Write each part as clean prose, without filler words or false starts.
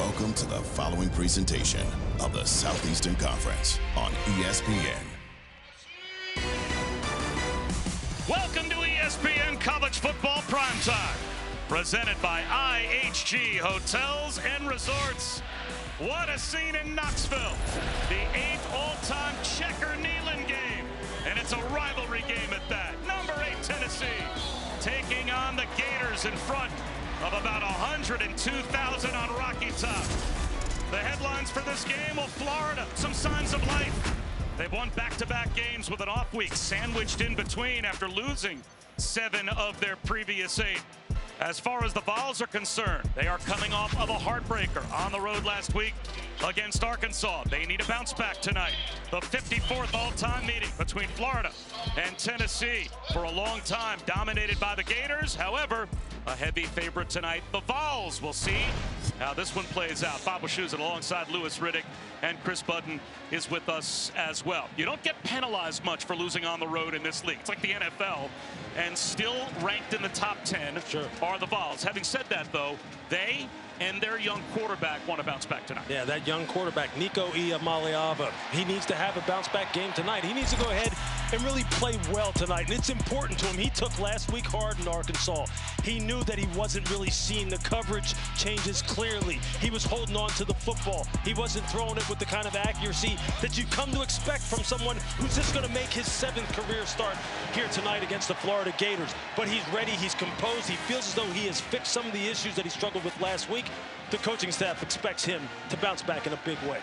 Welcome to the following presentation of the Southeastern Conference on ESPN. Welcome to ESPN College Football Primetime, presented by IHG Hotels and Resorts. What a scene in Knoxville, the 8th all-time checker-kneeling game, and it's a rivalry game at that. Number 8 Tennessee taking on the Gators in front of about 102,000 on Rocky Top. The headlines for this game: will Florida, some signs of life. They've won back-to-back games with an off week sandwiched in between after losing 7 of their previous 8. As far as the Vols are concerned, they are coming off of a heartbreaker on the road last week against Arkansas. They need a bounce back tonight. The 54th all-time meeting between Florida and Tennessee, for a long time dominated by the Gators. However, a heavy favorite tonight, the Vols. We'll see how this one plays out. Bob Wischusen alongside Lewis Riddick, and Chris Budden is with us as well. You don't get penalized much for losing on the road in this league. It's like the NFL, and still ranked in the top 10 are the Vols. Having said that, though, they and their young quarterback want to bounce back tonight. Yeah, that young quarterback, Nico Iamaleava, he needs to have a bounce back game tonight. He needs to go ahead and really play well tonight, and it's important to him. He took last week hard in Arkansas. He knew that he wasn't really seeing the coverage changes clearly. He was holding on to the football. He wasn't throwing it with the kind of accuracy that you come to expect from someone who's just going to make his 7th career start here tonight against the Florida Gators. But he's ready, he's composed, he feels as though he has fixed some of the issues that he struggled with last week. The coaching staff expects him to bounce back in a big way.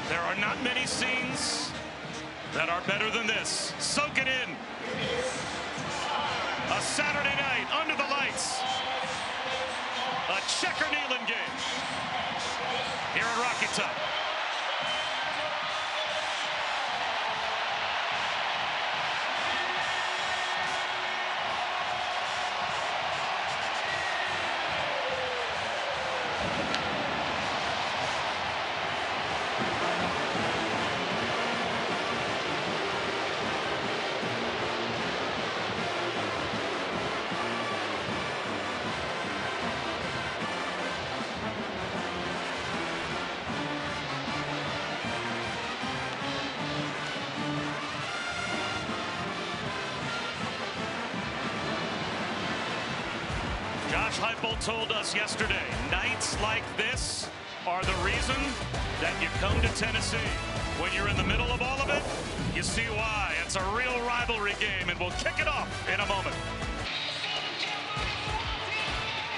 There are not many scenes that are better than this. Soak it in. A Saturday night under the lights. A checker-kneeling game here at Rocky Top. Josh Heupel told us yesterday, nights like this are the reason that you come to Tennessee. When you're in the middle of all of it, you see why. It's a real rivalry game, and we'll kick it off in a moment.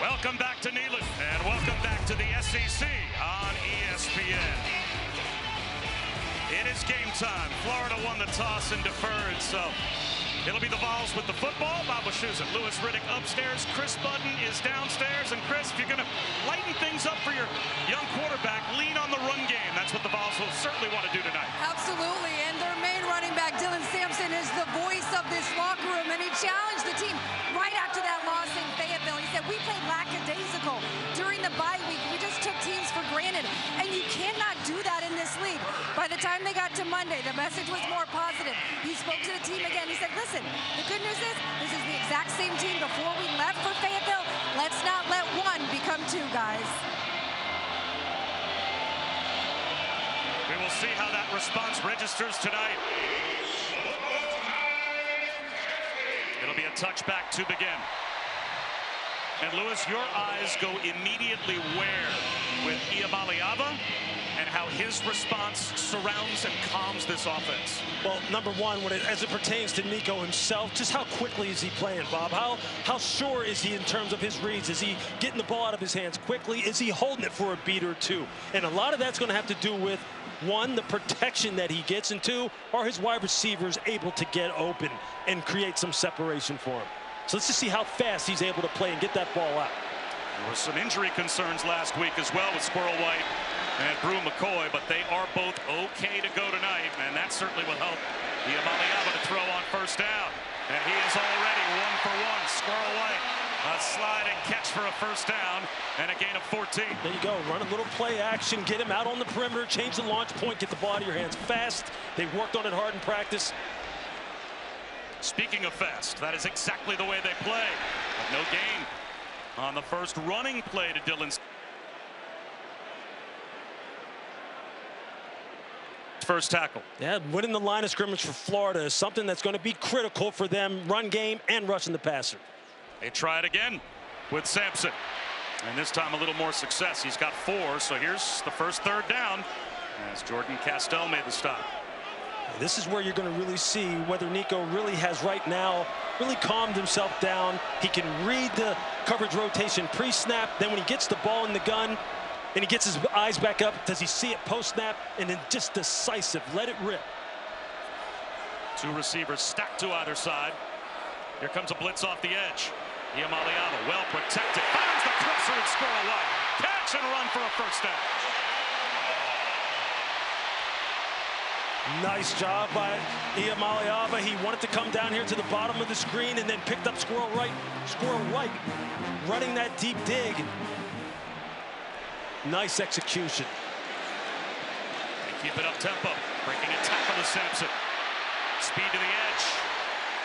Welcome back to Neyland, and welcome back to the SEC on ESPN. It is game time. Florida won the toss and deferred, so it'll be the Vols with the football. Bob Wischusen, Lewis Riddick upstairs. Chris Budden is downstairs. And Chris, if you're going to lighten things up for your young quarterback, lean on the run game. That's what the Vols will certainly want to do tonight. Absolutely. And their main running back, Dylan Sampson, is the voice of this locker room. And he challenged the team right after that loss in Fayetteville. He said, we played lackadaisical during the bye week. We just took teams for granted. And you cannot do that in this league. By the time they got to Monday, the message was more positive. He spoke to the team again. He said, listen, the good news is this is the exact same team before we left for Fayetteville. Let's not let 1 become 2, guys. We will see how that response registers tonight. It'll be a touchback to begin. And Lewis, your eyes go immediately where with Iamaleava and how his response surrounds and calms this offense? Well, number one, as it pertains to Nico himself, just how quickly is he playing, Bob? How sure is he in terms of his reads? Is he getting the ball out of his hands quickly? Is he holding it for a beat or 2? And a lot of that's going to have to do with, 1, the protection that he gets, and 2, are his wide receivers able to get open and create some separation for him? So let's just see how fast he's able to play and get that ball out. There were some injury concerns last week as well with Squirrel White and Brew McCoy, but they are both okay to go tonight, and that certainly will help Iamaleava to throw on first down. And he is already 1 for 1. Squirrel White, a slide and catch for a first down and a gain of 14. There you go. Run a little play action, get him out on the perimeter, change the launch point, get the ball out of your hands fast. They worked on it hard in practice. Speaking of fast, that is exactly the way they play. No gain. on the first running play to Dylan's first tackle. Yeah, winning the line of scrimmage for Florida is something that's going to be critical for them, run game and rushing the passer. They try it again with Sampson, and this time a little more success. He's got 4, so here's the first third down as Jordan Castell made the stop. This is where you're going to really see whether Nico really has right now really calmed himself down. He can read the coverage rotation pre-snap. Then when he gets the ball in the gun and he gets his eyes back up, does he see it post-snap? And then just decisive, let it rip. 2 receivers stacked to either side. Here comes a blitz off the edge. Iamaleava, well protected, finds the crosser and Squirrel White. Catch and run for a first down. Nice job by Iamaleava. He wanted to come down here to the bottom of the screen and then picked up Squirrel White, running that deep dig. Nice execution. They keep it up tempo, breaking a tackle to Sampson. Speed to the edge.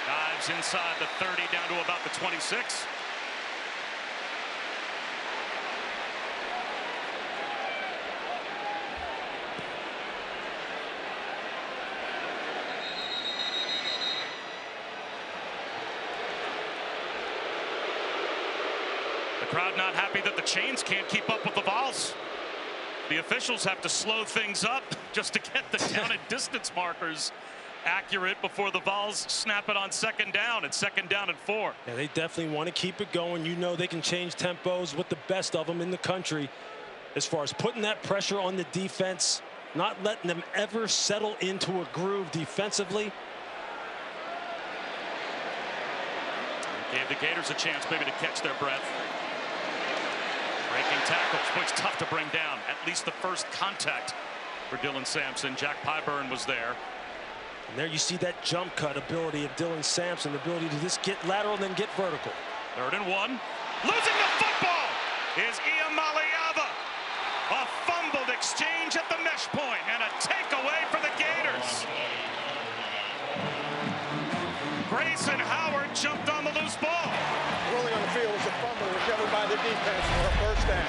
Dives inside the 30 down to about the 26. The crowd not happy that the Chains can't keep up with the Vols. The officials have to slow things up just to get the down and distance markers accurate before the Vols snap it on second down. It's second down and 4. Yeah, they definitely want to keep it going. You know they can change tempos with the best of them in the country as far as putting that pressure on the defense, not letting them ever settle into a groove defensively. Gave the Gators a chance maybe to catch their breath. Breaking tackles. Boy, it's tough to bring down. At least the first contact for Dylan Sampson. Jack Pyburn was there. And there you see that jump cut ability of Dylan Sampson, the ability to just get lateral and then get vertical. 3rd and 1. Losing the football is Iamaleava. A fumbled exchange at the mesh point and a takeaway for the Gators. Grayson Howard jumped on the loose ball. Rolling on the field was a fumble recovered by the defense for a first down.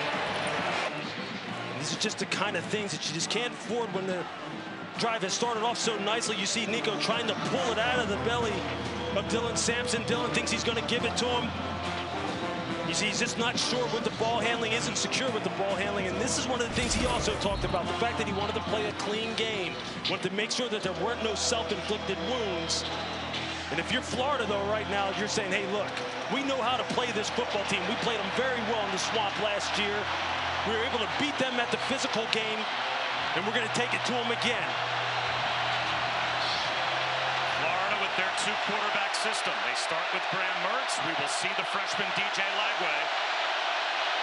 These are just the kind of things that you just can't afford when the drive has started off so nicely. You see Nico trying to pull it out of the belly of Dylan Sampson. Dylan thinks he's going to give it to him. You see he's just not sure with the ball handling, isn't secure with the ball handling, and this is one of the things he also talked about, the fact that he wanted to play a clean game, wanted to make sure that there weren't no self-inflicted wounds. And if you're Florida, though, right now, you're saying, hey, look, we know how to play this football team. We played them very well in the Swamp last year. We were able to beat them at the physical game, and we're going to take it to them again. Florida with their 2-quarterback system. They start with Graham Mertz. We will see the freshman DJ Lagway.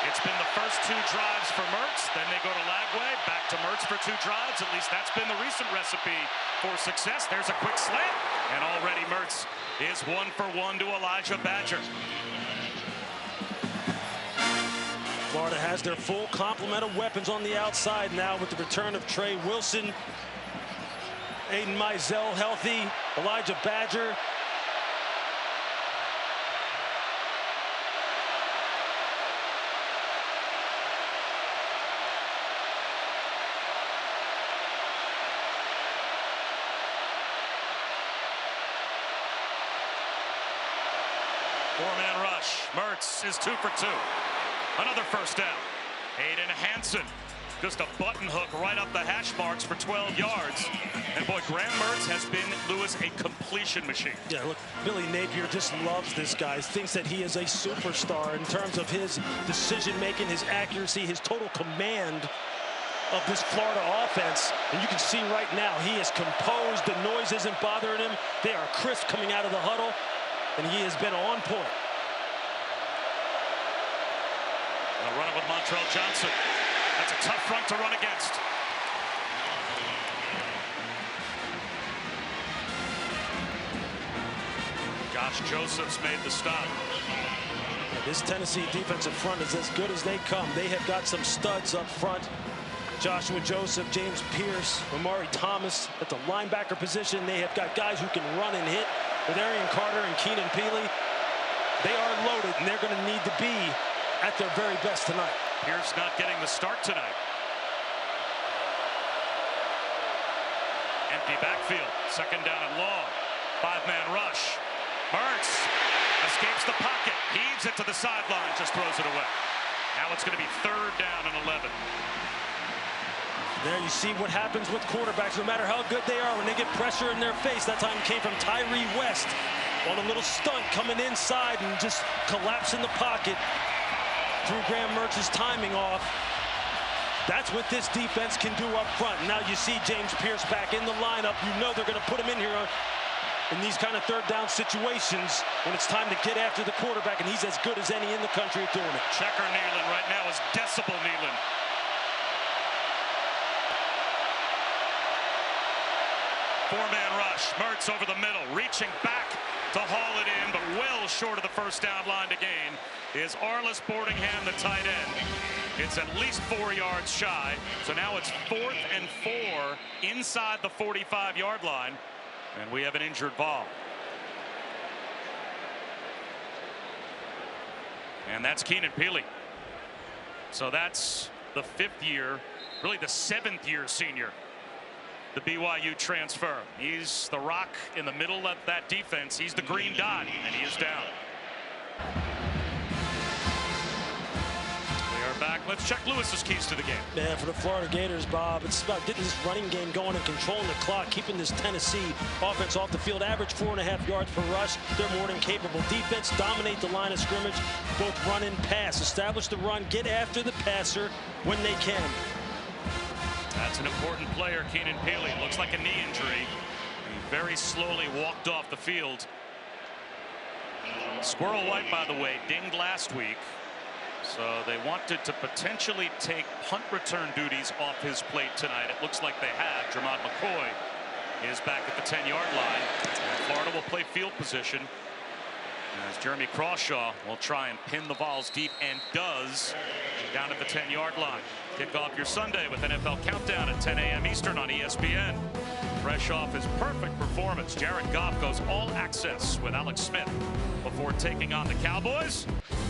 It's been the first 2 drives for Mertz. Then they go to Lagway, back to Mertz for 2 drives. At least that's been the recent recipe for success. There's a quick slant, and already Mertz is 1 for 1 to Elijah Badger. Florida has their full complement of weapons on the outside now with the return of Trey Wilson, Aiden Mizell healthy, Elijah Badger. Four-man rush. Mertz is 2 for 2. Another first down. Aiden Hansen, just a button hook right up the hash marks for 12 yards. And boy, Graham Mertz has been, Lewis, a completion machine. Yeah, look, Billy Napier just loves this guy. Thinks that he is a superstar in terms of his decision-making, his accuracy, his total command of this Florida offense. And you can see right now, he is composed. The noise isn't bothering him. They are crisp coming out of the huddle, and he has been on point. They'll run it with Montrell Johnson. That's a tough front to run against. Josh Josephs made the stop. This Tennessee defensive front is as good as they come. They have got some studs up front. Joshua Joseph, James Pierce, Amari Thomas at the linebacker position. They have got guys who can run and hit with Arian Carter and Keenan Peely. They are loaded, and they're going to need to be at their very best tonight. Pierce not getting the start tonight. Empty backfield. Second down and long. 5-man rush. Mertz escapes the pocket. Heaves it to the sideline. Just throws it away. Now it's going to be 3rd down and 11. There you see what happens with quarterbacks. No matter how good they are, when they get pressure in their face. That time came from Tyree West on a little stunt coming inside and just collapsing the pocket. Threw Graham Mertz's timing off. That's what this defense can do up front. Now you see James Pierce back in the lineup. You know they're going to put him in here in these kind of 3rd down situations when it's time to get after the quarterback, and he's as good as any in the country at doing it. Checker Nealon right now is Decibel Nealon. Four-man rush. Mertz over the middle, reaching back to haul it in, but well short of the 1st down line to gain is Arliss Boardingham, the tight end. It's at least 4 yards shy, so now it's 4th and 4 inside the 45-yard line, and we have an injured Vol. And that's Keenan Pili. So that's the 5th year, really the 7th year senior, the BYU transfer. He's the rock in the middle of that defense. He's the green dot, and he is down. We are back. Let's check Lewis's keys to the game. Man, for the Florida Gators, Bob, it's about getting this running game going and controlling the clock, keeping this Tennessee offense off the field. Average 4.5 yards per rush. They're more than capable. Defense, dominate the line of scrimmage, both run and pass. Establish the run, get after the passer when they can. That's an important player, Keenan Pili. Looks like a knee injury. He very slowly walked off the field. Squirrel White, by the way, dinged last week. So they wanted to potentially take punt return duties off his plate tonight. It looks like they have. Jermont McCoy is back at the 10-yard line. And Florida will play field position as Jeremy Crawshaw will try and pin the Vols deep, and does, down at the 10-yard line. Kick off your Sunday with NFL Countdown at 10 a.m. Eastern on ESPN. Fresh off his perfect performance, Jared Goff goes all access with Alex Smith before taking on the Cowboys.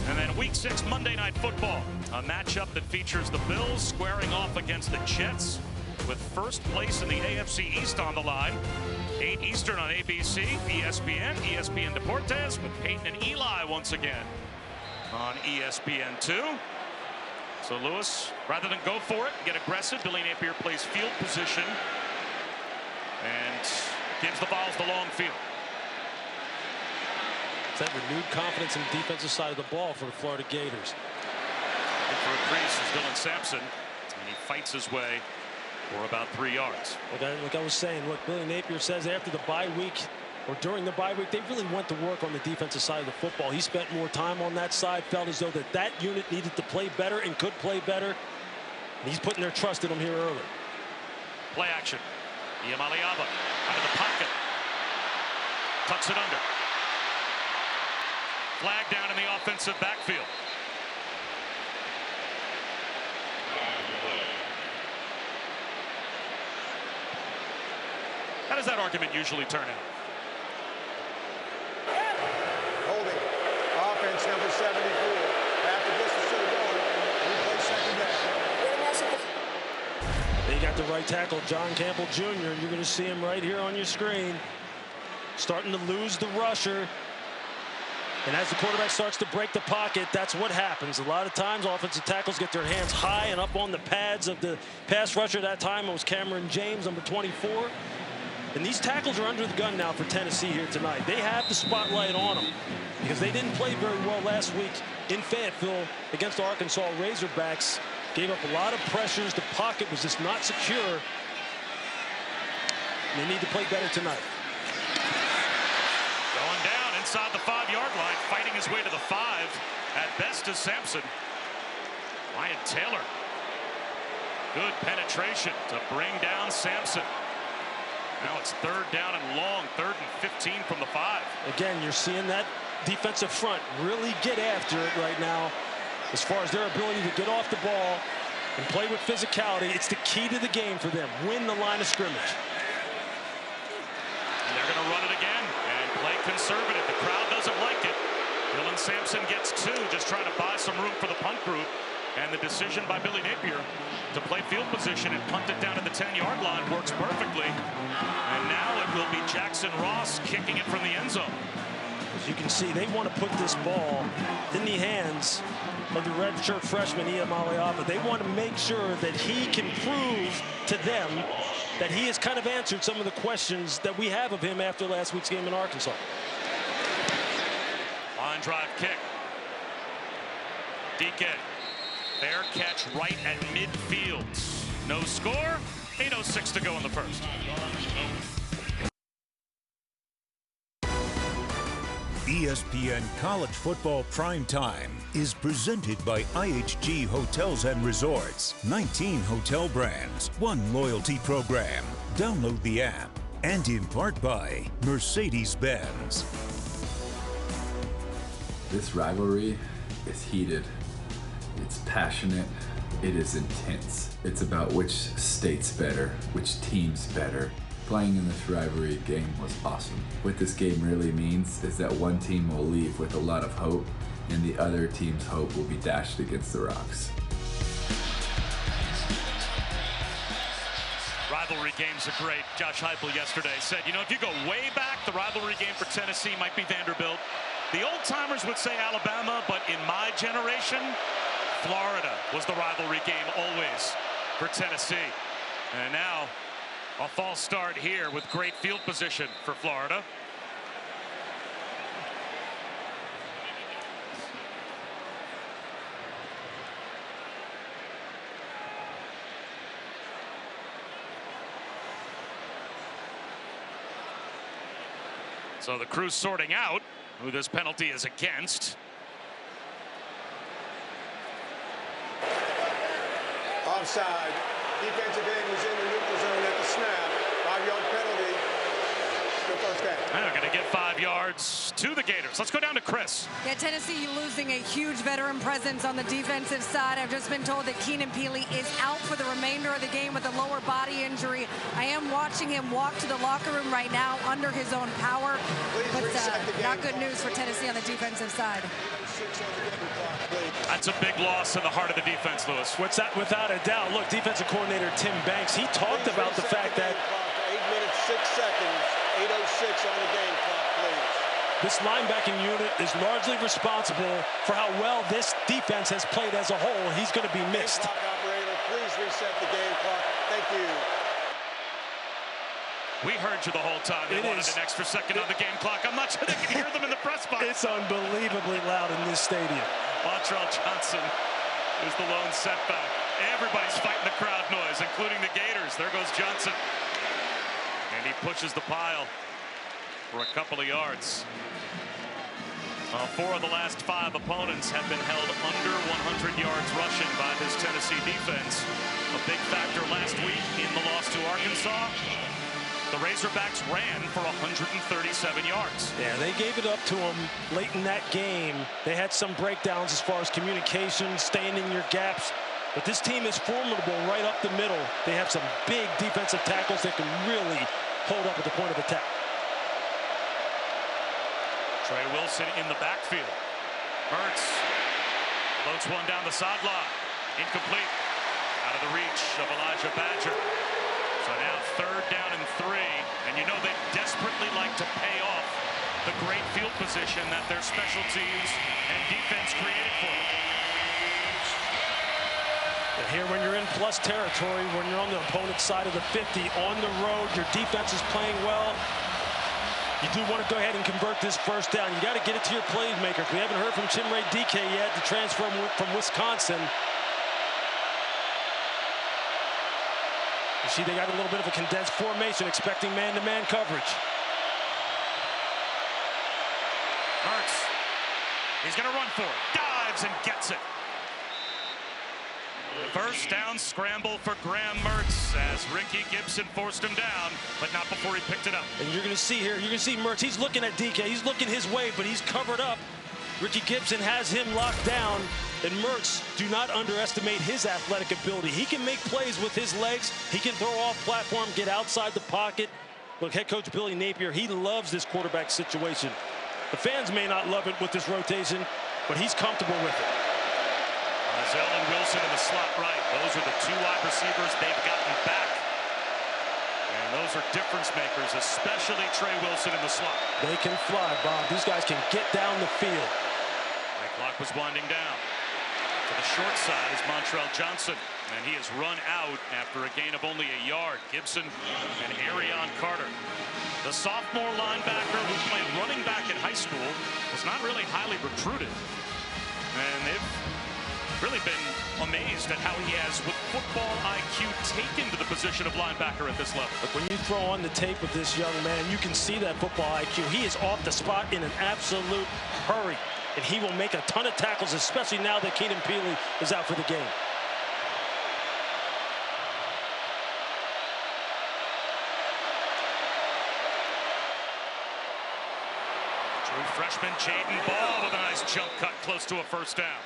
And then Week 6 Monday Night Football, a matchup that features the Bills squaring off against the Jets, with first place in the AFC East on the line. 8 Eastern on ABC, ESPN, ESPN Deportes, with Peyton and Eli once again on ESPN2. So Lewis, rather than go for it, get aggressive, Billy Napier plays field position and gives the Vols the long field. It's that renewed confidence in the defensive side of the ball for the Florida Gators. And for a crease is Dylan Sampson, and he fights his way for about 3 yards. Like I was saying, look, Billy Napier says after the bye week, or during the bye week, they really went to work on the defensive side of the football. He spent more time on that side, felt as though that unit needed to play better and could play better. And he's putting their trust in him here early. Play action. Iamaleava out of the pocket. Tucks it under. Flag down in the offensive backfield. How does that argument usually turn out? Holding. Offense number 74. After this is still going. We play second down. They got the right tackle, John Campbell Jr. You're going to see him right here on your screen. Starting to lose the rusher. And as the quarterback starts to break the pocket, that's what happens. A lot of times offensive tackles get their hands high and up on the pads of the pass rusher. That time it was Cameron James, number 24. And these tackles are under the gun now for Tennessee here tonight. They have the spotlight on them because they didn't play very well last week in Fayetteville against the Arkansas Razorbacks. Gave up a lot of pressures. The pocket was just not secure. And they need to play better tonight. Going down inside the 5-yard line, fighting his way to the 5. At best is Sampson. Ryan Taylor. Good penetration to bring down Sampson. Now it's 3rd down and long, 3rd and 15 from the 5. Again, you're seeing that defensive front really get after it right now as far as their ability to get off the ball and play with physicality. It's the key to the game for them. Win the line of scrimmage. And they're going to run it again and play conservative. The crowd doesn't like it. Dylan Sampson gets 2, just trying to buy some room for the punt group. And the decision by Billy Napier to play field position and punt it down to the 10-yard line works perfectly. And now it will be Jackson Ross kicking it from the end zone. As you can see, they want to put this ball in the hands of the redshirt freshman, Ia Maliaba. They want to make sure that he can prove to them that he has kind of answered some of the questions that we have of him after last week's game in Arkansas. Line drive kick. DK. Fair catch right at midfield. No score. 8:06 to go in the first. ESPN College Football Prime Time is presented by IHG Hotels and Resorts. 19 hotel brands, one loyalty program. Download the app. And in part by Mercedes-Benz. This rivalry is heated. It's passionate. It is intense. It's about which state's better, which team's better. Playing in this rivalry game was awesome. What this game really means is that one team will leave with a lot of hope, and the other team's hope will be dashed against the rocks. Rivalry games are great. Josh Heupel yesterday said, you know, if you go way back, the rivalry game for Tennessee might be Vanderbilt. The old-timers would say Alabama, but in my generation, Florida was the rivalry game always for Tennessee. And now, a false start here with great field position for Florida. So the crew's sorting out who this penalty is against. Offside. Defensive end was in the neutral zone at the snap. 5-yard penalty. Still first down. And they're going to get 5 yards to the Gators. Let's go down to Chris. Yeah, Tennessee losing a huge veteran presence on the defensive side. I've just been told that Keenan Peely is out for the remainder of the game with a lower body injury. I am watching him walk to the locker room right now under his own power. But not good news for Tennessee on the defensive side. That's a big loss in the heart of the defense, Lewis. What's that? Without a doubt. Look, defensive coordinator Tim Banks, he talked about the fact that 8 minutes, 6 seconds, 8:06 on the game clock, please. this linebacking unit is largely responsible for how well this defense has played as a whole. He's going to be missed. Game clock operator, please reset the game clock. Thank you. We heard you the whole time. They wanted an extra second on the game clock. I'm not sure they can hear them in the press box. It's unbelievably loud in this stadium. Montrell Johnson is the lone setback. Everybody's fighting the crowd noise, including the Gators. There goes Johnson. And he pushes the pile for a couple of yards. 4 of the last 5 opponents have been held under 100 yards rushing by this Tennessee defense. A big factor last week in the loss to Arkansas. The Razorbacks ran for 137 yards. Yeah, they gave it up to them late in that game. They had some breakdowns as far as communication, staying in your gaps. But this team is formidable right up the middle. They have some big defensive tackles that can really hold up at the point of attack. Trey Wilson in the backfield. Hurts floats one down the sideline. Incomplete. Out of the reach of Elijah Badger. So now 3rd down and 3. And you know they desperately like to pay off the great field position that their special teams and defense created for them. And here when you're in plus territory, when you're on the opponent's side of the 50, on the road, your defense is playing well. You do want to go ahead and convert this 1st down. You got to get it to your playmaker. We haven't heard from Chimere DK yet, the transfer from Wisconsin. You see they got a little bit of a condensed formation, expecting man-to-man coverage. Hurts. He's going to run for it. Dives and gets it. 1st down scramble for Graham Mertz as Ricky Gibson forced him down, but not before he picked it up. And you're going to see here, you're going to see Mertz. He's looking at DK. He's looking his way, but he's covered up. Ricky Gibson has him locked down. And Mertz, do not underestimate his athletic ability. He can make plays with his legs. He can throw off platform, get outside the pocket. Look, head coach Billy Napier, he loves this quarterback situation. The fans may not love it with this rotation, but he's comfortable with it. Mazel and Wilson in the slot right. Those are the two wide receivers they've gotten back. And those are difference makers, especially Trey Wilson in the slot. They can fly, Bob. These guys can get down the field. The clock was winding down. To the short side is Montrell Johnson, and he is run out after a gain of only a yard. Gibson and Arion Carter. The sophomore linebacker who played running back in high school was not really highly recruited. And they've really been amazed at how he has, with football IQ, taken to the position of linebacker at this level. Look, when you throw on the tape of this young man, you can see that football IQ. He is off the spot in an absolute hurry, and he will make a ton of tackles, especially now that Keenan Peely is out for the game. True freshman Jaden Ball with a nice jump cut close to a first down.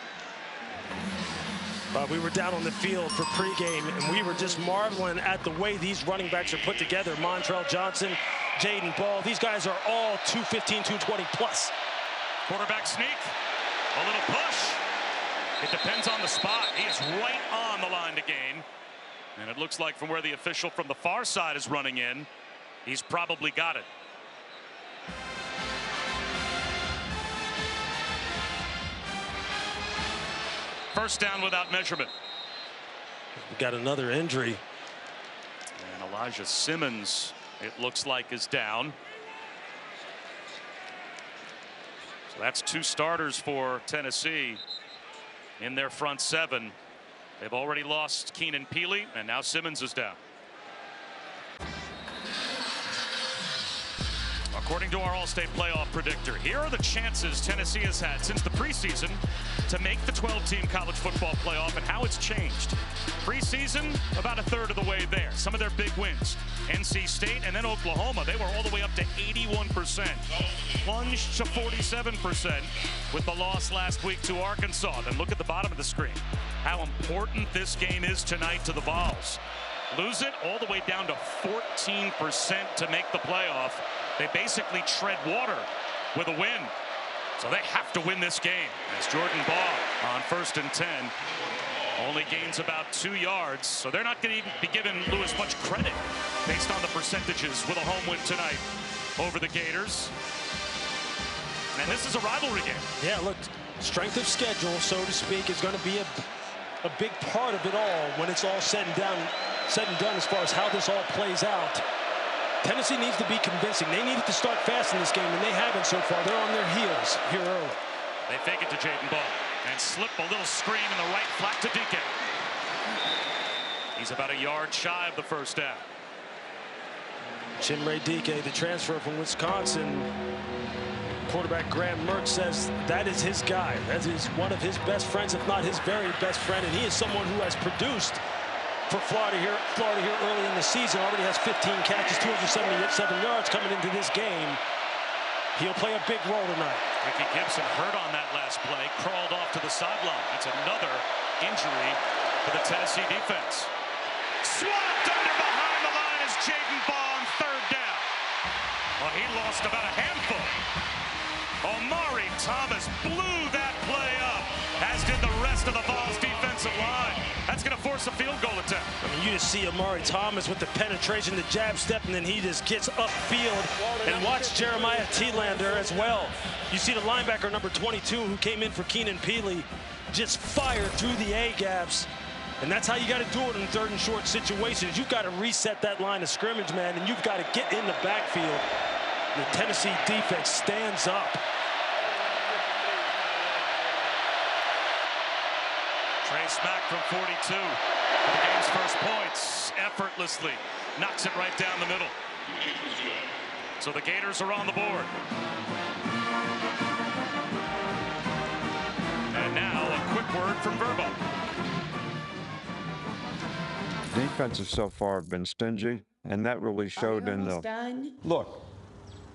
We were down on the field for pregame, and we were just marveling at the way these running backs are put together. Montrell Johnson, Jaden Ball, these guys are all 215, 220 plus. Quarterback sneak, a little push. It depends on the spot. He is right on the line to gain. And it looks like from where the official from the far side is running in, he's probably got it. First down without measurement. We got another injury. And Elijah Simmons, it looks like, is down. So that's two starters for Tennessee in their front seven. They've already lost Keenan Peely, and now Simmons is down. According to our All-State playoff predictor, here are the chances Tennessee has had since the preseason to make the 12-team college football playoff and how it's changed. Preseason, about a third of the way there. Some of their big wins, NC State and then Oklahoma, they were all the way up to 81%. Plunged to 47% with the loss last week to Arkansas. Then look at the bottom of the screen. How important this game is tonight to the Vols. Lose it all the way down to 14% to make the playoff. They basically tread water with a win. So they have to win this game. As Jordan Baugh on 1st and 10 only gains about 2 yards. So they're not going to be giving Lewis much credit based on the percentages with a home win tonight over the Gators. And this is a rivalry game. Yeah, look, strength of schedule, so to speak, is going to be a big part of it all when it's all said and done as far as how this all plays out. Tennessee needs to be convincing. They needed to start fast in this game, and they haven't so far. They're on their heels here early. They fake it to Jaden Ball and slip a little screen in the right flat to Dike. He's about a yard shy of the first down. Chimere Dike, the transfer from Wisconsin. Quarterback Graham Mertz says that is his guy. That is one of his best friends, if not his very best friend, and he is someone who has produced for Florida here early in the season. Already has 15 catches, 277 yards coming into this game. He'll play a big role tonight. Ricky Gibson hurt on that last play, crawled off to the sideline. That's another injury for the Tennessee defense. Swapped under behind the line is Jaden Ball on 3rd down. Well, he lost about a handful. Omari Thomas blew that play up, as did the rest of the Vols defensive line. That's going to force a field goal attempt. I mean, you just see Omari Thomas with the penetration, the jab step, and then he just gets upfield. And watch Jeremiah Thielander as well. You see the linebacker number 22 who came in for Keenan Peely just fire through the A-gaps. And that's how you got to do it in 3rd and short situations. You've got to reset that line of scrimmage, man, and you've got to get in the backfield. The Tennessee defense stands up. Trey Smack from 42 for the game's first points. Effortlessly knocks it right down the middle. So the Gators are on the board. And now a quick word from Verbo. Defenses so far have been stingy, and that really showed in the... Done? Look,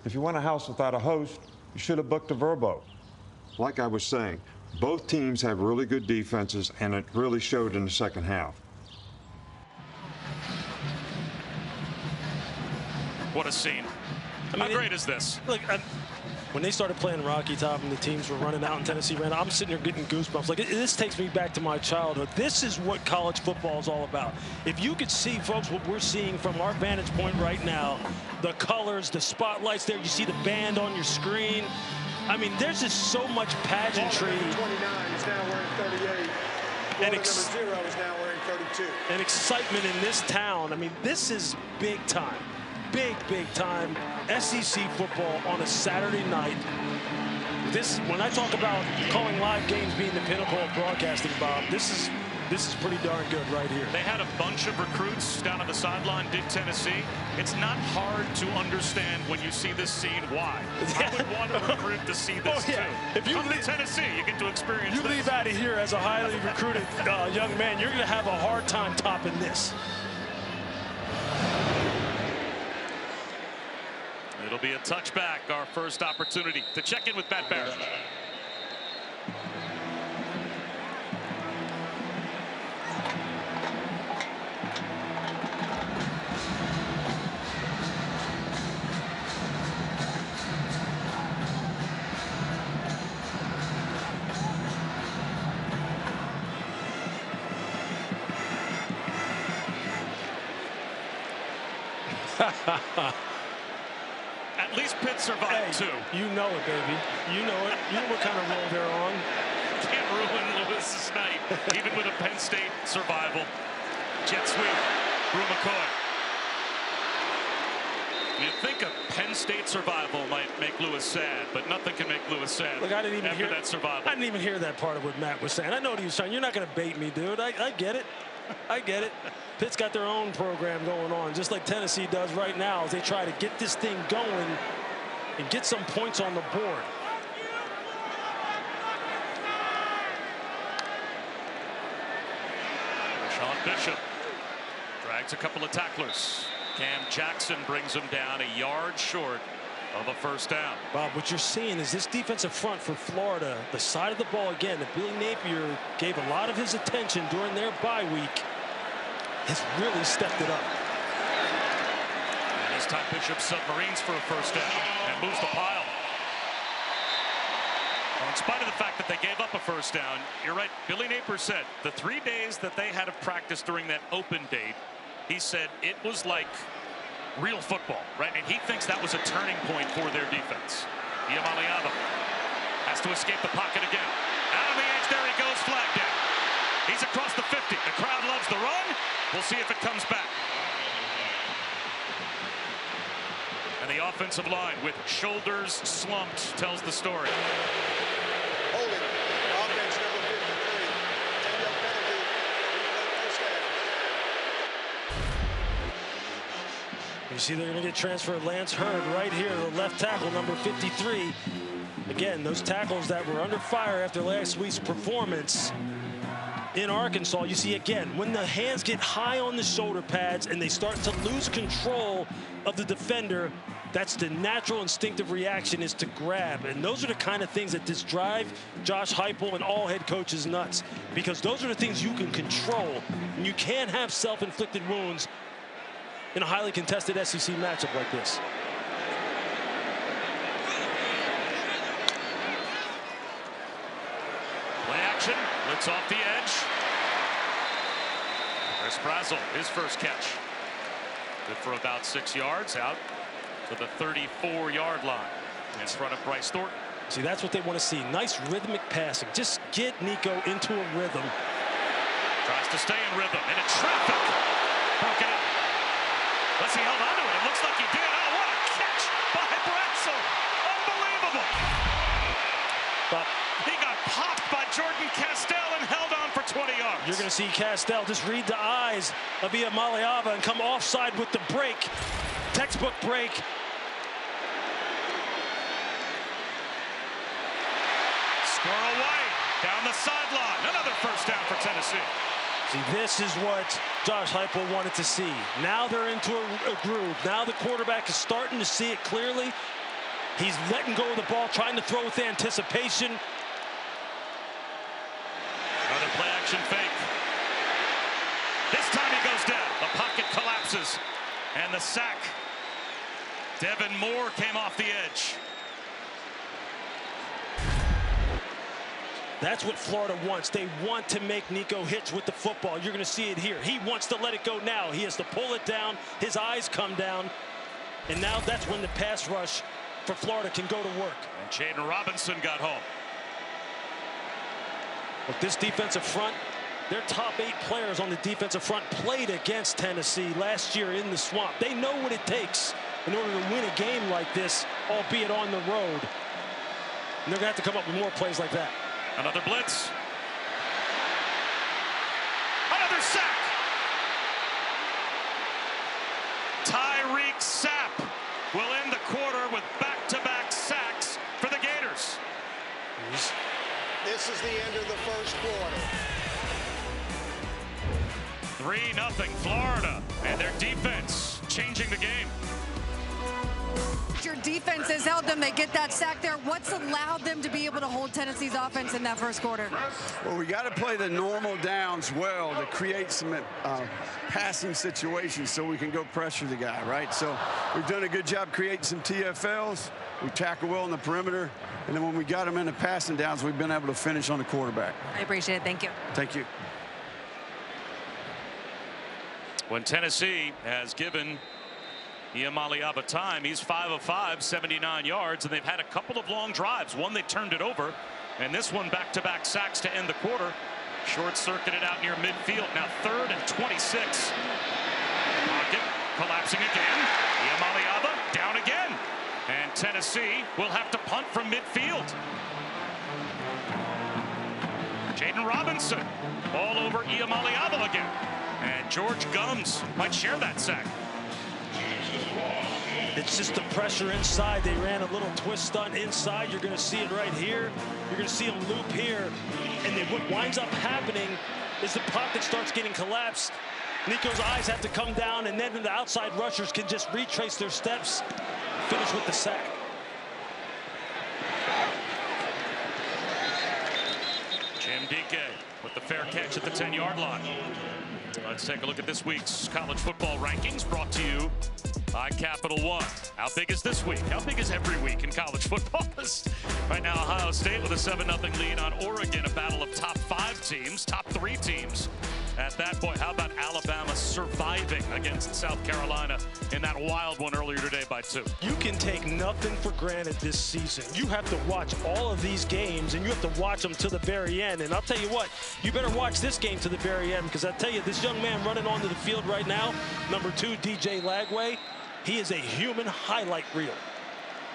if you want a house without a host, you should have booked a Verbo. Like I was saying, both teams have really good defenses, and it really showed in the second half. What a scene. How great is this? Look, When they started playing Rocky Top and the teams were running out and Tennessee ran, I'm sitting there getting goosebumps. Like, this takes me back to my childhood. This is what college football is all about. If you could see, folks, what we're seeing from our vantage point right now, the colors, the spotlights there, you see the band on your screen. I mean, there's just so much pageantry. 29 is now wearing 38. And number 0 is now wearing 32. And excitement in this town. I mean, this is big time. Big time SEC football on a Saturday night. This, when I talk about calling live games being the pinnacle of broadcasting, Bob, this is pretty darn good right here. They had a bunch of recruits down on the sideline, did Tennessee. It's not hard to understand when you see this scene why. I would want a recruit to see this too. If you come to Tennessee, you get to experience this. You leave out of here as a highly recruited young man, you're going to have a hard time topping this. It'll be a touchback, our first opportunity to check in with Matt Barrett. At least Pitt survived too. You know it, baby. You know it. You know what kind of roll they're on. Can't ruin Lewis's night, even with a Penn State survival. Jet sweep, Brew McCoy. You'd think a Penn State survival might make Lewis sad, but nothing can make Lewis sad. Look, I didn't even hear that survival. I didn't even hear that part of what Matt was saying. I know what he was saying. You're not going to bait me, dude. I get it. I get it. Pitt's got their own program going on, just like Tennessee does right now, as they try to get this thing going and get some points on the board. Sean Bishop drags a couple of tacklers. Cam Jackson brings him down a yard short of a first down. Bob, what you're seeing is this defensive front for Florida, the side of the ball again that Billy Napier gave a lot of his attention during their bye week, has really stepped it up. And this time Bishop submarines for a first down and moves the pile. Well, in spite of the fact that they gave up a first down, you're right, Billy Napier said the 3 days that they had of practice during that open date, he said it was like real football, right? And he thinks that was a turning point for their defense. Iamaleava has to escape the pocket again. Out on the edge, there he goes, flag down. He's across the 50. The crowd loves the run. We'll see if it comes back. And the offensive line with shoulders slumped tells the story. Holding. Offense number 53. 10-yard penalty. Replay first down. You see they're going to get transferred Lance Hurd right here, the left tackle, number 53. Again, those tackles that were under fire after last week's performance in Arkansas. You see again, when the hands get high on the shoulder pads and they start to lose control of the defender, that's the natural instinctive reaction, is to grab. And those are the kind of things that just drive Josh Heupel and all head coaches nuts, because those are the things you can control. And you can't have self-inflicted wounds in a highly contested SEC matchup like this. Play action, blitz off the edge. There's Brazel, his first catch. Good for about 6 yards, out to the 34-yard line in front of Bryce Thornton. See, that's what they want to see. Nice rhythmic passing. Just get Nico into a rhythm. Tries to stay in rhythm, and it's traffic. Broken up. Unless he held on to it. It looks like he did. Oh, what a catch by Brazel. Unbelievable. But he got popped by Jordan Castell and held on for 20 yards. You're going to see Castell just read the eyes of Iamaleava and come offside with the break. Textbook break. Squirrel away down the sideline. Another first down for Tennessee. See, this is what Josh Heupel wanted to see. Now they're into a groove. Now the quarterback is starting to see it clearly. He's letting go of the ball, trying to throw with anticipation. Another play action fake. This time he goes down. The pocket collapses. And the sack. Devin Moore came off the edge. That's what Florida wants. They want to make Nico hits with the football. You're going to see it here. He wants to let it go now. He has to pull it down. His eyes come down. And now that's when the pass rush for Florida can go to work. And Jaden Robinson got home. Look, this defensive front, their top 8 players on the defensive front played against Tennessee last year in the Swamp. They know what it takes in order to win a game like this, albeit on the road. And they're going to have to come up with more plays like that. Another blitz. Another sack. Tyreek Sapp will end the quarter with back-to-back sacks for the Gators. This is the end of the first quarter. 3-0 Florida, and their defense changing the game. Your defense has held them. They get that sack there. What's allowed them to be able to hold Tennessee's offense in that first quarter? Well, we got to play the normal downs well to create some passing situations so we can go pressure the guy, right? So we've done a good job creating some TFLs. We tackle well on the perimeter. And then when we got them in the passing downs, we've been able to finish on the quarterback. I appreciate it. Thank you. Thank you. When Tennessee has given Iamaleava time, he's 5 of 5, 79 yards, and they've had a couple of long drives. One, they turned it over, and this one back-to-back sacks to end the quarter. Short-circuited out near midfield. Now 3rd and 26. Pocket collapsing again. Iamaleava down again. And Tennessee will have to punt from midfield. Jaden Robinson all over Iamaleava again. And George Gums might share that sack. It's just the pressure inside. They ran a little twist stunt inside. You're going to see it right here. You're going to see them loop here. And then what winds up happening is the pocket starts getting collapsed. Nico's eyes have to come down, and then the outside rushers can just retrace their steps, finish with the sack. Jim Dike with the fair catch at the 10-yard line. Let's take a look at this week's college football rankings brought to you by Capital One. How big is this week? How big is every week in college football? Right now, Ohio State with a 7-0 lead on Oregon, a battle of top 5 teams, top 3 teams. At that point, how about Alabama surviving against South Carolina in that wild one earlier today by 2? You can take nothing for granted this season. You have to watch all of these games, and you have to watch them to the very end. And I'll tell you what, you better watch this game to the very end, because I tell you, this young man running onto the field right now, number 2, DJ Lagway, he is a human highlight reel.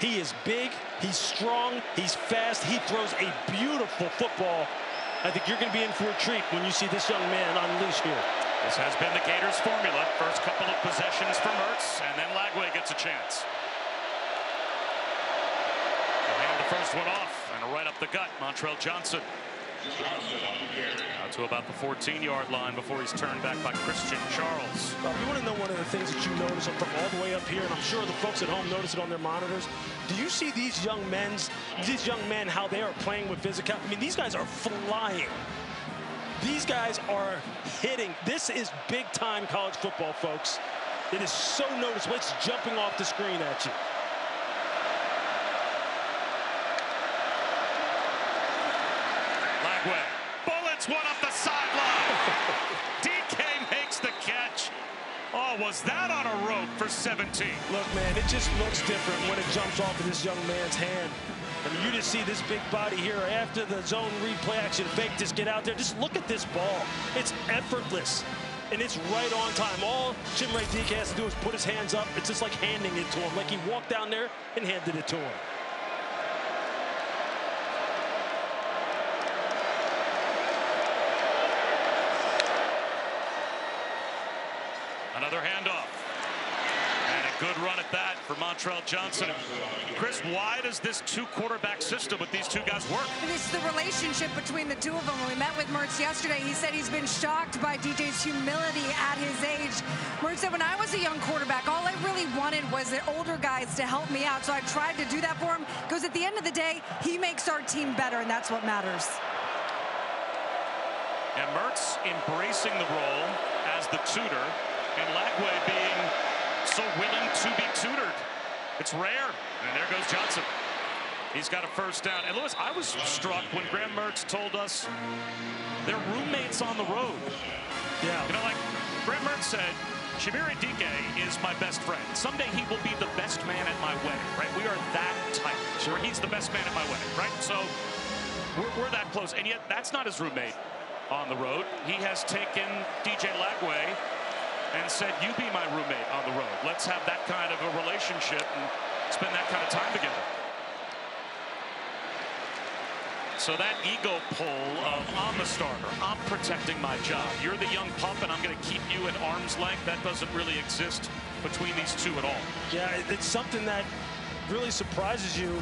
He is big, he's strong, he's fast, he throws a beautiful football. I think you're going to be in for a treat when you see this young man unleash here. This has been the Gators formula. First couple of possessions from Ertz, and then Lagway gets a chance. He'll hand the first one off, and right up the gut, Montrell Johnson. Out to about the 14-yard line before he's turned back by Christian Charles. You want to know one of the things that you notice from all the way up here, and I'm sure the folks at home notice it on their monitors. Do you see these young men, how they are playing with physical? I mean, these guys are flying. These guys are hitting. This is big-time college football, folks. It is so noticeable. It's jumping off the screen at you. Lagway bullets one up the sideline. DK makes the catch. Oh, was that on a rope for 17? Look, man, it just looks different when it jumps off of this young man's hand. I mean, you just see this big body here after the zone replay action. Fake just get out there. Just look at this ball. It's effortless, and it's right on time. All Chimere Dike has to do is put his hands up. It's just like handing it to him, like he walked down there and handed it to him. Another handoff. And a good run at that for Montrell Johnson. Chris, why does this 2-quarterback system with these 2 guys work? It's the relationship between the 2 of them. When we met with Mertz yesterday, he said he's been shocked by DJ's humility at his age. Mertz said, when I was a young quarterback, all I really wanted was the older guys to help me out. So I tried to do that for him. Because at the end of the day, he makes our team better, and that's what matters. And Mertz embracing the role as the tutor, and Lagway being so willing to be tutored. It's rare. And there goes Johnson. He's got a first down. And Lewis, I was struck when Graham Mertz told us they're roommates on the road. Yeah. You know, like Graham Mertz said, Shamir Adike is my best friend. Someday he will be the best man at my wedding, right? We are that tight. Sure. Where he's the best man at my wedding, right? So we're that close. And yet that's not his roommate on the road. He has taken DJ Lagway and said, you be my roommate on the road. Let's have that kind of a relationship and spend that kind of time together. So that ego pull of I'm the starter, I'm protecting my job. You're the young pup and I'm going to keep you at arm's length. That doesn't really exist between these two at all. Yeah, it's something that really surprises you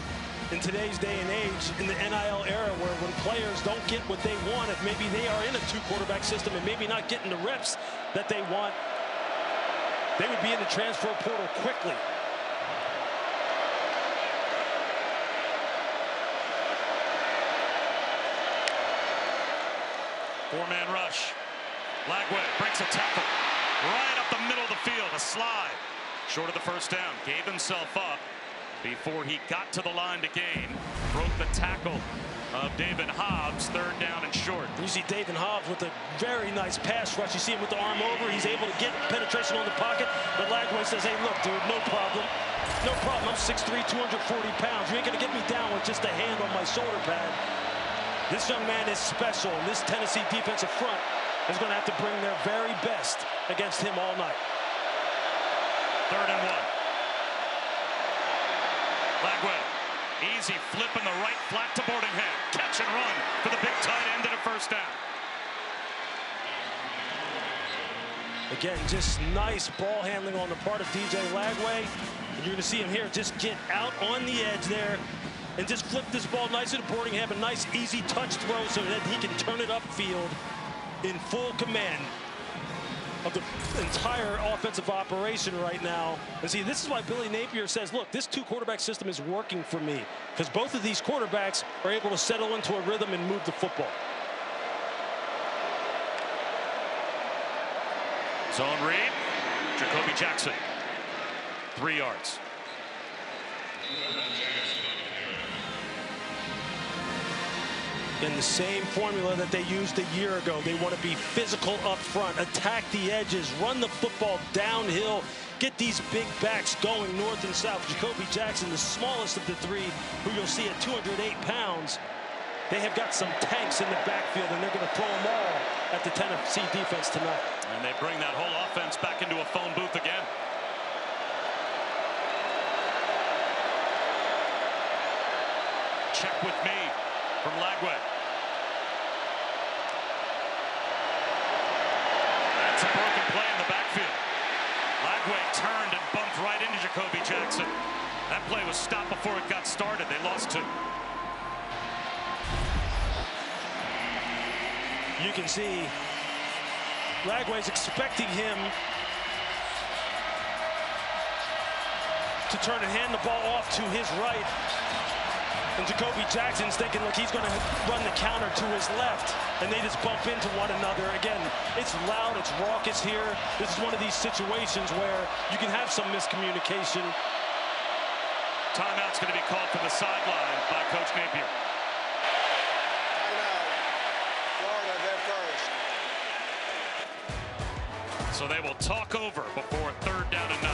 in today's day and age in the NIL era, where when players don't get what they want, if maybe they are in a 2-quarterback system and maybe not getting the reps that they want, they would be in the transfer portal quickly. Four-man rush. Lagway breaks a tackle right up the middle of the field. A slide short of the first down. Gave himself up before he got to the line to gain. Broke the tackle of David Hobbs. Third down and short. You see David Hobbs with a very nice pass rush. You see him with the arm over. He's able to get penetration on the pocket. But Lagway says, hey, look, dude, no problem. No problem. I'm 6'3", 240 pounds. You ain't going to get me down with just a hand on my shoulder pad. This young man is special, and this Tennessee defensive front is going to have to bring their very best against him all night. Third and one. Lagway, easy flip in the right flat to Boardingham. Catch and run for the big tight end and a first down. Again, just nice ball handling on the part of DJ Lagway. And you're going to see him here just get out on the edge there and just flip this ball nicely to Boardingham. A nice, easy touch throw so that he can turn it upfield in full command of the entire offensive operation right now. And see, this is why Billy Napier says, look, this 2-quarterback system is working for me, because both of these quarterbacks are able to settle into a rhythm and move the football. Zone read. Jacoby Jackson. 3 yards. In the same formula that they used a year ago. They want to be physical up front, attack the edges, run the football downhill, get these big backs going north and south. Jacoby Jackson, the smallest of the three, who you'll see at 208 pounds. They have got some tanks in the backfield, and they're going to throw them all at the Tennessee defense tonight. And they bring that whole offense back into a phone booth again. Check with me from Lagway. That's a broken play in the backfield. Lagway turned and bumped right into Jacoby Jackson. That play was stopped before it got started. They lost 2. You can see Lagway's expecting him to turn and hand the ball off to his right. And Jacoby Jackson's thinking, look, he's going to run the counter to his left. And they just bump into one another. Again, it's loud, it's raucous here. This is one of these situations where you can have some miscommunication. Timeout's going to be called from the sideline by Coach Napier. Florida, they're first. So they will talk over before 3rd down and 9.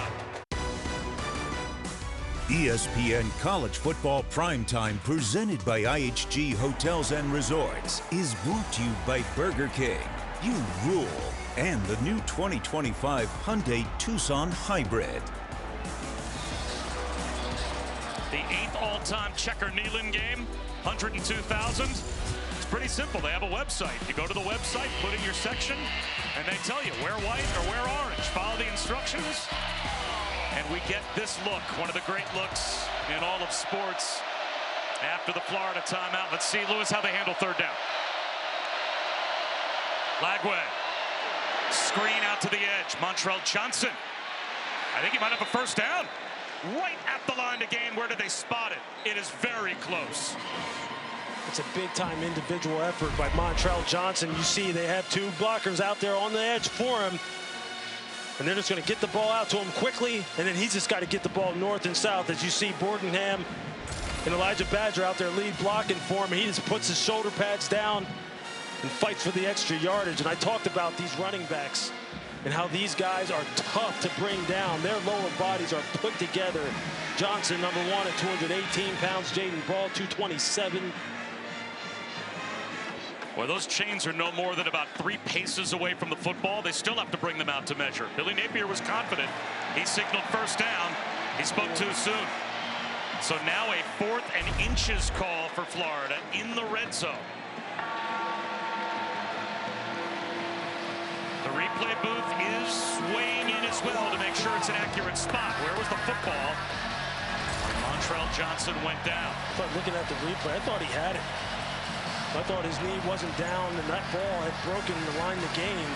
ESPN College Football Primetime, presented by IHG Hotels and Resorts, is brought to you by Burger King. You rule. And the new 2025 Hyundai Tucson Hybrid. The 8th all-time Checker Neyland game, 102,000. It's pretty simple. They have a website. You go to the website, put in your section, and they tell you wear white or wear orange. Follow the instructions. And we get this look, one of the great looks in all of sports after the Florida timeout. Let's see, Lewis, how they handle 3rd down. Lagway, screen out to the edge. Montrell Johnson, I think he might have a first down. Right at the line to gain. Where did they spot it? It is very close. It's a big-time individual effort by Montrell Johnson. You see they have 2 blockers out there on the edge for him. And they're just going to get the ball out to him quickly, and then he's just got to get the ball north and south. As you see Boardingham And Elijah Badger out there lead blocking for him. He just puts his shoulder pads down and fights for the extra yardage. And I talked about these running backs and how these guys are tough to bring down. Their lower bodies are put together. Johnson, number 1 at 218 pounds. Jaden Ball, 227. Well, those chains are no more than about 3 paces away from the football. They still have to bring them out to measure. Billy Napier was confident. He signaled first down. He spoke too soon. So now a 4th and inches call for Florida in the red zone. The replay booth is swaying in as well to make sure it's an accurate spot. Where was the football? Montrell Johnson went down. But looking at the replay, I thought he had it. I thought his knee wasn't down, and that ball had broken the line of the game.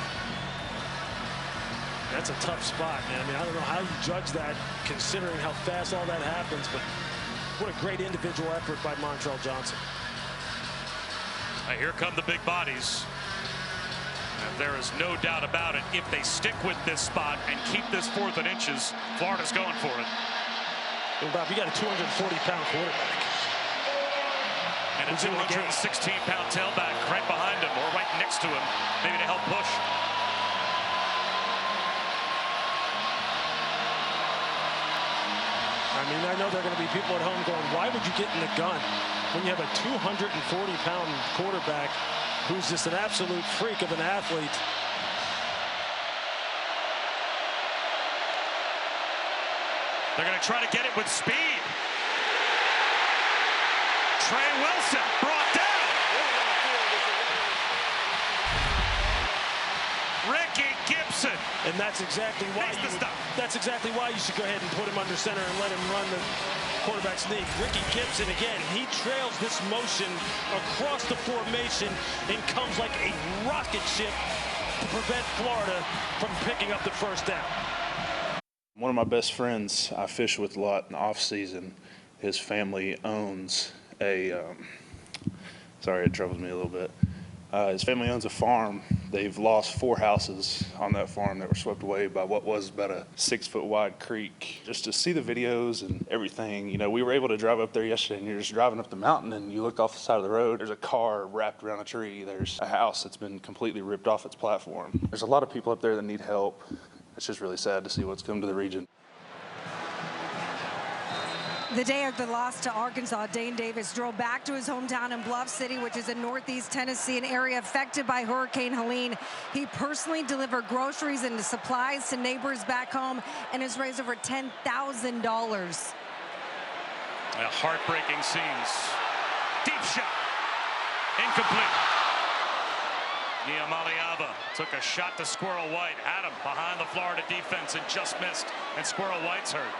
That's a tough spot, man. I mean, I don't know how you judge that, considering how fast all that happens, but what a great individual effort by Montrell Johnson. Here come the big bodies. And there is no doubt about it. If they stick with this spot and keep this 4th and inches, Florida's going for it. Well, Bob, you got a 240-pound quarterback. And a 216-pound tailback right behind him or right next to him, maybe to help push. I mean, I know there are going to be people at home going, why would you get in the gun when you have a 240-pound quarterback who's just an absolute freak of an athlete? They're going to try to get it with speed. Trey Wilson brought down. Ricky Gibson. And that's exactly why you should go ahead and put him under center and let him run the quarterback sneak. Ricky Gibson, again, he trails this motion across the formation and comes like a rocket ship to prevent Florida from picking up the first down. One of my best friends I fish with a lot in the off season, his family owns a, sorry, it troubles me a little bit. His family owns a farm. They've lost 4 houses on that farm that were swept away by what was about a 6-foot wide creek. Just to see the videos and everything, you know, we were able to drive up there yesterday, and you're just driving up the mountain and you look off the side of the road, there's a car wrapped around a tree. There's a house that's been completely ripped off its platform. There's a lot of people up there that need help. It's just really sad to see what's come to the region. The day of the loss to Arkansas, Dane Davis drove back to his hometown in Bluff City, which is in northeast Tennessee, an area affected by Hurricane Helene. He personally delivered groceries and supplies to neighbors back home and has raised over $10,000. Heartbreaking scenes. Deep shot. Incomplete. Niamaliava took a shot to Squirrel White. Adam behind the Florida defense and just missed. And Squirrel White's hurt.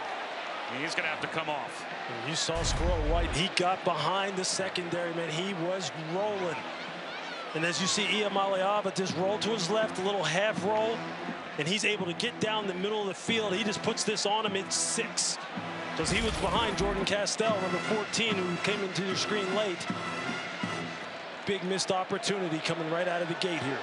He's going to have to come off. And you saw Squirrel White. He got behind the secondary, man. He was rolling. And as you see, Niamaliava just roll to his left, a little half roll. And he's able to get down the middle of the field. He just puts this on him in 6. Because he was behind Jordan Castell, number 14, who came into your screen late. Big missed opportunity coming right out of the gate here.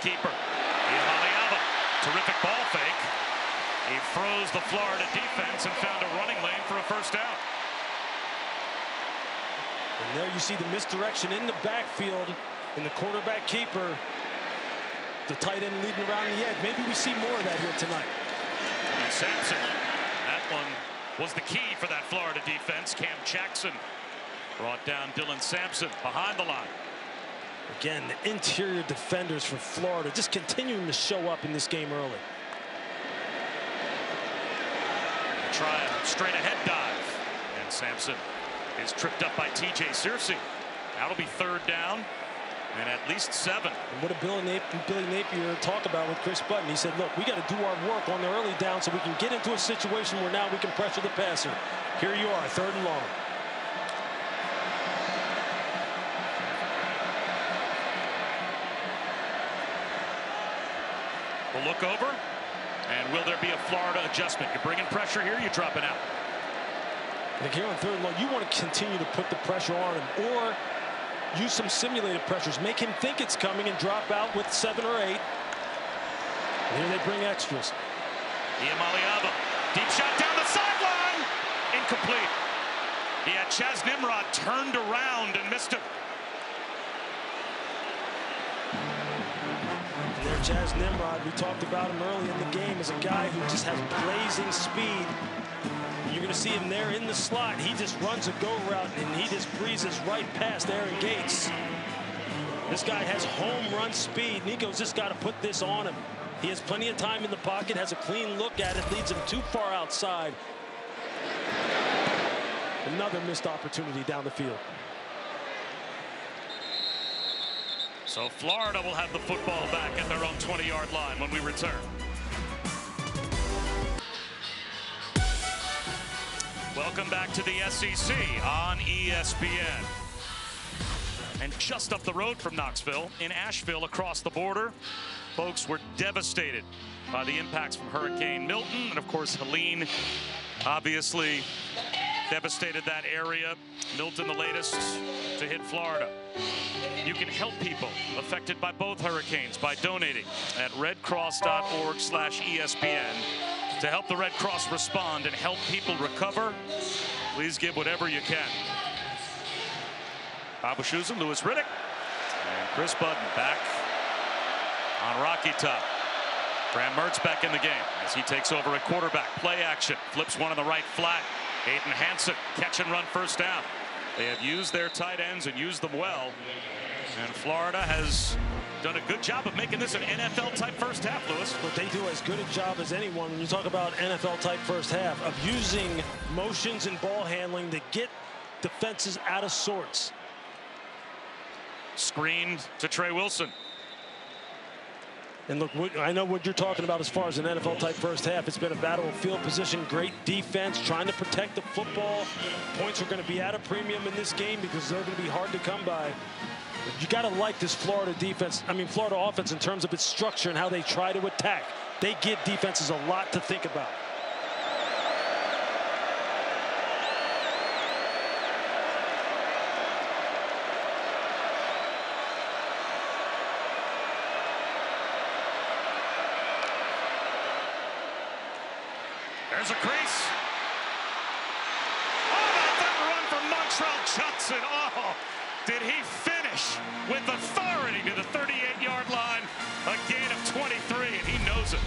Keeper. Niamaliava. Terrific ball fake. He froze the Florida defense and found a running lane for a first down. And there you see the misdirection in the backfield, and the quarterback keeper, the tight end leading around the edge. Maybe we see more of that here tonight. And Sampson. That one was the key for that Florida defense. Cam Jackson brought down Dylan Sampson behind the line. Again, the interior defenders for Florida just continuing to show up in this game early. Try a straight ahead dive. And Sampson is tripped up by TJ Searcy. That'll be 3rd down and at least 7. And what did Billy Napier talk about with Chris Button? He said, look, we got to do our work on the early down so we can get into a situation where now we can pressure the passer. Here you are, 3rd and long. We'll look over, and will there be a Florida adjustment? You're bringing pressure here, you're dropping out. I think here on 3rd and long, you want to continue to put the pressure on him, or use some simulated pressures. Make him think it's coming and drop out with 7 or 8. And here they bring extras. Iamaleava, deep shot down the sideline, incomplete. He had Chaz Nimrod turned around and missed him. And there, Chaz Nimrod, we talked about him early in the game as a guy who just has blazing speed. You're going to see him there in the slot. He just runs a go route and he just breezes right past Aaron Gates. This guy has home run speed. Nico's just got to put this on him. He has plenty of time in the pocket, has a clean look at it, leads him too far outside. Another missed opportunity down the field. So Florida will have the football back at their own 20-yard line when we return. Welcome back to the SEC on ESPN. And just up the road from Knoxville, in Asheville, across the border, folks were devastated by the impacts from Hurricane Milton. And of course, Helene obviously devastated that area. Milton, the latest to hit Florida. You can help people affected by both hurricanes by donating at redcross.org/ESPN. To help the Red Cross respond and help people recover, please give whatever you can. Abu Shuzan, Louis Riddick, and Chris Budden back on Rocky Top. Graham Mertz back in the game as he takes over at quarterback. Play action, flips one on the right flat. Aiden Hansen, catch and run first down. They have used their tight ends and used them well. And Florida has done a good job of making this an NFL-type first half, Lewis. But they do as good a job as anyone when you talk about NFL-type first half of using motions and ball handling to get defenses out of sorts. Screened to Trey Wilson. And look, I know what you're talking about as far as an NFL-type first half. It's been a battle of field position, great defense, trying to protect the football. Points are going to be at a premium in this game because they're going to be hard to come by. You got to like this Florida defense, Florida offense in terms of its structure and how they try to attack. They give defenses a lot to think about. There's a crease. Oh, that run from Montrell Johnson. Oh, did he finish with authority to the 38-yard line? A gain of 23, and he knows it.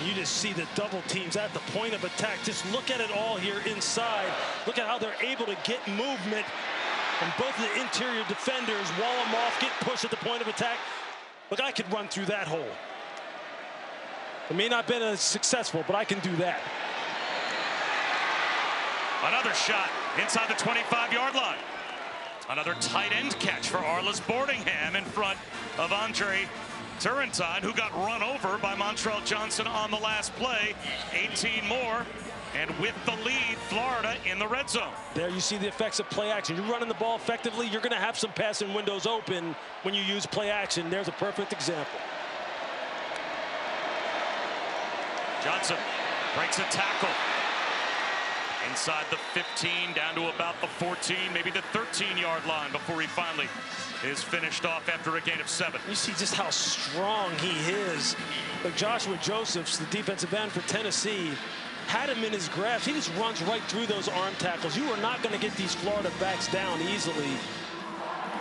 You just see the double teams at the point of attack. Just look at it all here inside. Look at how they're able to get movement. And both the interior defenders wall them off, get pushed at the point of attack. Look, I could run through that hole. It may not have been as successful, but I can do that. Another shot inside the 25-yard line. Another tight end catch for Arliss Boardingham in front of Andre Turrentine, who got run over by Montrell Johnson on the last play. 18 more, and with the lead, Florida in the red zone. There you see the effects of play action. You're running the ball effectively, you're going to have some passing windows open when you use play action. There's a perfect example. Johnson breaks a tackle. Inside the 15, down to about the 14, maybe the 13-yard line before he finally is finished off after a gain of 7. You see just how strong he is. Like Joshua Josephs, the defensive end for Tennessee, had him in his grasp. He just runs right through those arm tackles. You are not going to get these Florida backs down easily.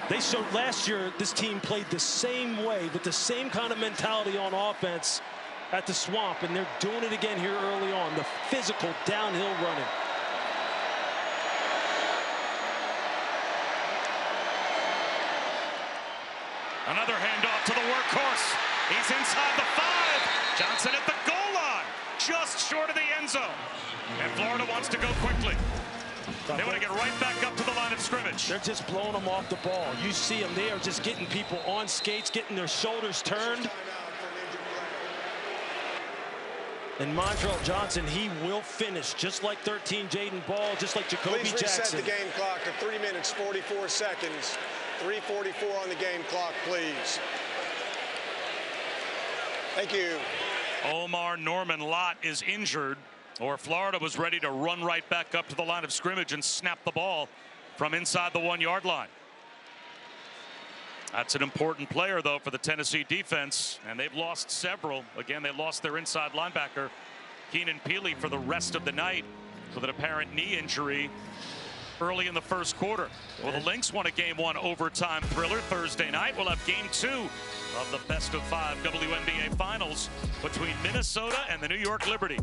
They showed last year this team played the same way with the same kind of mentality on offense at the Swamp, and they're doing it again here early on. The physical downhill running. Another handoff to the workhorse. He's inside the 5. Johnson at the goal line, just short of the end zone. And Florida wants to go quickly. They want to get right back up to the line of scrimmage. They're just blowing them off the ball. You see them, they are just getting people on skates, getting their shoulders turned. And Montrell Johnson, he will finish, just like 13 Jaden Ball, just like Jacoby Please Jackson. reset the game clock to 3 minutes, 44 seconds. 3:44 on the game clock, please. Thank you. Omar Norman Lott is injured, or Florida was ready to run right back up to the line of scrimmage and snap the ball from inside the 1-yard line. That's an important player, though, for the Tennessee defense, and they've lost several. Again, they lost their inside linebacker, Keenan Peely, for the rest of the night with an apparent knee injury early in the first quarter. Well, the Lynx won a Game 1 overtime thriller Thursday night. We'll have Game 2 of the best-of-5 WNBA Finals between Minnesota and the New York Liberty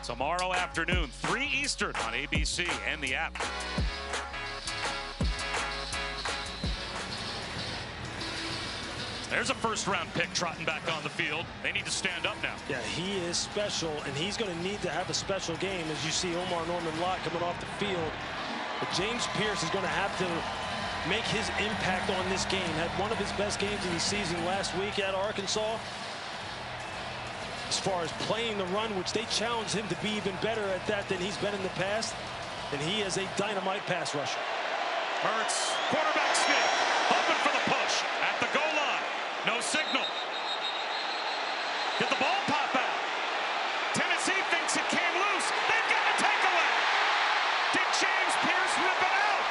tomorrow afternoon, 3 Eastern on ABC and the app. There's a first-round pick trotting back on the field. They need to stand up now. Yeah, he is special, and he's going to need to have a special game as you see Omar Norman-Lott coming off the field. But James Pierce is going to have to make his impact on this game. Had one of his best games of the season last week at Arkansas. As far as playing the run, which they challenged him to be even better at that than he's been in the past. And he is a dynamite pass rusher. Hurts, quarterback sneak, hoping for the push at the goal line. No signal. Did the ball pop out? Tennessee thinks it came loose. They've got a takeaway. Did James Pierce rip it out?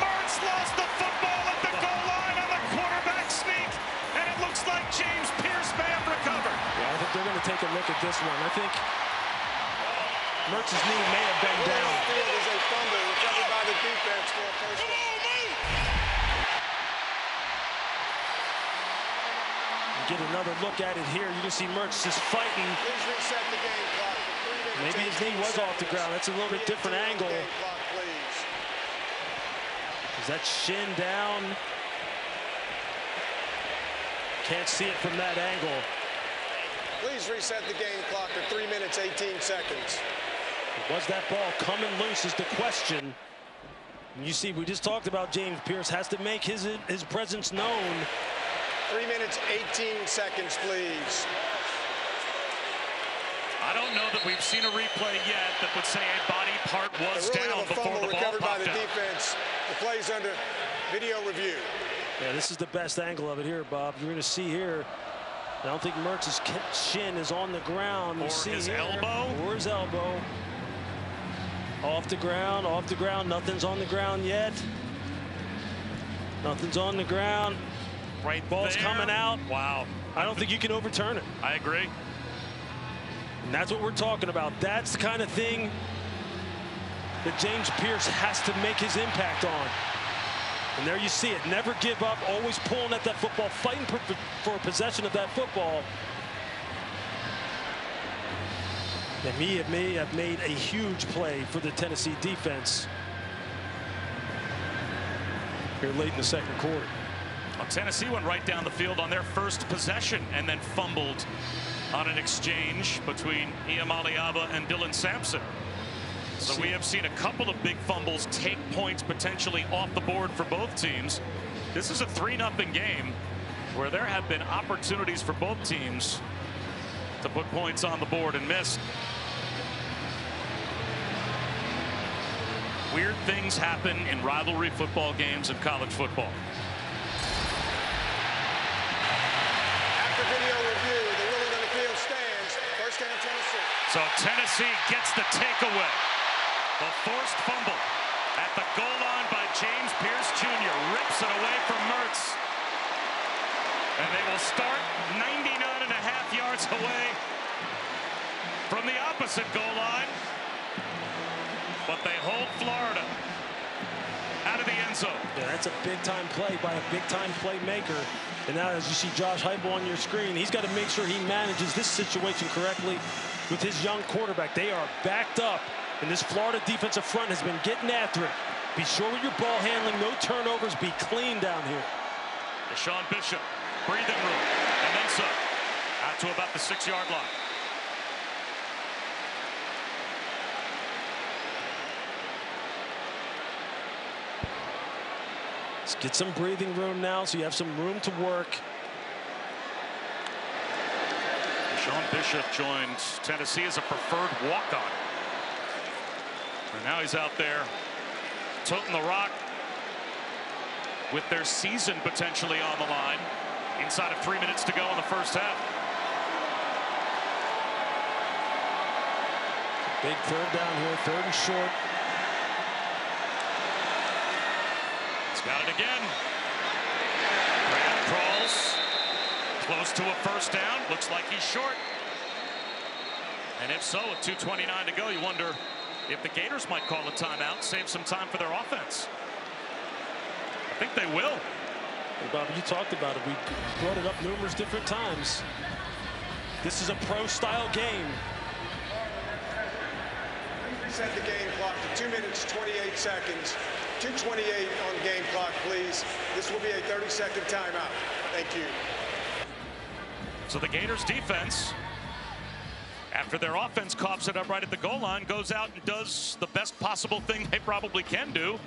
Mertz lost the football at the goal line on the quarterback sneak, and it looks like James Pierce may have recovered. Yeah, I think they're going to take a look at this one. I think Mertz's knee may have been down. Field is a fumble recovered by the defense for a first down. Get another look at it here. You can see Mertz just fighting. Please reset the game clock for 3 minutes. Maybe his knee was off the ground. That's a little bit different angle. Is that shin down? Can't see it from that angle. Please reset the game clock at 3 minutes, 18 seconds. Was that ball coming loose is the question. And you see, we just talked about James Pierce has to make his presence known. 3 minutes, 18 seconds, please. I don't know that we've seen a replay yet that would say a body part was down before the ball recovered by popped the out. defense. The play's under video review. Yeah, this is the best angle of it here, Bob. You're going to see here. I don't think Mertz's shin is on the ground. Or his elbow. Or his elbow. Off the ground, off the ground. Nothing's on the ground yet. Nothing's on the ground. Right Ball's there. coming out. Wow. I don't think you can overturn it. I agree. And that's what we're talking about. That's the kind of thing that James Pierce has to make his impact on. And there you see it. Never give up. Always pulling at that football. Fighting for possession of that football. And he may have made a huge play for the Tennessee defense here late in the second quarter. Well, Tennessee went right down the field on their first possession and then fumbled on an exchange between Iamaleava and Dylan Sampson. So we have seen a couple of big fumbles take points potentially off the board for both teams. This is a 3-0 game where there have been opportunities for both teams to put points on the board and miss. Weird things happen in rivalry football games in college football. After video review, the ruling on the field stands. First down, Tennessee. So Tennessee gets the takeaway. The forced fumble at the goal line by James Pierce Jr. rips it away from Mertz. And they will start 99.5 yards away from the opposite goal line. But they hold Florida out of the end zone. Yeah, that's a big-time play by a big-time playmaker. And now, as you see Josh Heupel on your screen, he's got to make sure he manages this situation correctly with his young quarterback. They are backed up, and this Florida defensive front has been getting after it. Be sure with your ball handling, no turnovers, be clean down here. Deshaun Bishop, breathing room, and then some. Out to about the 6-yard line. Let's get some breathing room now so you have some room to work. Deshaun Bishop joined Tennessee as a preferred walk-on. And now he's out there toting the rock with their season potentially on the line inside of 3 minutes to go in the first half. Big third down here, 3rd and short. Got it again. Close to a first down. Looks like he's short. And if so, with 2:29 to go, you wonder if the Gators might call a timeout, save some time for their offense. I think they will. Hey, Bob, you talked about it. We brought it up numerous different times. This is a pro-style game. Reset the game clock to 2 minutes, 28 seconds. 2:28 on the game clock, please. This will be a 30-second timeout. Thank you. So the Gators defense, after their offense coughs it up right at the goal line, goes out and does the best possible thing they probably can do,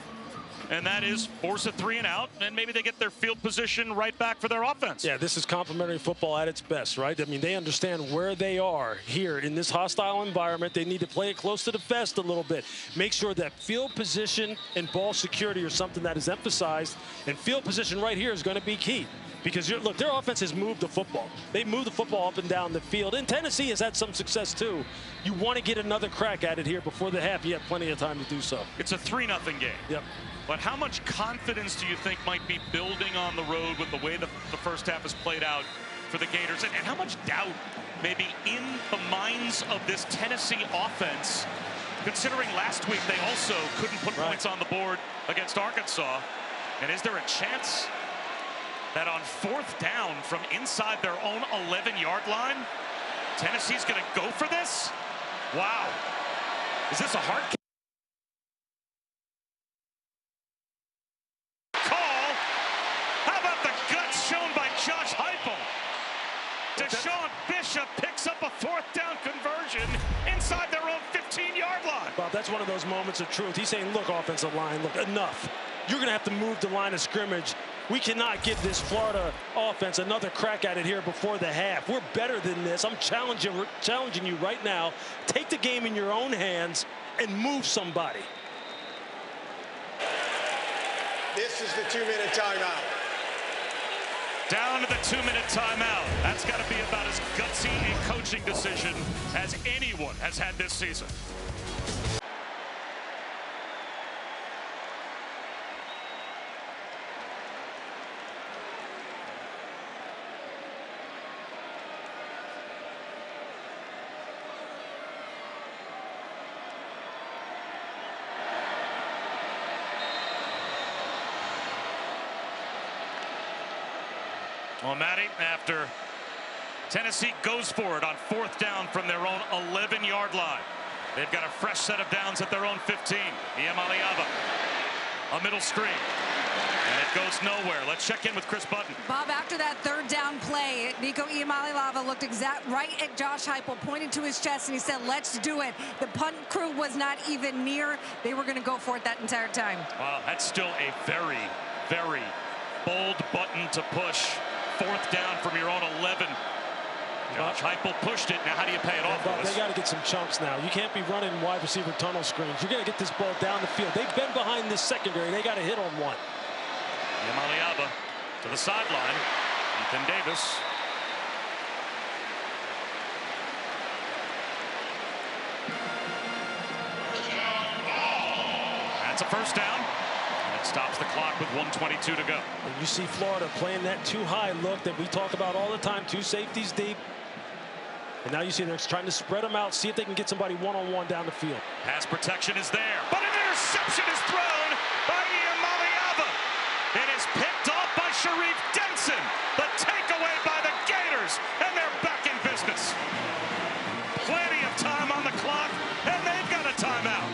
and that is force a 3 and out, and maybe they get their field position right back for their offense. Yeah, this is complementary football at its best, right? I mean, they understand where they are here in this hostile environment. They need to play it close to the vest a little bit. Make sure that field position and ball security are something that is emphasized, and field position right here is going to be key. Because, look, their offense has moved the football. They moved the football up and down the field. And Tennessee has had some success, too. You want to get another crack at it here before the half. You have plenty of time to do so. It's a 3-0 game. Yep. But how much confidence do you think might be building on the road with the way the first half has played out for the Gators? And how much doubt maybe in the minds of this Tennessee offense, considering last week they also couldn't put points on the board against Arkansas? And is there a chance that on 4th down from inside their own 11-yard line, Tennessee's going to go for this? Wow. Is this a hard call? How about the guts shown by Josh Heupel? Deshaun Bishop picks up a 4th down conversion inside their own 15-yard line. Bob, that's one of those moments of truth. He's saying, look, offensive line, look, enough. You're going to have to move the line of scrimmage. We cannot give this Florida offense another crack at it here before the half. We're better than this. I'm challenging you right now. Take the game in your own hands and move somebody. This is the 2-minute timeout. Down to the 2-minute timeout. That's got to be about as gutsy a coaching decision as anyone has had this season. Well, Matty, after Tennessee goes for it on 4th down from their own 11-yard line, they've got a fresh set of downs at their own 15. Iamaleava, a middle screen, and it goes nowhere. Let's check in with Chris Button. Bob, after that 3rd down play, Nico Iamaleava looked right at Josh Heupel, pointed to his chest, and he said, let's do it. The punt crew was not even near. They were going to go for it that entire time. Wow, that's still a very, very bold button to push. 4th down from your own 11. Josh Heupel pushed it. Now, how do you pay it off? Bob, they got to get some chunks now. You can't be running wide receiver tunnel screens. You got to get this ball down the field. They've been behind this secondary. They got to hit on one. Iamaleava to the sideline. Ethan Davis. That's a first down. Stops the clock with 1:22 to go. And you see Florida playing that too high look that we talk about all the time, 2 safeties deep. And now you see they're trying to spread them out, see if they can get somebody one-on-one down the field. Pass protection is there, but an interception is thrown by Iamaleava. It is picked off by Sharif Denson. The takeaway by the Gators, and they're back in business. Plenty of time on the clock, and they've got a timeout.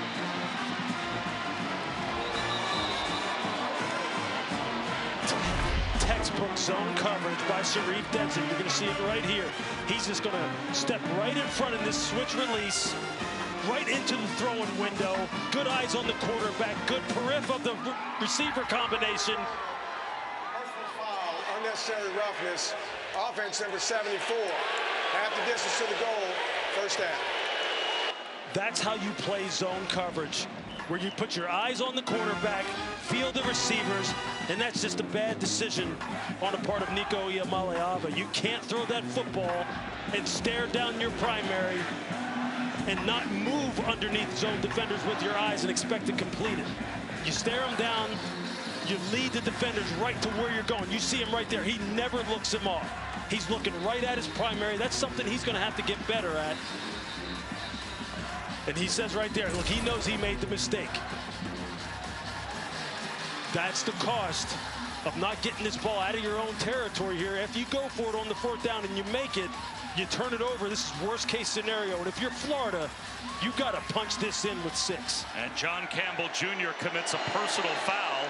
Textbook zone coverage by Sharif Denson. You're going to see it right here. He's just going to step right in front of this switch release, right into the throwing window. Good eyes on the quarterback. Good periph of the receiver combination. Personal foul, unnecessary roughness. Offense number 74. Half the distance to the goal. First down. That's how you play zone coverage, where you put your eyes on the quarterback, feel the receivers, and that's just a bad decision on the part of Nico Iamaleava. You can't throw that football and stare down your primary and not move underneath zone defenders with your eyes and expect to complete it. You stare them down You lead the defenders right to where you're going. You see him right there. He never looks him off. He's looking right at his primary. That's something he's going to have to get better at. And he says right there, look, he knows he made the mistake. That's the cost of not getting this ball out of your own territory here. If you go for it on the 4th down and you make it, you turn it over. This is worst case scenario. And if you're Florida, you got to punch this in with 6. And John Campbell Jr. commits a personal foul.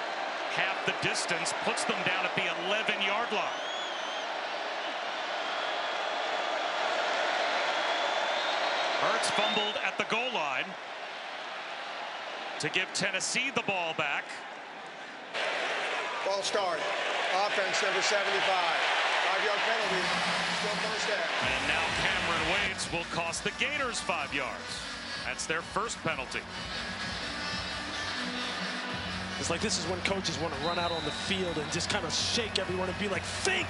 Half the distance, puts them down at the 11-yard line. Hurts fumbled at the goal line to give Tennessee the ball back. Ball start. Offense number 75. 5-yard penalty. Still first down. And now Cameron Waits will cost the Gators 5 yards. That's their first penalty. It's like this is when coaches want to run out on the field and just kind of shake everyone and be like, think,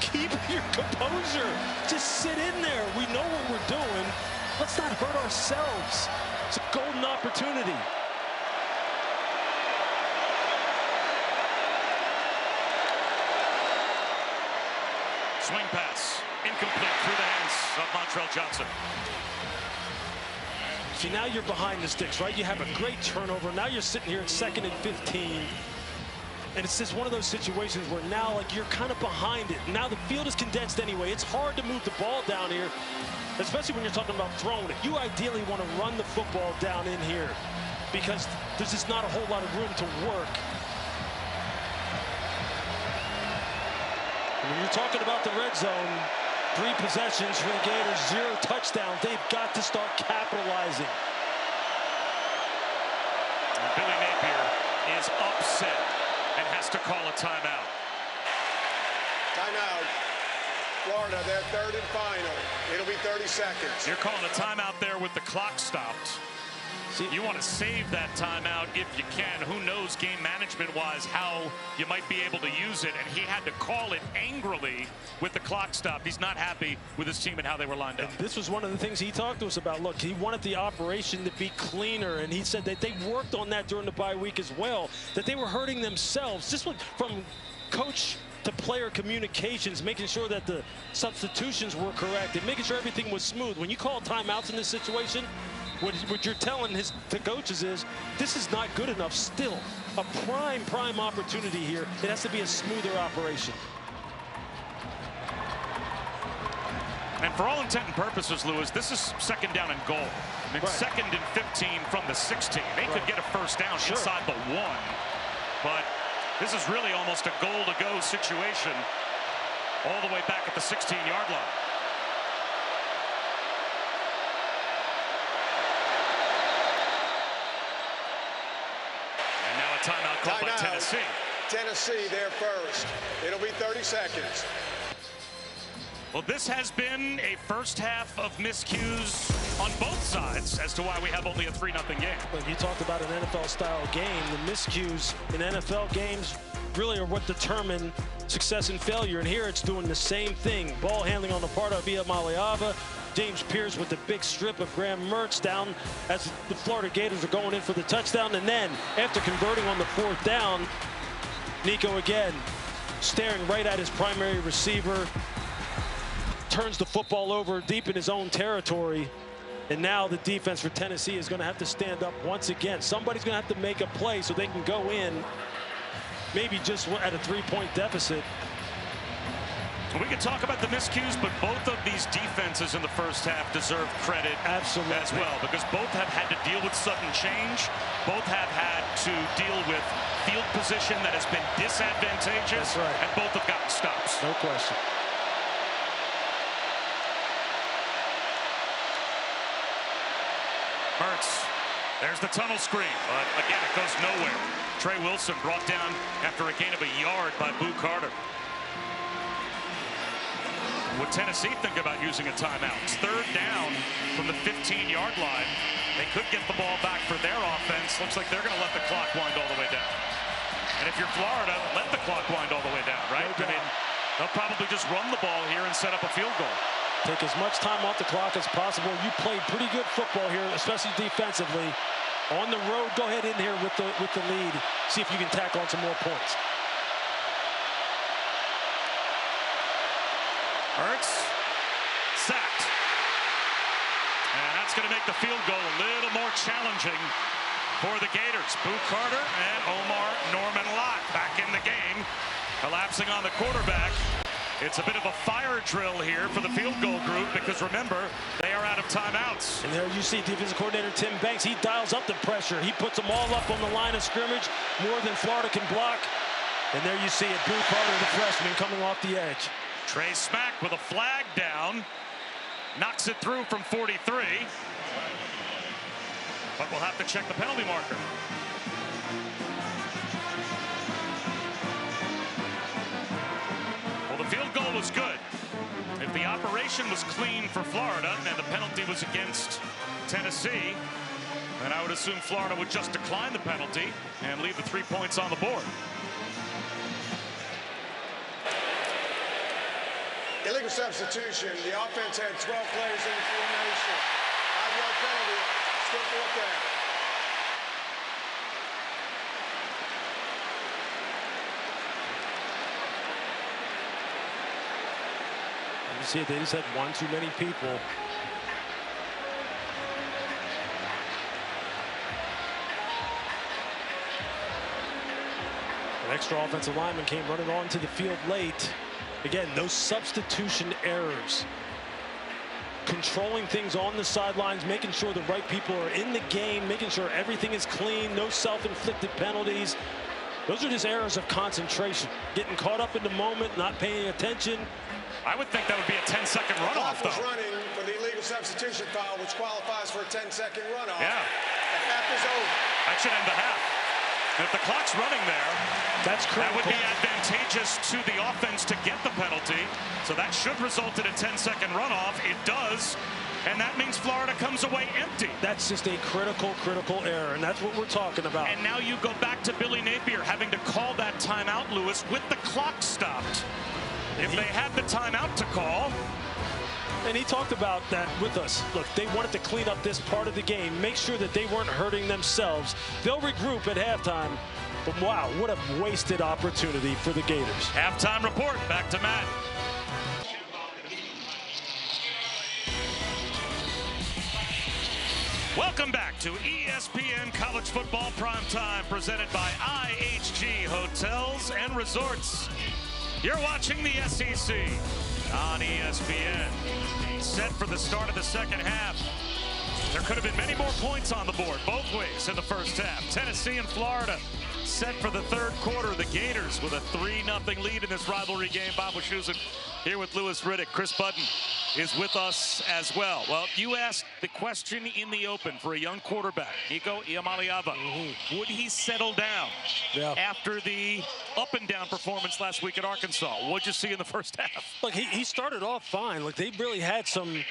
keep your composure, just sit in there. We know what we're doing. Let's not hurt ourselves. It's a golden opportunity. Swing pass, incomplete through the hands of Montrell Johnson. See, now you're behind the sticks, right? You have a great turnover. Now you're sitting here at 2nd and 15. And it's just one of those situations where now, like, you're kind of behind it. Now the field is condensed anyway. It's hard to move the ball down here, especially when you're talking about throwing it. You ideally want to run the football down in here because there's just not a whole lot of room to work. And when you're talking about the red zone, 3 possessions for the Gators, 0 touchdowns. They've got to start capitalizing. And Billy Napier is upset and has to call a timeout. Timeout. Florida, their 3rd and final. It'll be 30 seconds. You're calling a timeout there with the clock stopped. See, you want to save that timeout if you can. Who knows game management-wise how you might be able to use it. And he had to call it angrily with the clock stopped. He's not happy with his team and how they were lined up. And this was one of the things he talked to us about. Look, he wanted the operation to be cleaner, and he said that they worked on that during the bye week as well, that they were hurting themselves. Just from coach to player communications, making sure that the substitutions were correct and making sure everything was smooth. When you call timeouts in this situation, what you're telling the coaches is this is not good enough still. A prime opportunity here. It has to be a smoother operation. And for all intent and purposes, Lewis, this is 2nd down and goal. I mean, 2nd and 15 from the 16. They could get a first down inside the 1. But this is really almost a goal-to-go situation all the way back at the 16-yard line. Timeout called by Tennessee. Tennessee, they're first. It'll be 30 seconds. Well, this has been a first half of miscues on both sides as to why we have only a 3-0 game. But you talked about an NFL-style game. The miscues in NFL games really are what determine success and failure. And here it's doing the same thing. Ball handling on the part of Maliava. James Pierce with the big strip of Graham Mertz down as the Florida Gators are going in for the touchdown. And then after converting on the 4th down, Nico again staring right at his primary receiver, turns the football over deep in his own territory. And now the defense for Tennessee is going to have to stand up once again. Somebody's going to have to make a play so they can go in, maybe just at a 3-point deficit. We can talk about the miscues, but both of these defenses in the first half deserve credit as well, because both have had to deal with sudden change. Both have had to deal with field position that has been disadvantageous. That's right. And both have gotten stops. No question. Mertz, there's the tunnel screen, but again, it goes nowhere. Trey Wilson brought down after a gain of a yard by Boo Carter. Would Tennessee think about using a timeout? It's 3rd down from the 15-yard line. They could get the ball back for their offense. Looks like they're going to let the clock wind all the way down. And if you're Florida, let the clock wind all the way down, right? I mean, they'll probably just run the ball here and set up a field goal. Take as much time off the clock as possible. You played pretty good football here, especially defensively. On the road, go ahead in here with the lead. See if you can tack on some more points. Hurts, sacked. And that's going to make the field goal a little more challenging for the Gators. Boo Carter and Omar Norman Lott back in the game, collapsing on the quarterback. It's a bit of a fire drill here for the field goal group because remember, they are out of timeouts. And there you see defensive coordinator Tim Banks. He dials up the pressure. He puts them all up on the line of scrimmage, more than Florida can block. And there you see it, Boo Carter, the freshman, coming off the edge. Trey Smack with a flag down, knocks it through from 43. But we'll have to check the penalty marker. Well, the field goal was good. If the operation was clean for Florida and the penalty was against Tennessee, then I would assume Florida would just decline the penalty and leave the 3 points on the board. Illegal substitution. The offense had 12 players in the formation. 5-yard penalty. Still fourth down. You see it, they just had one too many people. An extra offensive lineman came running onto the field late. Again, those substitution errors. Controlling things on the sidelines, making sure the right people are in the game, making sure everything is clean, no self-inflicted penalties. Those are just errors of concentration. Getting caught up in the moment, not paying attention. I would think that would be a 10-second runoff, The clock was though. running for the illegal substitution foul, which qualifies for a 10-second runoff. Yeah. The half is over. That should end the half. And if the clock's running there, that's critical. That would be advantageous to the offense to get the penalty. So that should result in a 10-second runoff. It does. And that means Florida comes away empty. That's just a critical error, and that's what we're talking about. And now you go back to Billy Napier having to call that timeout, Lewis, with the clock stopped. If they had the timeout to call. And he talked about that with us. Look, they wanted to clean up this part of the game, make sure that they weren't hurting themselves. They'll regroup at halftime. But wow, what a wasted opportunity for the Gators. Halftime report, back to Matt. Welcome back to ESPN College Football Primetime, presented by IHG Hotels and Resorts. You're watching the SEC on ESPN. Set for the start of the second half. There could have been many more points on the board, both ways in the first half. Tennessee and Florida set for the third quarter. The Gators with a 3-0 lead in this rivalry game. Bob Wischusen here with Lewis Riddick. Chris Budden is with us as well. Well, you asked the question in the open for a young quarterback, Nico Iamaleava. Would he settle down after the up-and-down performance last week at Arkansas? What'd you see in the first half? Look, he started off fine. Look, they really had some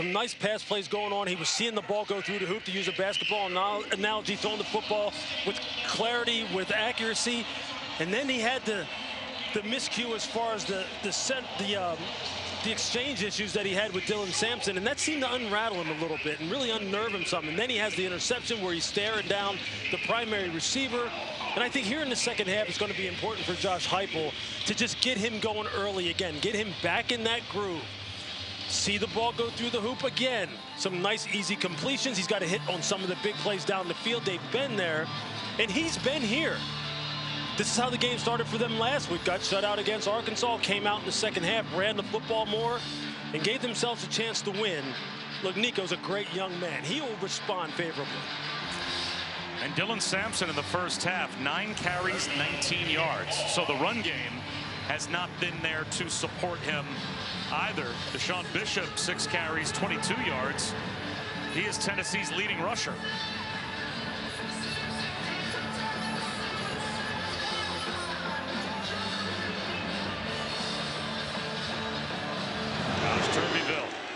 nice pass plays going on. He was seeing the ball go through the hoop, to use a basketball analogy, throwing the football with clarity, with accuracy. And then he had the miscue as far as the exchange issues that he had with Dylan Sampson, and that seemed to unrattle him a little bit and really unnerve him some. And then he has the interception where he's staring down the primary receiver. And I think here in the second half, it's going to be important for Josh Heupel to just get him going early again, get him back in that groove. See the ball go through the hoop again. Some nice, easy completions. He's got to hit on some of the big plays down the field. They've been there, and he's been here. This is how the game started for them last week. Got shut out against Arkansas, came out in the second half, ran the football more, and gave themselves a chance to win. Look, Nico's a great young man. He will respond favorably. And Dylan Sampson in the first half, 9 carries, 19 yards. So the run game has not been there to support him either. Deshaun Bishop, 6 carries, 22 yards. He is Tennessee's leading rusher.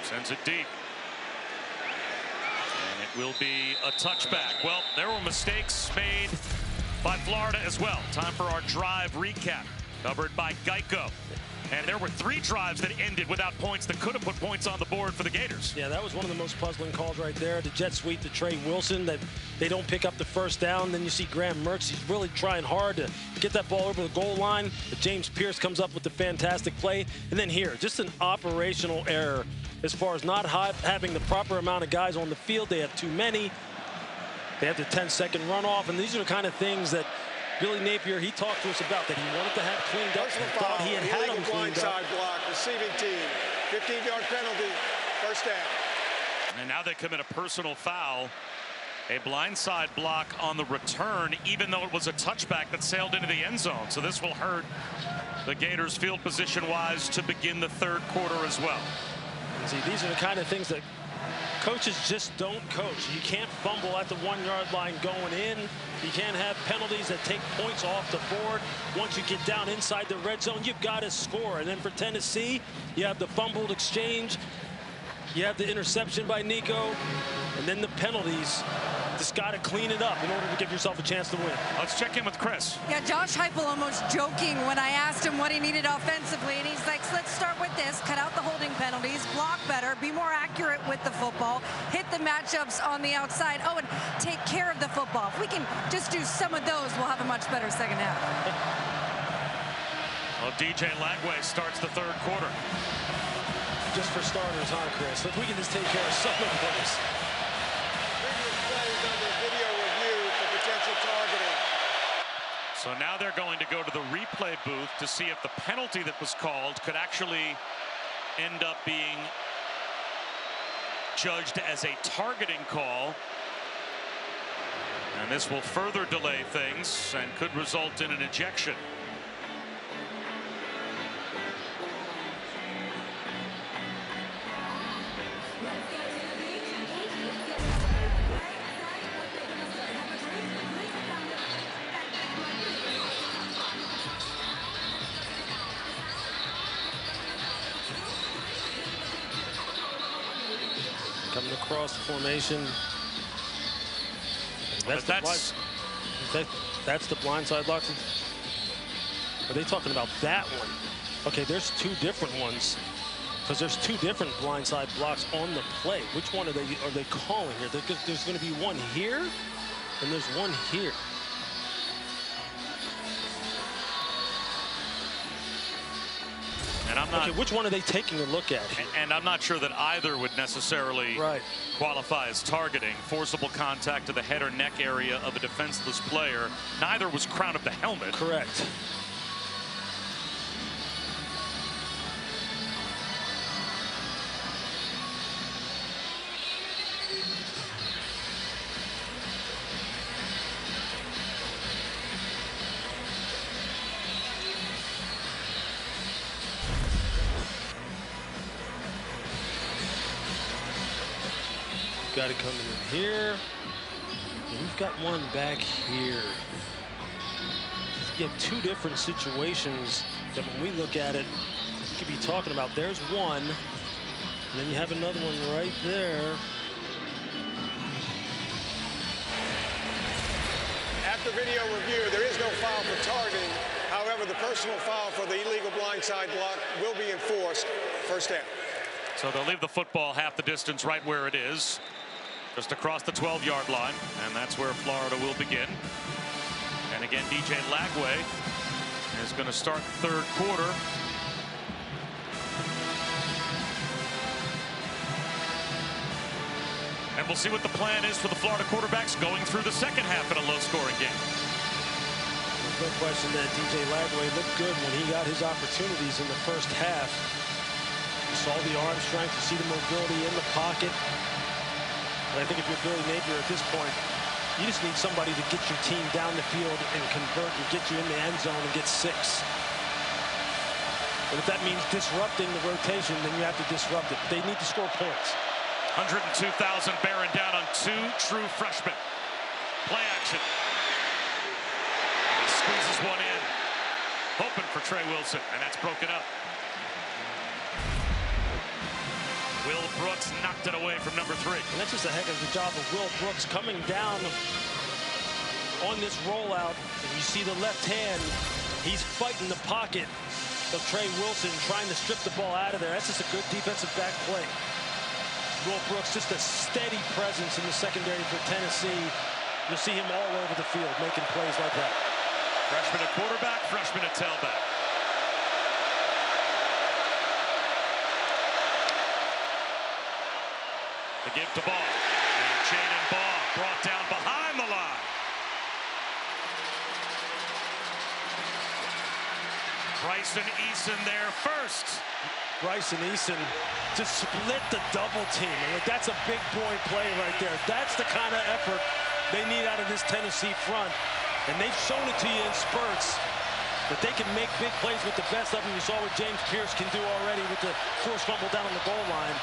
Sends it deep. And it will be a touchback. Well, there were mistakes made by Florida as well. Time for our drive recap. Covered by Geico. And there were 3 drives that ended without points that could have put points on the board for the Gators. Yeah, that was one of the most puzzling calls right there. The jet sweep to Trey Wilson, that they don't pick up the first down. Then you see Graham Mertz. He's really trying hard to get that ball over the goal line. But James Pierce comes up with the fantastic play. And then here, just an operational error as far as not having the proper amount of guys on the field. They have too many. They have the 10-second runoff. And these are the kind of things that Billy Napier, he talked to us about, that he wanted to have cleaned up. He thought he had them cleaned up. Blindside block, receiving team, 15-yard penalty, first down. And now they commit a personal foul. A blindside block on the return, even though it was a touchback that sailed into the end zone. So this will hurt the Gators field position-wise to begin the third quarter as well. And see, these are the kind of things that coaches just don't coach. You can't fumble at the 1-yard line going in. You can't have penalties that take points off the board. Once you get down inside the red zone, you've got to score. And then for Tennessee, you have the fumbled exchange. You have the interception by Nico. And then the penalties. Just got to clean it up in order to give yourself a chance to win. Let's check in with Chris. Yeah, Josh Heupel almost joking when I asked him what he needed offensively, and he's like, let's start with this, cut out the holding penalties, block better, be more accurate with the football, hit the matchups on the outside, oh, and take care of the football. If we can just do some of those, we'll have a much better second half. Well, DJ Lagway starts the third quarter. Just for starters, huh, Chris? If we can just take care of some of those. So now they're going to go to the replay booth to see if the penalty that was called could actually end up being judged as a targeting call. And this will further delay things and could result in an ejection. Coming across the formation. That's the blindside block. Are they talking about that one? Okay, there's 2 different ones, because there's 2 different blindside blocks on the play. Which one are they calling here? There's going to be one here, and there's one here. And I'm not, okay, which one are they taking a look at here? And I'm not sure that either would necessarily qualify as targeting. Forcible contact to the head or neck area of a defenseless player. Neither was crown of the helmet. Correct. Got it coming in here. And we've got one back here. You have 2 different situations that when we look at it, we could be talking about. There's one, and then you have another one right there. After video review, there is no foul for targeting. However, the personal foul for the illegal blindside block will be enforced. First down. So they'll leave the football half the distance right where it is, just across the 12-yard line, and that's where Florida will begin. And again, DJ Lagway is going to start the third quarter. And we'll see what the plan is for the Florida quarterbacks going through the second half in a low-scoring game. There's no question that DJ Lagway looked good when he got his opportunities in the first half. You saw the arm strength, you see the mobility in the pocket. But I think if you're Billy Napier at this point, you just need somebody to get your team down the field and convert and get you in the end zone and get 6. And if that means disrupting the rotation, then you have to disrupt it. They need to score points. 102,000 bearing down on 2 true freshmen. Play action. He squeezes one in, hoping for Trey Wilson, and that's broken up. Will Brooks knocked it away from number 3. And that's just a heck of a job of Will Brooks coming down on this rollout. And you see the left hand He's fighting the pocket of Trey Wilson, trying to strip the ball out of there. That's just a good defensive back play. Will Brooks, just a steady presence in the secondary for Tennessee. You'll see him all over the field making plays like that. Freshman at quarterback, freshman at tailback. The give to Ball. And Jaden Ball brought down behind the line. Bryson Eason there first. Bryson Eason to split the double team. I mean, that's a big boy play right there. That's the kind of effort they need out of this Tennessee front. And they've shown it to you in spurts that they can make big plays with the best of them. You saw what James Pierce can do already with the forced fumble down on the goal line.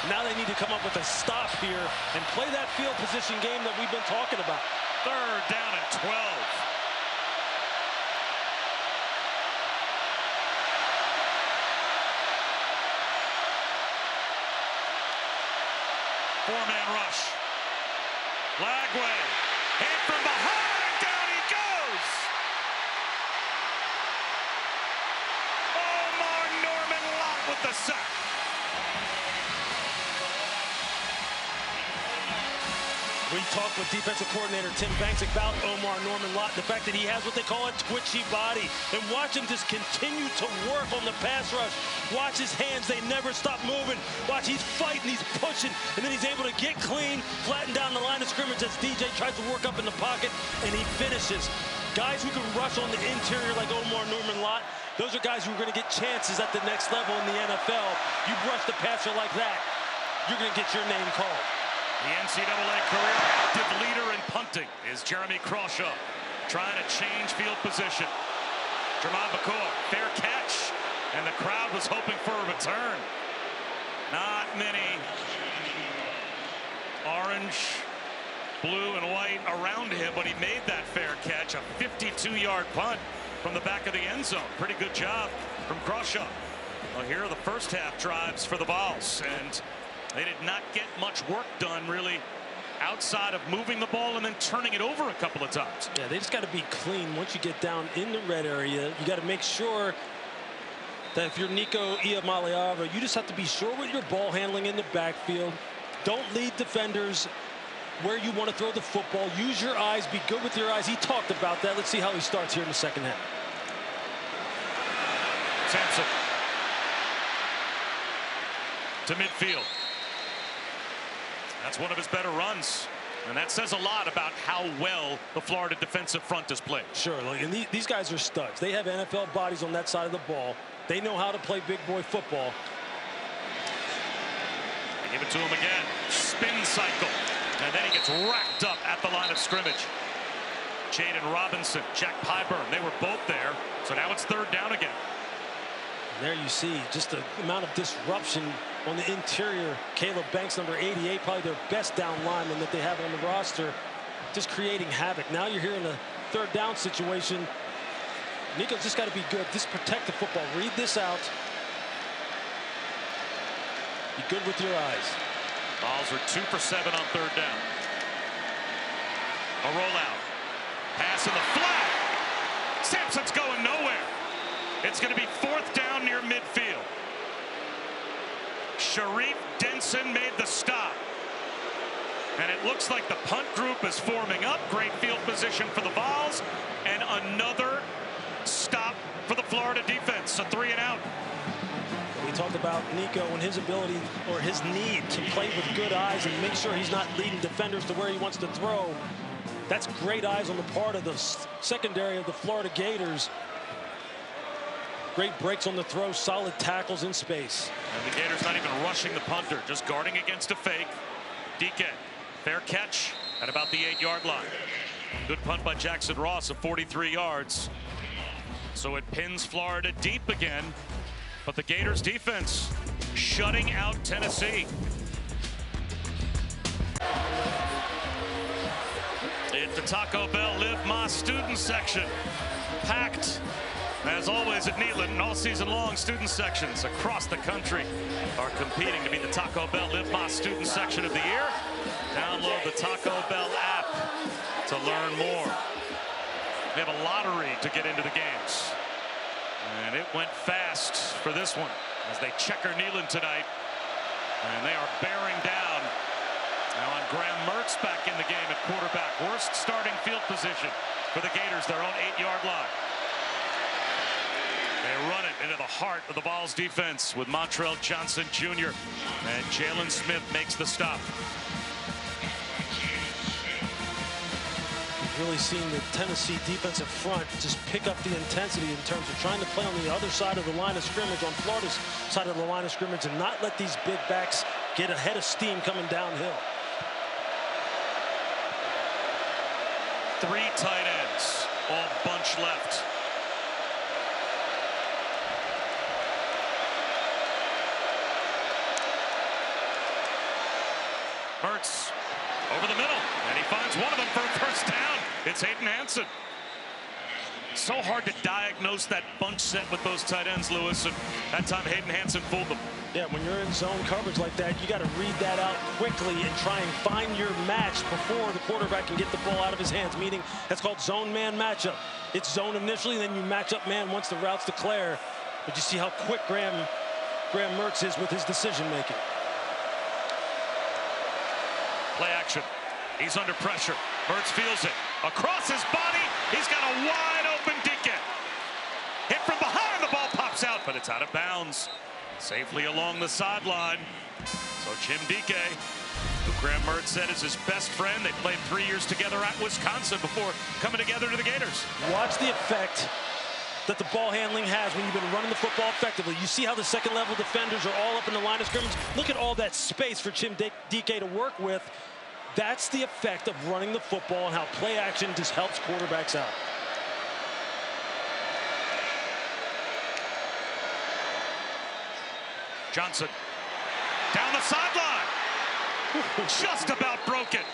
Now they need to come up with a stop here and play that field position game that we've been talking about. 3rd down and 12. Four-man rush. Lagway. Hit from behind. Down he goes. Omar Norman Lott with the sack. We talked with defensive coordinator Tim Banks about Omar Norman Lott, the fact that he has what they call a twitchy body. And watch him just continue to work on the pass rush. Watch his hands, they never stop moving. Watch, he's fighting, he's pushing, and then he's able to get clean, flatten down the line of scrimmage as DJ tries to work up in the pocket, and he finishes. Guys who can rush on the interior like Omar Norman Lott, those are guys who are going to get chances at the next level in the NFL. You rush the passer like that, you're going to get your name called. The NCAA career active leader in punting is Jeremy Crawshaw, trying to change field position. Jermon McCoy, fair catch, and the crowd was hoping for a return. Not many orange, blue, and white around him, but he made that fair catch, a 52-yard punt from the back of the end zone. Pretty good job from Crawshaw. Well, here are the first half drives for the Vols, and they did not get much work done really outside of moving the ball and then turning it over a couple of times. Yeah, they just got to be clean. Once you get down in the red area, you got to make sure that if you're Nico Iamaleava, you just have to be sure with your ball handling in the backfield. Don't lead defenders where you want to throw the football. Use your eyes. Be good with your eyes. He talked about that. Let's see how he starts here in the second half. Sampson to midfield. That's one of his better runs, and that says a lot about how well the Florida defensive front has played. Sure, look, and these guys are studs. They have NFL bodies on that side of the ball. They know how to play big boy football. They give it to him again. Spin cycle, and then he gets racked up at the line of scrimmage. Jaden Robinson, Jack Pyburn, they were both there, so now it's 3rd down again. And there you see just the amount of disruption on the interior. Caleb Banks, number 88, probably their best down lineman that they have on the roster, just creating havoc. Now you're here in a 3rd down situation. Nico's just got to be good. Just protect the football. Read this out. Be good with your eyes. Vols are 2 for 7 on 3rd down. A rollout. Pass in the flat. Sampson's going nowhere. It's going to be 4th down near midfield. Sharif Denson made the stop. And it looks like the punt group is forming up. Great field position for the Vols. And another stop for the Florida defense. A 3 and out. We talked about Nico and his ability or his need to play with good eyes and make sure he's not leading defenders to where he wants to throw. That's great eyes on the part of the secondary of the Florida Gators. Great breaks on the throw, solid tackles in space. And the Gators not even rushing the punter, just guarding against a fake. Dike, fair catch at about the 8-yard line. Good punt by Jackson Ross of 43 yards. So it pins Florida deep again. But the Gators defense shutting out Tennessee. It's the Taco Bell Live My Student section. Packed, as always, at Neyland, and all season long, student sections across the country are competing to be the Taco Bell Live My Student section of the year. Download the Taco Bell app to learn more. We have a lottery to get into the games. And it went fast for this one as they checker Nealon tonight. And they are bearing down. Now on Graham Mertz back in the game at quarterback. Worst starting field position for the Gators, their own 8-yard line. They run it into the heart of the Vols defense with Montrell Johnson Jr. And Jalen Smith makes the stop. Really seen the Tennessee defensive front just pick up the intensity in terms of trying to play on the other side of the line of scrimmage, on Florida's side of the line of scrimmage, and not let these big backs get ahead of steam coming downhill. 3 tight ends, all bunch left. Mertz over the middle, and he finds one of them for a first down. It's Hayden Hansen. So hard to diagnose that bunch set with those tight ends, Lewis, and that time Hayden Hansen fooled them. Yeah, when you're in zone coverage like that, you got to read that out quickly and try and find your match before the quarterback can get the ball out of his hands, meaning that's called zone man matchup. It's zone initially, then you match up man once the route's declared. But you see how quick Graham Mertz is with his decision making. Play action. He's under pressure. Mertz feels it. Across his body, he's got a wide open DK. Hit from behind, the ball pops out, but it's out of bounds. Safely along the sideline. So Jim DK, who Graham Mertz said is his best friend. They played 3 years together at Wisconsin before coming together to the Gators. Watch the effect that the ball handling has when you've been running the football effectively. You see how the second level defenders are all up in the line of scrimmage. Look at all that space for Jim DK to work with. That's the effect of running the football and how play action just helps quarterbacks out. Johnson down the sideline. Just about broke it.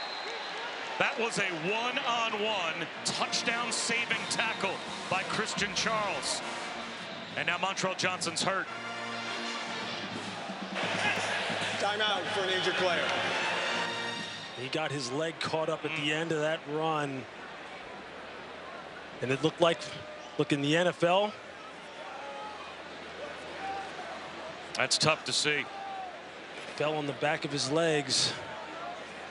That was a one-on-one touchdown saving tackle by Christian Charles. And now Montrell Johnson's hurt. Timeout for an injured player. He got his leg caught up at the end of that run. And it looked like, look, in the NFL, that's tough to see. Fell on the back of his legs.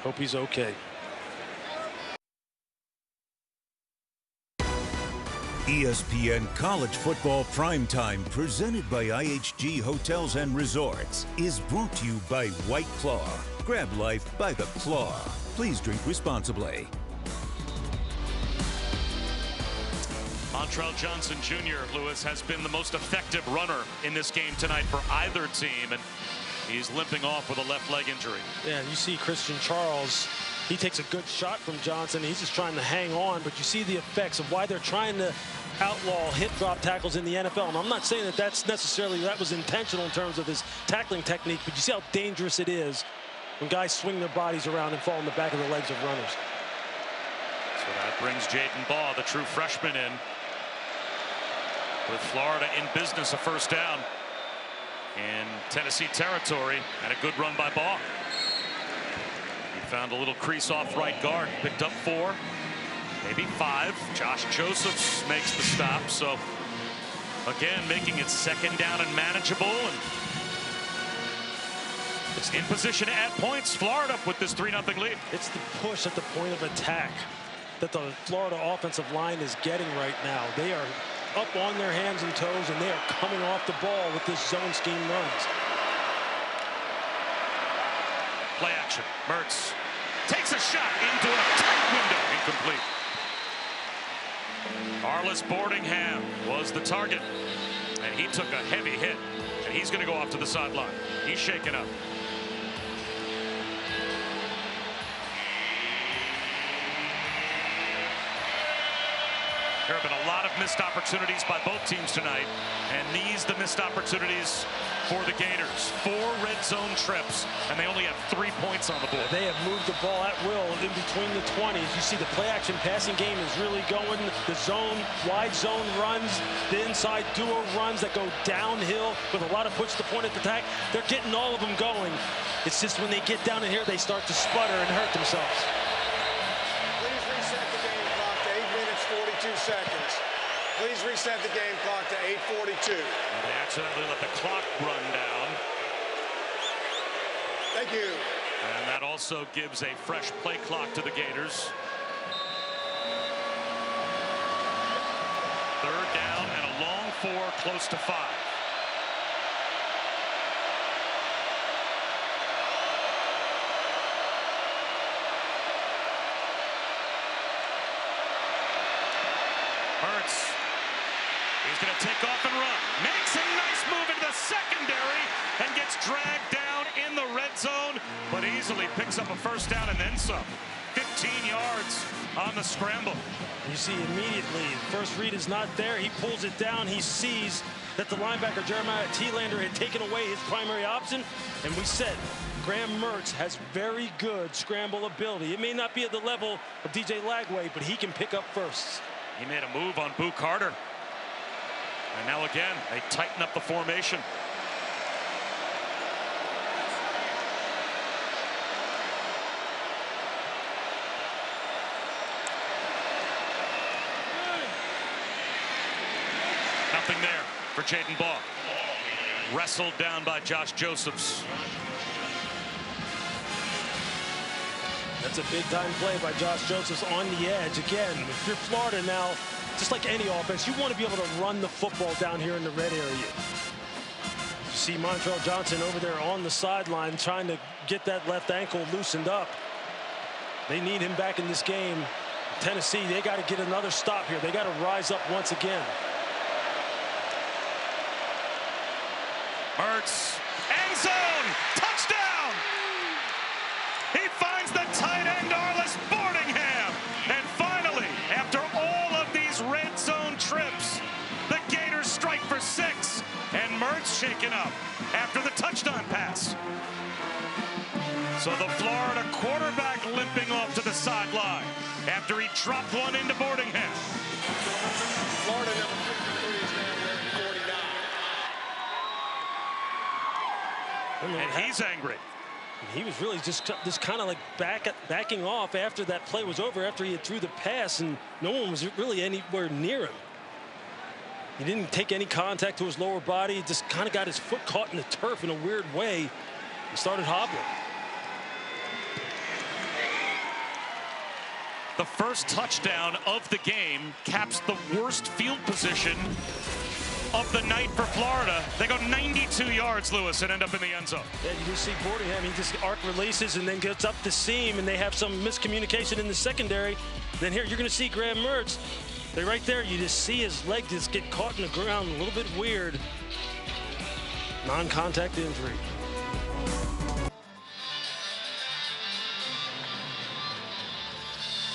Hope he's okay. ESPN College Football Primetime, presented by IHG Hotels and Resorts, is brought to you by White Claw. Grab life by the claw. Please drink responsibly. Montrell Johnson Jr., Lewis, has been the most effective runner in this game tonight for either team, and he's limping off with a left leg injury. Yeah, you see Christian Charles, he takes a good shot from Johnson. He's just trying to hang on, but you see the effects of why they're trying to outlaw hip drop tackles in the NFL. And I'm not saying that that was intentional in terms of his tackling technique, but you see how dangerous it is when guys swing their bodies around and fall in the back of the legs of runners. So that brings Jaden Baugh, the true freshman, in. With Florida in business, a first down in Tennessee territory, and a good run by Baugh. He found a little crease off right guard, picked up 4, maybe 5. Josh Josephs makes the stop, so again making it second down and manageable, and it's in position to add points. Florida with this 3-0 lead. It's the push at the point of attack that the Florida offensive line is getting right now. They are up on their hands and toes, and they are coming off the ball with this zone scheme runs. Play action. Mertz takes a shot into a tight window. Incomplete. Arliss Boardingham was the target, and he took a heavy hit, and he's going to go off to the sideline. He's shaken up. There have been a lot of missed opportunities by both teams tonight, and these the missed opportunities for the Gators. 4 red zone trips, and they only have 3 points on the board. They have moved the ball at will in between the 20s. You see the play action passing game is really going. The zone, wide zone runs, the inside duo runs that go downhill with a lot of push to point at the attack. They're getting all of them going. It's just when they get down in here, they start to sputter and hurt themselves. Please reset the game clock to 8 minutes, 42 seconds. Please reset the game clock to 8:42. They accidentally let the clock run down. Thank you. And that also gives a fresh play clock to the Gators. Third down and a long 4, close to 5. Hurts. He's going to take off and run. Makes a nice move into the secondary and gets dragged down in the red zone, but easily picks up a first down and then some. 15 yards on the scramble. You see immediately, first read is not there. He pulls it down. He sees that the linebacker, Jeremiah Thielander, had taken away his primary option. And we said, Graham Mertz has very good scramble ability. It may not be at the level of DJ Lagway, but he can pick up firsts. He made a move on Boo Carter. And now again, they tighten up the formation. Nothing there for Jaden Baugh. Wrestled down by Josh Josephs. That's a big time play by Josh Josephs on the edge. Again, if you're Florida now, just like any offense, you want to be able to run the football down here in the red area. You see Montrell Johnson over there on the sideline trying to get that left ankle loosened up. They need him back in this game. Tennessee, they got to get another stop here. They got to rise up once again. Mertz, end zone, touchdown! He finds the tight end, Arlis Boardingham. And finally, after all of these red zone trips, the Gators strike for 6. And Mertz shaken up after the touchdown pass. So the Florida quarterback limping off to the sideline after he dropped one into Boardingham. Florida number 53 is now wearing 49. And he's angry. He was really just kind of like backing off after that play was over, after he had threw the pass, and no one was really anywhere near him. He didn't take any contact to his lower body. He just kind of got his foot caught in the turf in a weird way and started hobbling. The first touchdown of the game caps the worst field position of the night for Florida. They go 92 yards, Lewis, and end up in the end zone. Yeah, you just see Boardingham, he just arc releases and then gets up the seam, and they have some miscommunication in the secondary. Then here you're going to see Graham Mertz. They're right there. You just see his leg just get caught in the ground, a little bit weird. Non-contact injury.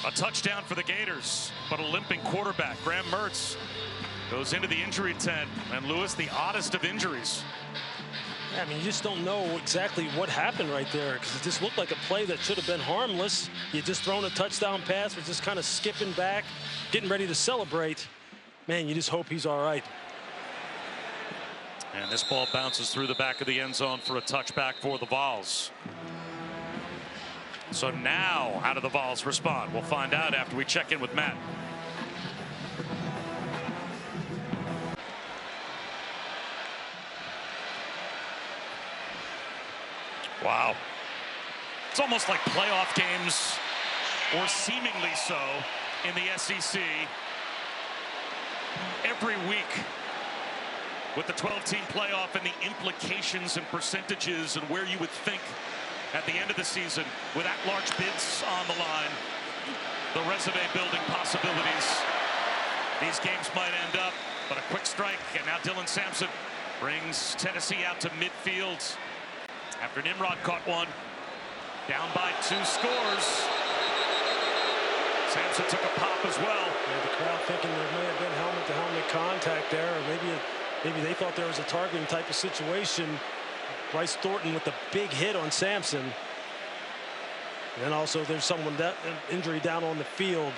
A touchdown for the Gators, but a limping quarterback, Graham Mertz, goes into the injury tent, and Lewis, the oddest of injuries. Yeah, I mean, you just don't know exactly what happened right there, because it just looked like a play that should have been harmless. You just thrown a touchdown pass, was just kind of skipping back, getting ready to celebrate. Man, you just hope he's all right. And this ball bounces through the back of the end zone for a touchback for the Vols. So now, how do the Vols respond? We'll find out after we check in with Matt. Wow. It's almost like playoff games, or seemingly so, in the SEC. Every week, with the 12-team playoff and the implications and percentages and where you would think at the end of the season, with at-large bids on the line, the resume-building possibilities. These games might end up, but a quick strike, and now Dylan Sampson brings Tennessee out to midfield. After Nimrod caught one, down by 2 scores. Sampson took a pop as well. Yeah, the crowd thinking there may have been helmet-to-helmet contact there, or maybe they thought there was a targeting type of situation. Bryce Thornton with the big hit on Sampson. And then also there's someone that injury down on the field.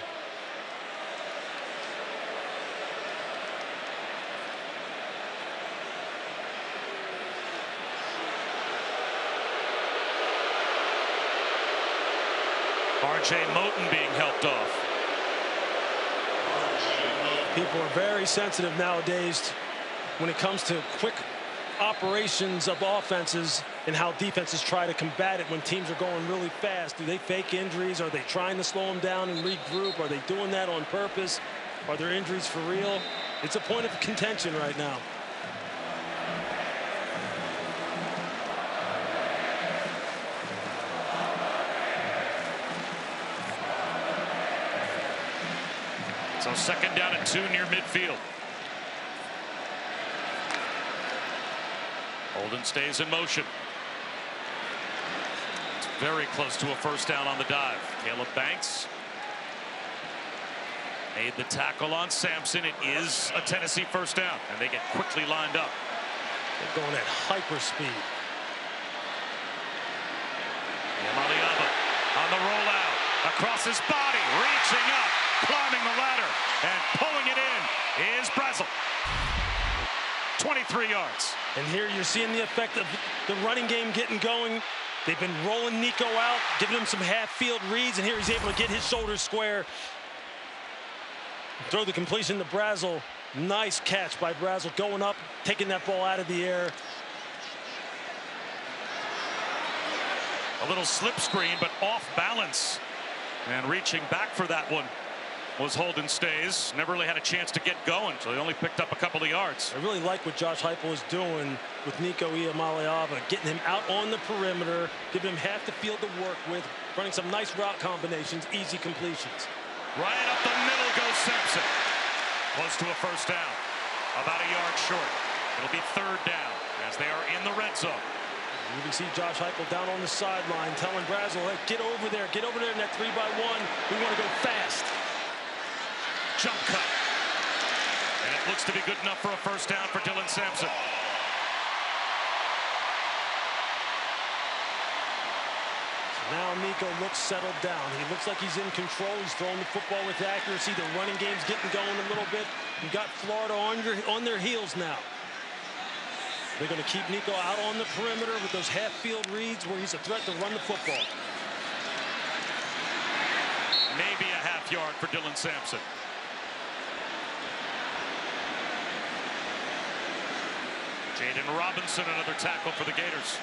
R.J. Moten being helped off. People are very sensitive nowadays when it comes to quick operations of offenses and how defenses try to combat it when teams are going really fast. Do they fake injuries? Are they trying to slow them down and regroup? Are they doing that on purpose? Are there injuries for real? It's a point of contention right now. So second down and 2 near midfield. Holden stays in motion. It's very close to a first down on the dive. Caleb Banks made the tackle on Sampson. It is a Tennessee first down, and they get quickly lined up. They're going at hyper speed. Maliaba on the rollout, across his body, reaching up, climbing the ladder, and pulling it in is Brazel. 23 yards. And here you're seeing the effect of the running game getting going. They've been rolling Nico out, giving him some half-field reads, and here he's able to get his shoulders square. Throw the completion to Brazel. Nice catch by Brazel, going up, taking that ball out of the air. A little slip screen, but off balance. And reaching back for that one was Holden Stays. Never really had a chance to get going, so he only picked up a couple of yards. I really like what Josh Heupel is doing with Nico Maliaba, getting him out on the perimeter, giving him half the field to work with, running some nice route combinations, easy completions. Right up the middle goes Sampson. Close to a first down. About a yard short. It'll be third down as they are in the red zone. You can see Josh Heupel down on the sideline telling Brazel, hey, get over there in that 3-by-1. We want to go fast. Jump cut. And it looks to be good enough for a first down for Dylan Sampson. Now Nico looks settled down. He looks like he's in control. He's throwing the football with accuracy. The running game's getting going a little bit. You've got Florida on their heels now. They're going to keep Nico out on the perimeter with those half-field reads where he's a threat to run the football. Maybe a half yard for Dylan Sampson. Jaden Robinson, another tackle for the Gators.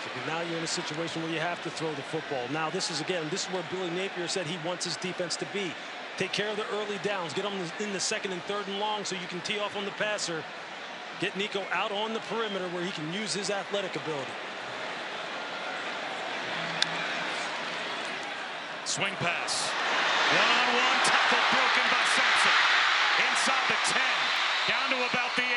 So now you're in a situation where you have to throw the football. Now this is where Billy Napier said he wants his defense to be. Take care of the early downs. Get them in the second and third and long so you can tee off on the passer. Get Nico out on the perimeter where he can use his athletic ability. Swing pass. One-on-one tackle broken by Sampson. Inside the 10, down to about the 8.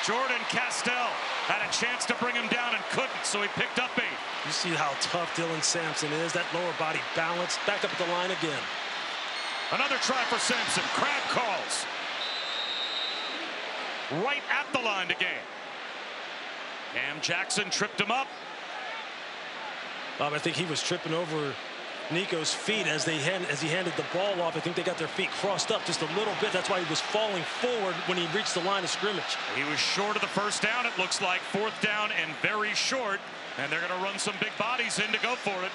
Jordan Castell had a chance to bring him down and couldn't, so he picked up 8. You see how tough Dylan Sampson is. That lower body balance. Back up at the line again. Another try for Sampson. Crab calls. Right at the line to gain. Cam Jackson tripped him up. I think he was tripping over Nico's feet as he handed the ball off. I think they got their feet crossed up just a little bit. That's why he was falling forward when he reached the line of scrimmage. He was short of the first down. It looks like fourth down and very short. And they're going to run some big bodies in to go for it.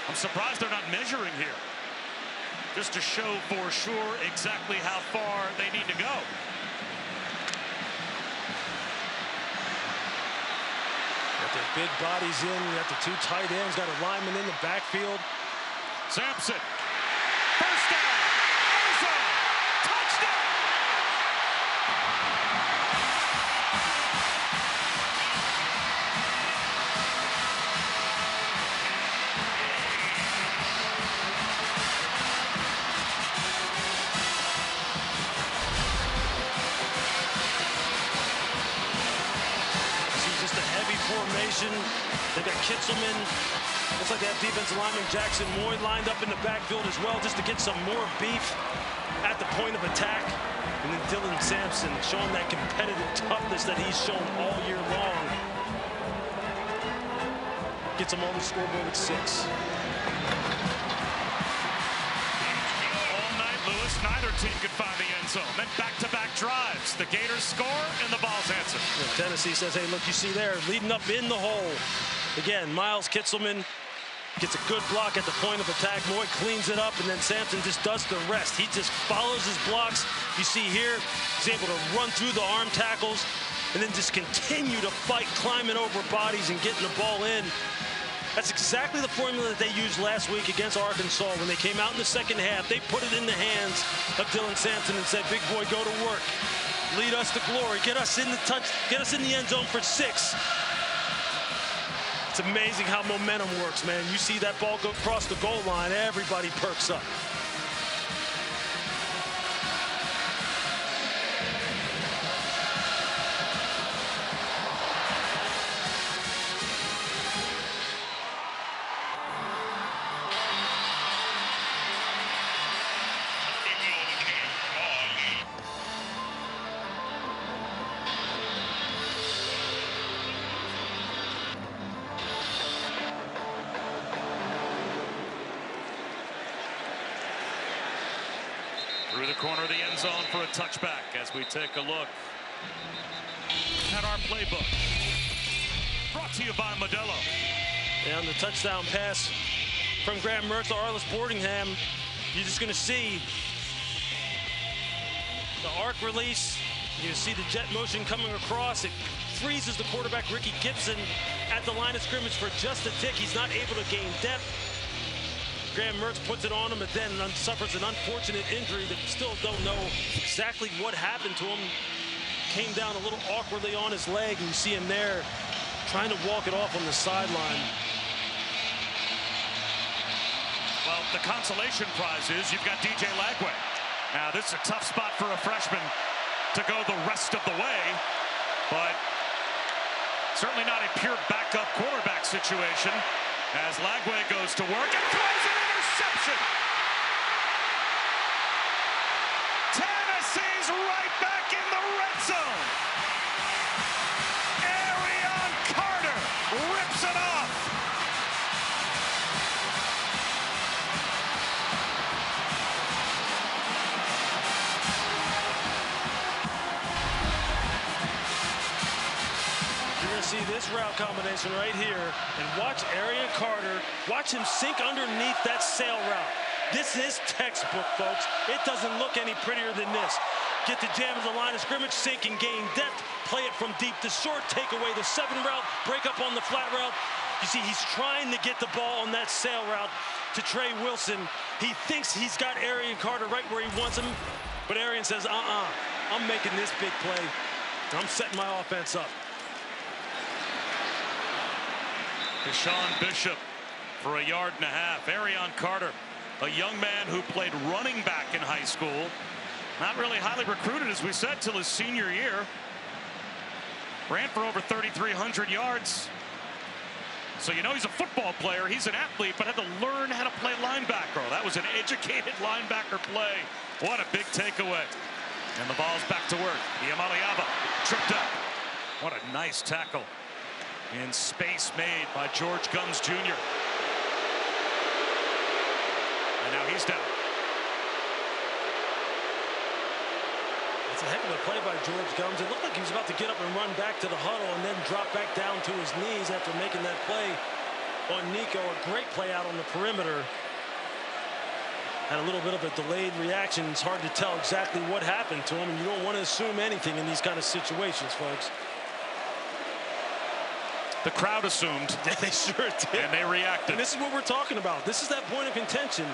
I'm surprised they're not measuring here, just to show for sure exactly how far they need to go. Got their big bodies in. You got the 2 tight ends. Got a lineman in the backfield. Sampson. First down. End zone. Touchdown. Formation. They got Kitzelman. Looks like they have defensive lineman Jackson Moy lined up in the backfield as well, just to get some more beef at the point of attack. And then Dylan Sampson showing that competitive toughness that he's shown all year long. Gets him on the scoreboard at 6. All night, Lewis, neither team could find the end zone. Then back-to-back drives. The Gators score, and the Vols answer. Tennessee says, hey, look, you see there, leading up in the hole. Again, Miles Kitzelman Gets a good block at the point of attack. Moy cleans it up, and then Sampson just does the rest. He just follows his blocks. You see here, he's able to run through the arm tackles and then just continue to fight, climbing over bodies and getting the ball in. That's exactly the formula that they used last week against Arkansas. When they came out in the second half, they put it in the hands of Dylan Sampson and said, big boy, go to work. Lead us to glory. Get us in the end zone for 6. It's amazing how momentum works, man. You see that ball go across the goal line, everybody perks up. Through the corner of the end zone for a touchback as we take a look at our playbook. Brought to you by Modelo. And the touchdown pass from Graham Mertz to Arlis Boardingham. You're just going to see the arc release. You're going to see the jet motion coming across. It freezes the quarterback, Ricky Gibson, at the line of scrimmage for just a tick. He's not able to gain depth. Graham Mertz puts it on him, but then suffers an unfortunate injury that still don't know exactly what happened to him. Came down a little awkwardly on his leg, and you see him there trying to walk it off on the sideline. Well, the consolation prize is you've got DJ Lagway. Now, this is a tough spot for a freshman to go the rest of the way, but certainly not a pure backup quarterback situation as Lagway goes to work and throws an interception. Tennessee's right back in the red zone. Arion Carter rips it off. You're going to see this route combination right here, and watch Arion Carter, watch him sink underneath that sail route. This is textbook, folks. It doesn't look any prettier than this. Get the jam of the line of scrimmage, sink and gain depth, play it from deep to short, take away the 7 route, break up on the flat route. You see, he's trying to get the ball on that sail route to Trey Wilson. He thinks he's got Arion Carter right where he wants him, but Arion says, I'm making this big play. I'm setting my offense up. Deshaun Bishop for 1.5 yards. Arion Carter, a young man who played running back in high school. Not really highly recruited, as we said, till his senior year. Ran for over 3,300 yards. So you know he's a football player. He's an athlete, but had to learn how to play linebacker. Oh, that was an educated linebacker play. What a big takeaway. And the ball's back to work. Iamaleava tripped up. What a nice tackle in space made by George Gums Jr. And now he's down. It's a heck of a play by George Gums. It looked like he was about to get up and run back to the huddle and then drop back down to his knees after making that play on Nico. A great play out on the perimeter. Had a little bit of a delayed reaction. It's hard to tell exactly what happened to him, and you don't want to assume anything in these kind of situations, folks. The crowd assumed. They sure did. And they reacted. And this is what we're talking about. This is that point of contention.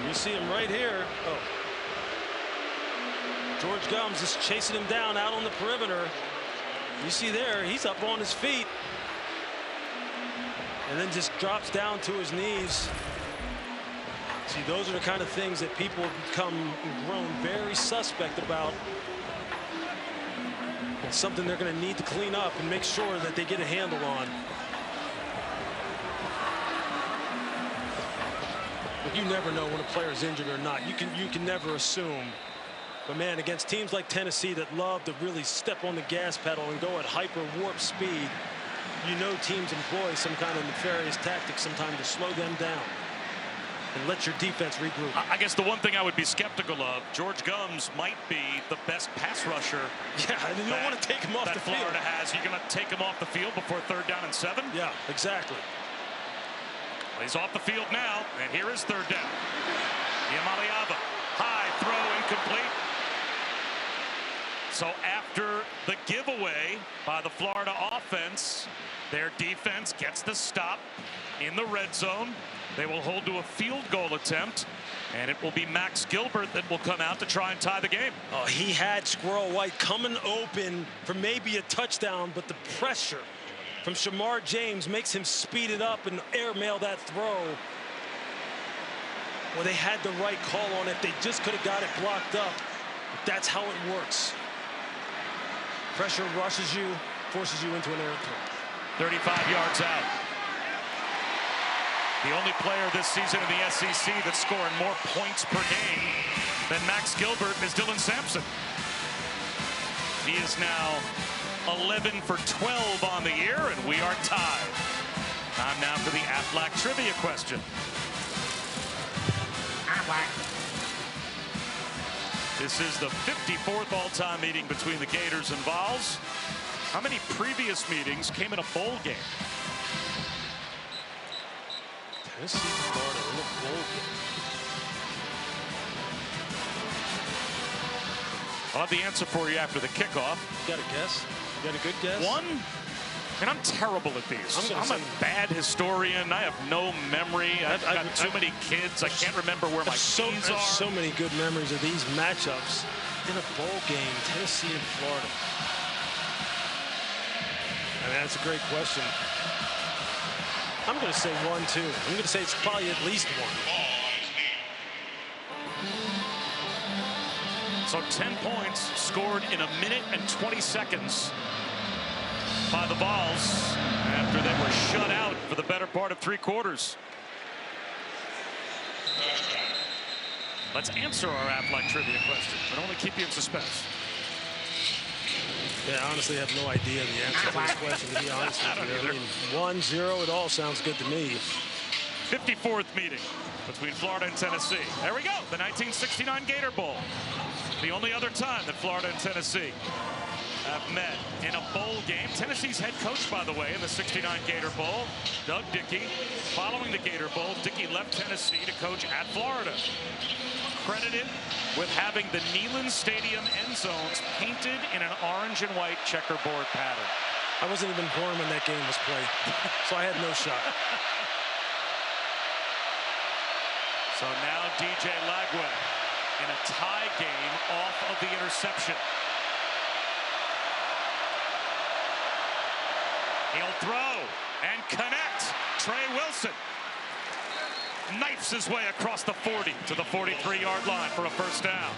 You see him right here. Oh. George Gums is chasing him down out on the perimeter. You see there, he's up on his feet. And then just drops down to his knees. See, those are the kind of things that people have become grown very suspect about. It's something they're going to need to clean up and make sure that they get a handle on. But you never know when a player is injured or not. You can never assume. But man, against teams like Tennessee that love to really step on the gas pedal and go at hyper warp speed, you know teams employ some kind of nefarious tactic sometimes to slow them down. and let your defense regroup. I guess the one thing I would be skeptical of, George Gums might be the best pass rusher. Yeah, and you don't want to take him off the field. Florida has. You're going to take him off the field before 3rd down and 7? Yeah, exactly. Well, he's off the field now, and here is 3rd down. Yamaliava, high throw, incomplete. So after the giveaway by the Florida offense, their defense gets the stop in the red zone. They will hold to a field goal attempt, and it will be Max Gilbert that will come out to try and tie the game. Oh, he had Squirrel White coming open for maybe a touchdown, but the pressure from Shamar James makes him speed it up and airmail that throw. Well, they had the right call on it. They just could have got it blocked up. But that's how it works. Pressure rushes you, forces you into an air throw. 35 yards out. The only player this season in the SEC that's scoring more points per game than Max Gilbert is Dylan Sampson. He is now 11 for 12 on the year, and we are tied. Time now for the Aflac trivia question. This is the 54th all-time meeting between the Gators and Vols. How many previous meetings came in a bowl game? Tennessee, Florida in a bowl game. I'll have the answer for you after the kickoff. You got a guess? You got a good guess? One? And I'm terrible at these. I'm a bad historian. I have no memory. I've got too many kids. I can't remember where my keys are. So many good memories of these matchups in a bowl game, Tennessee and Florida. I mean, that's a great question. I'm going to say 1, 2. I'm going to say it's probably at least 1. So 10 points scored in 1 minute and 20 seconds by the Vols after they were shut out for the better part of 3 quarters. Let's answer our Aflac trivia question, but only keep you in suspense. Yeah, I honestly have no idea the answer to this question, to be honest with you. I mean, 1-0, it all sounds good to me. 54th meeting between Florida and Tennessee. There we go, the 1969 Gator Bowl. The only other time that Florida and Tennessee have met in a bowl game. Tennessee's head coach, by the way, in the 69 Gator Bowl, Doug Dickey. Following the Gator Bowl, Dickey left Tennessee to coach at Florida. Credited with having the Neyland Stadium end zones painted in an orange and white checkerboard pattern. I wasn't even born when that game was played, so I had no shot. So now DJ Lagway in a tie game off of the interception. He'll throw and connect. Trey Wilson knifes his way across the 40 to the 43-yard line for a first down.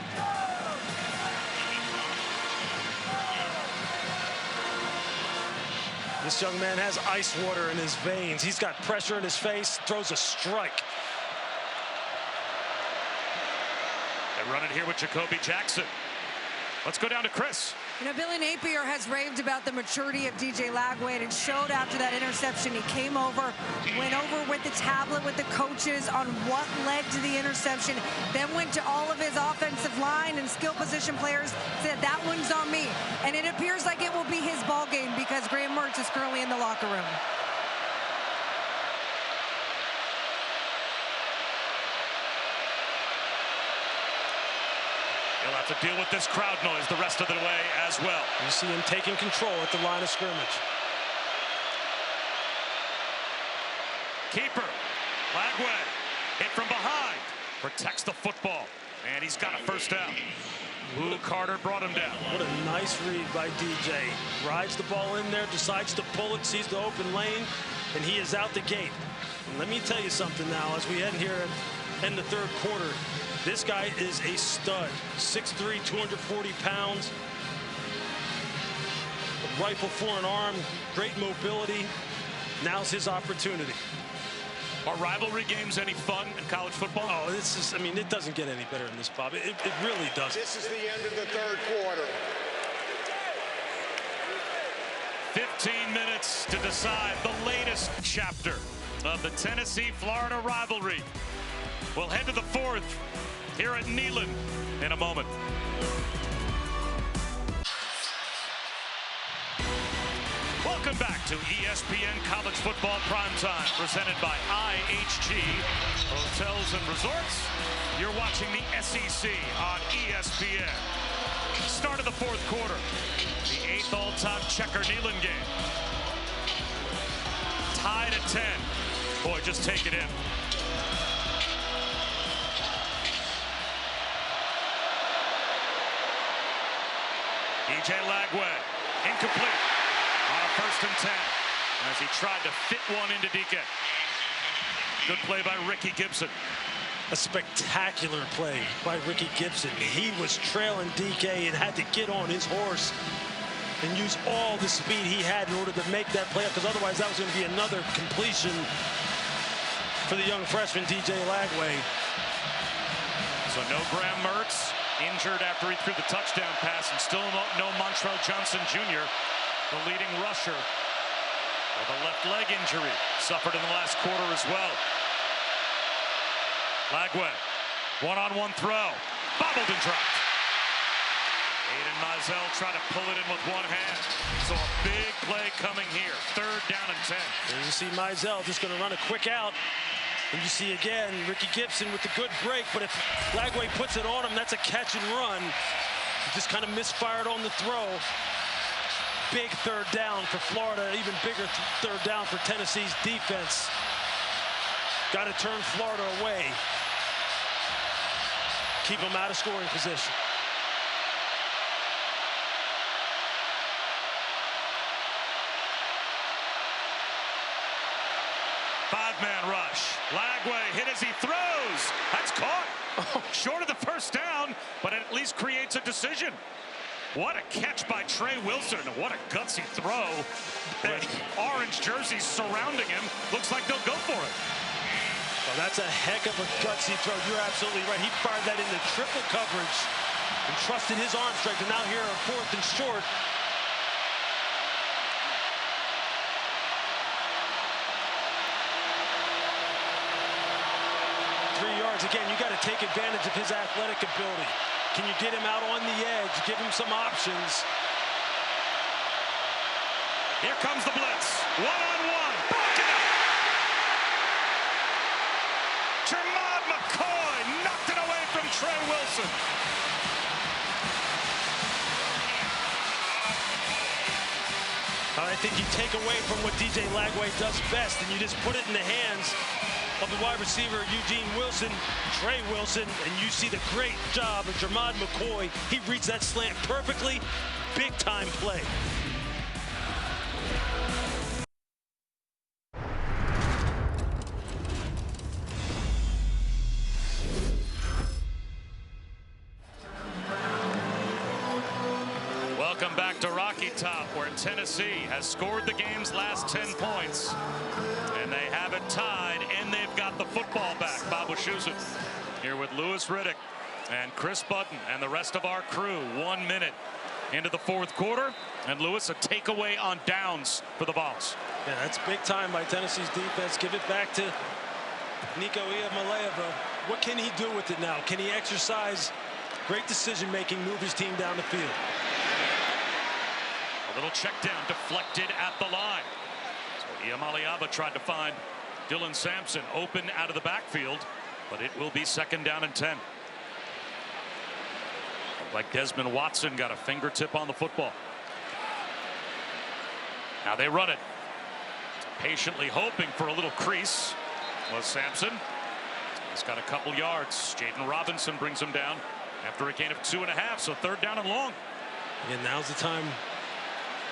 This young man has ice water in his veins. He's got pressure in his face, throws a strike. They run it here with Jacoby Jackson. Let's go down to Chris. You know, Billy Napier has raved about the maturity of DJ Lagway, and it showed after that interception. He came over, went over with the tablet with the coaches on what led to the interception, then went to all of his offensive line and skill position players, said that one's on me. And it appears like it will be his ball game because Graham Mertz is currently in the locker room. He'll have to deal with this crowd noise the rest of the way as well. You see him taking control at the line of scrimmage. Keeper, Lagway, hit from behind, protects the football, and he's got a first down. Lou Carter brought him down. What a nice read by DJ. Rides the ball in there, decides to pull it, sees the open lane, and he is out the gate. And let me tell you something now, as we head here in the third quarter, this guy is a stud. 6'3", 240 pounds. A rifle for an arm, great mobility. Now's his opportunity. Are rivalry games any fun in college football? Oh, this is, I mean, it doesn't get any better than this, Bob. It really doesn't. This is the end of the third quarter. 15 minutes to decide the latest chapter of the Tennessee-Florida rivalry. We'll head to the fourth here at Neyland in a moment. Welcome back to ESPN College Football Primetime, presented by IHG Hotels and Resorts. You're watching the SEC on ESPN. Start of the fourth quarter, the 8th all-time Checker Neyland game. Tied at 10. Boy, just take it in. DJ Lagway, incomplete on a 1st and 10 as he tried to fit one into DK. Good play by Ricky Gibson. A spectacular play by Ricky Gibson. He was trailing DK and had to get on his horse and use all the speed he had in order to make that play, because otherwise that was going to be another completion for the young freshman DJ Lagway. So no Graham Mertz, injured after he threw the touchdown pass, and still no Montrell Johnson Jr., the leading rusher, with a left leg injury, suffered in the last quarter as well. Lagway, one-on-one throw, bobbled and dropped. Aiden Mizell tried to pull it in with one hand. So a big play coming here, 3rd down and 10. And you see Mizell just going to run a quick out. And you see again Ricky Gibson with the good break, but if Lagway puts it on him, that's a catch and run. He just kind of misfired on the throw. Big 3rd down for Florida, even bigger 3rd down for Tennessee's defense. Got to turn Florida away. Keep them out of scoring position. Five-man rush. Lagway hit as he throws. That's caught. Short of the 1st down, but it at least creates a decision. What a catch by Trey Wilson. What a gutsy throw. The orange jerseys surrounding him. Looks like they'll go for it. Well, that's a heck of a gutsy throw. You're absolutely right. He fired that into triple coverage and trusted his arm strength. And now here on 4th and short. Again, you got to take advantage of his athletic ability. Can you get him out on the edge? Give him some options. Here comes the blitz. One-on-one. Back it up. Jermod McCoy knocked it away from Trey Wilson. I think you take away from what DJ Lagway does best, and you just put it in the hands of the wide receiver Eugene Wilson, Trey Wilson, and you see the great job of Jermod McCoy. He reads that slant perfectly. Big time play. Welcome back to Rocky Top, where Tennessee has scored the game's last 10 points. And they have it tied, and they've got the football back. Bob Wischusen here with Louis Riddick and Chris Button and the rest of our crew. 1 minute into the 4th quarter. And Louis, a takeaway on downs for the Vols. Yeah, that's big time by Tennessee's defense. Give it back to Nico Iamaleava. What can he do with it now? Can he exercise great decision-making, move his team down the field? A little check down deflected at the line. So Iamaleava tried to find Dylan Sampson open out of the backfield, but it will be 2nd down and 10. Looked like Desmond Watson got a fingertip on the football. Now they run it. Patiently hoping for a little crease was Sampson. He's got a couple yards. Jaden Robinson brings him down after a gain of 2.5, so 3rd down and long. And now's the time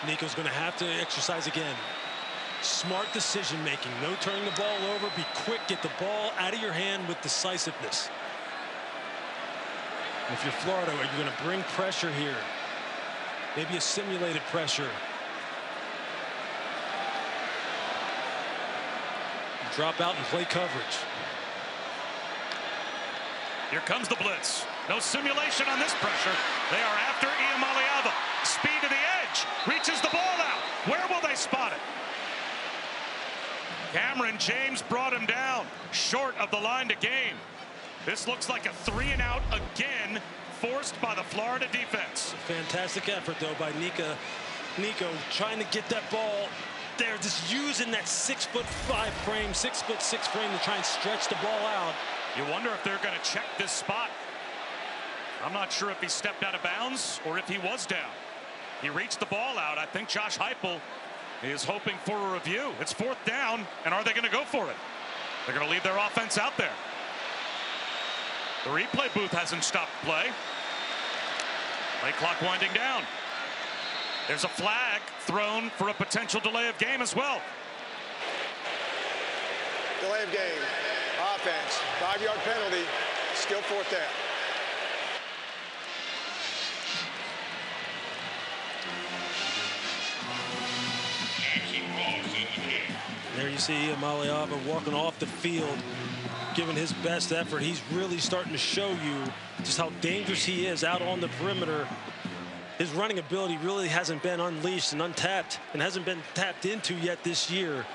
Nico's going to have to exercise again. Smart decision making. No turning the ball over. Be quick. Get the ball out of your hand with decisiveness. If you're Florida, are you going to bring pressure here? Maybe a simulated pressure. Drop out and play coverage. Here comes the blitz. No simulation on this pressure. They are after Iamaleava. Speed to the edge. Reaches the ball out. Where will they spot it? Cameron James brought him down short of the line to gain. This looks like a 3-and-out again, forced by the Florida defense. Fantastic effort, though, by Nico trying to get that ball there, just using that 6'5" frame, 6'6" frame to try and stretch the ball out. You wonder if they're going to check this spot. I'm not sure if he stepped out of bounds or if he was down. He reached the ball out. I think Josh Heupel is hoping for a review. It's 4th down, and are they going to go for it? They're going to leave their offense out there. The replay booth hasn't stopped play. Play clock winding down. There's a flag thrown for a potential delay of game as well. Delay of game. Offense. 5-yard penalty. Still 4th down. There you see Maliava walking off the field, giving his best effort. He's really starting to show you just how dangerous he is out on the perimeter. His running ability really hasn't been unleashed and untapped and hasn't been tapped into yet this year.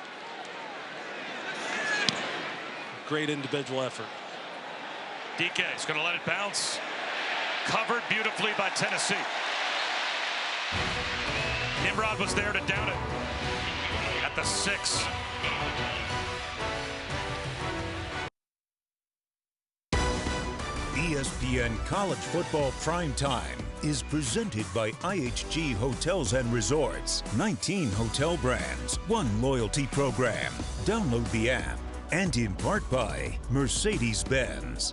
Great individual effort. DK is going to let it bounce. Covered beautifully by Tennessee. Nimrod was there to down it at the 6. ESPN College Football Primetime is presented by IHG Hotels and Resorts. 19 hotel brands, 1 loyalty program. Download the app. And in part by Mercedes-Benz.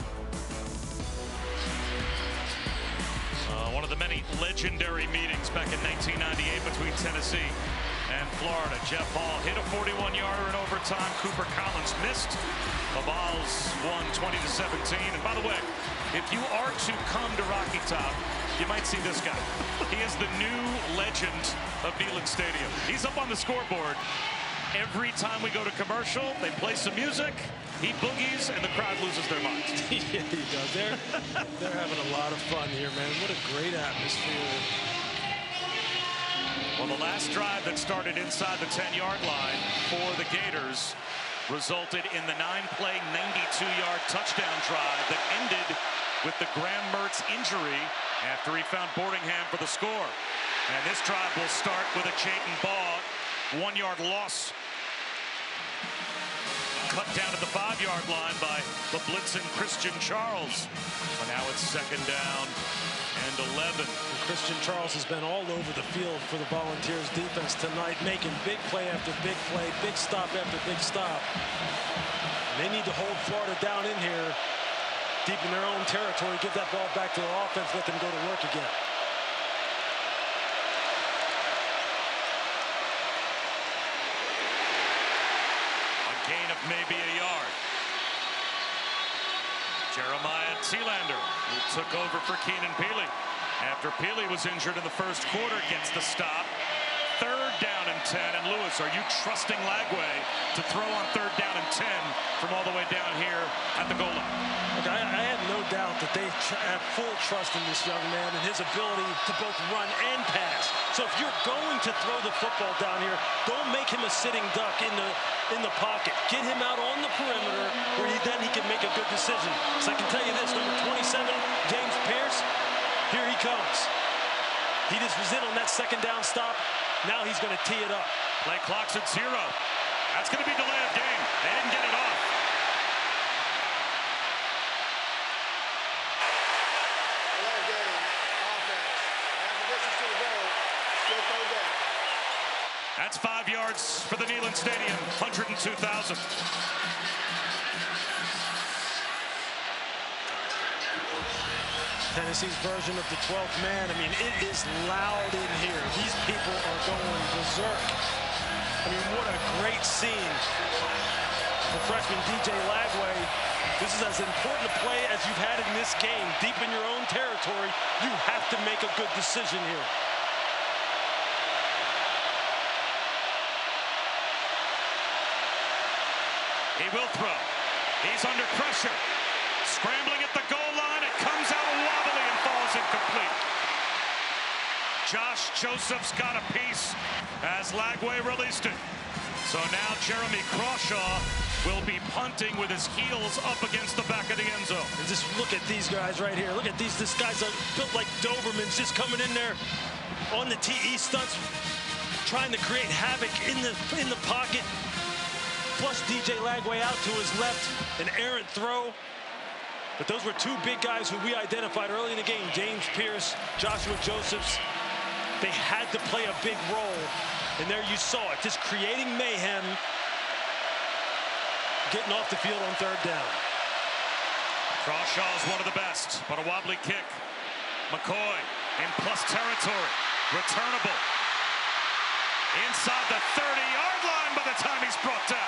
One of the many legendary meetings back in 1998 between Tennessee and Florida. Jeff Hall hit a 41-yarder in overtime. Cooper Collins missed. The Vols won 20-17. And by the way, if you are to come to Rocky Top, you might see this guy. He is the new legend of Neyland Stadium. He's up on the scoreboard. Every time we go to commercial, they play some music, he boogies, and the crowd loses their minds. Yeah, he does. They're having a lot of fun here, man. What a great atmosphere. Well, the last drive that started inside the 10-yard line for the Gators resulted in the 9-play, 92-yard touchdown drive that ended with the Graham Mertz injury after he found Boardingham for the score. And this drive will start with a Jayden Baugh 1-yard loss. Cut down at the 5-yard line by the blitzing Christian Charles. But now it's 2nd down and 11. And Christian Charles has been all over the field for the Volunteers defense tonight, making big play after big play, big stop after big stop. And they need to hold Florida down in here, deep in their own territory, give that ball back to their offense, let them go to work again. Gain of maybe a yard. Jeremiah Thielander, who took over for Keenan Peely after Peely was injured in the first quarter, gets the stop. 3rd down and 10. And Lewis, are you trusting Lagway to throw on 3rd down and 10 from all the way down here at the goal line? Look, I have no doubt that they have full trust in this young man and his ability to both run and pass. So if you're going to throw the football down here, don't make him a sitting duck in the pocket. Get him out on the perimeter where then he can make a good decision. So I can tell you this, number 27, James Pierce, here he comes. He just was in on that 2nd down stop. Now he's going to tee it up. Play clock's at 0. That's going to be delay of game. They didn't get it off. Delay of game. Offense. Half the distance to the goal. Still 3rd down. That's 5 yards for the Neyland Stadium. 102,000. Tennessee's version of the 12th man. I mean, it is loud in here. These people are going berserk. I mean, what a great scene for freshman DJ Lagway. This is as important a play as you've had in this game. Deep in your own territory, you have to make a good decision here. He will throw. He's under pressure. Scrambling at the goal line. It comes out wobbly and falls incomplete. Josh Joseph's got a piece as Lagway released it. So now Jeremy Crawshaw will be punting with his heels up against the back of the end zone. And just look at these guys right here. Look at these. This guy's built like Dobermans, just coming in there on the TE stunts, trying to create havoc in the pocket. Flush DJ Lagway out to his left, an errant throw. But those were two big guys who we identified early in the game, James Pierce, Joshua Josephs. They had to play a big role. And there you saw it, just creating mayhem, getting off the field on third down. Crawshaw's one of the best, but a wobbly kick. McCoy in plus territory, returnable. Inside the 30-yard line by the time he's brought down.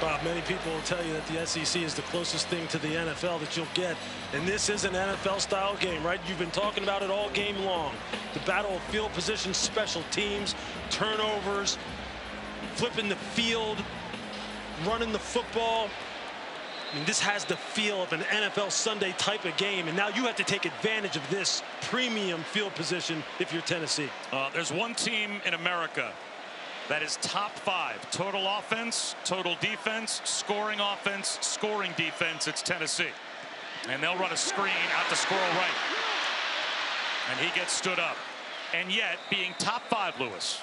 Bob, many people will tell you that the SEC is the closest thing to the NFL that you'll get. And this is an NFL-style game, right? You've been talking about it all game long. The battle of field position, special teams, turnovers, flipping the field, running the football. I mean, this has the feel of an NFL Sunday type of game. And now you have to take advantage of this premium field position if you're Tennessee. There's one team in America that is top 5 total offense, total defense, scoring offense, scoring defense. It's Tennessee, and they'll run a screen out to squirrel right, and he gets stood up. And yet, being top 5, Lewis,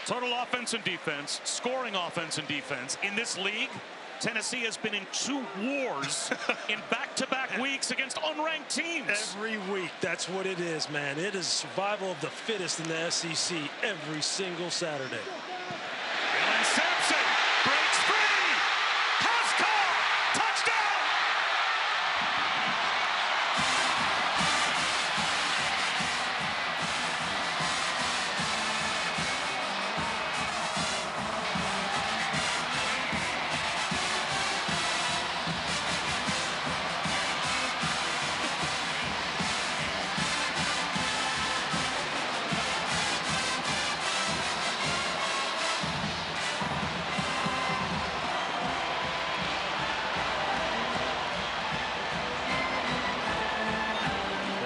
total offense and defense, scoring offense and defense in this league, Tennessee has been in 2 wars in back-to-back weeks against unranked teams. Every week, that's what it is, man. It is survival of the fittest in the SEC every single Saturday. Dylan Sampson breaks free. Has caught. Touchdown.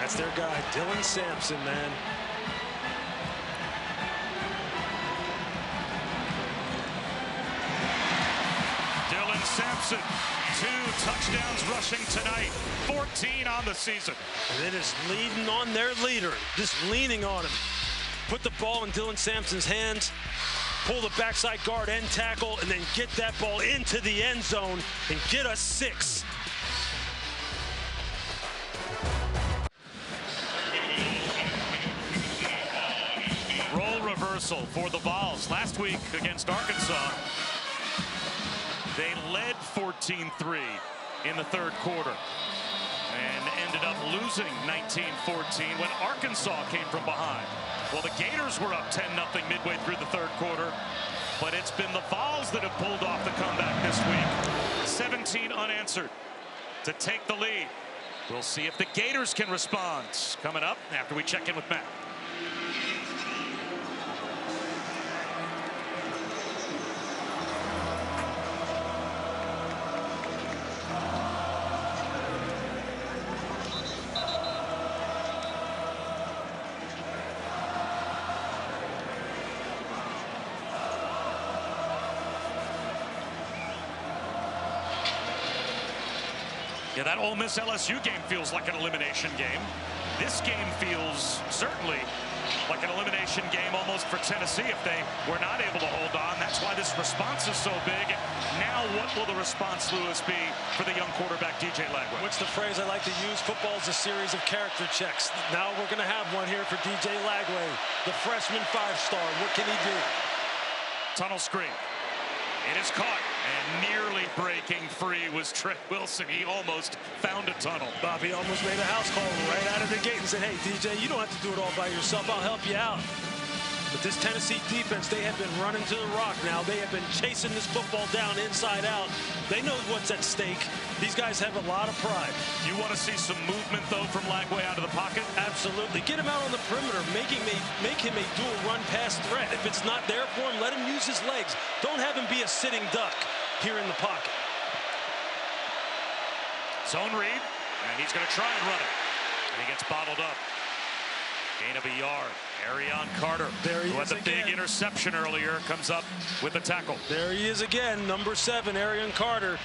That's their guy, Dylan Sampson, man. Dylan Sampson, 2 touchdowns rushing tonight, 14 on the season. And they're just leading on their leader, just leaning on him. Put the ball in Dylan Sampson's hands, pull the backside guard end tackle, and then get that ball into the end zone and get us 6. Role reversal for the Vols. Last week against Arkansas, they led 14-3 in the third quarter and ended up losing 19-14 when Arkansas came from behind. Well, the Gators were up 10-0 midway through the third quarter, but it's been the Vols that have pulled off the comeback this week. 17 unanswered to take the lead. We'll see if the Gators can respond. Coming up after we check in with Matt. Yeah, that Ole Miss LSU game feels like an elimination game. This game feels certainly like an elimination game almost for Tennessee if they were not able to hold on. That's why this response is so big. Now what will the response, Lewis, be for the young quarterback, DJ Lagway? What's the phrase I like to use? Football is a series of character checks. Now we're going to have one here for DJ Lagway, the freshman 5-star. What can he do? Tunnel screen. It is caught, and nearly breaking free was Trey Wilson. He almost found a tunnel. Bobby almost made a house call right out of the gate and said, hey, DJ, you don't have to do it all by yourself. I'll help you out. But this Tennessee defense, they have been running to the rock now. They have been chasing this football down inside out. They know what's at stake. These guys have a lot of pride. You want to see some movement, though, from Lagway out of the pocket? Absolutely. Get him out on the perimeter. Make him a dual run pass threat. If it's not there for him, let him use his legs. Don't have him be a sitting duck. here in the pocket. Zone read, and he's going to try and run it. And he gets bottled up. Gain of a yard. Arion Carter, who had the big interception earlier, comes up with the tackle. There he is again, number 7, Arion Carter.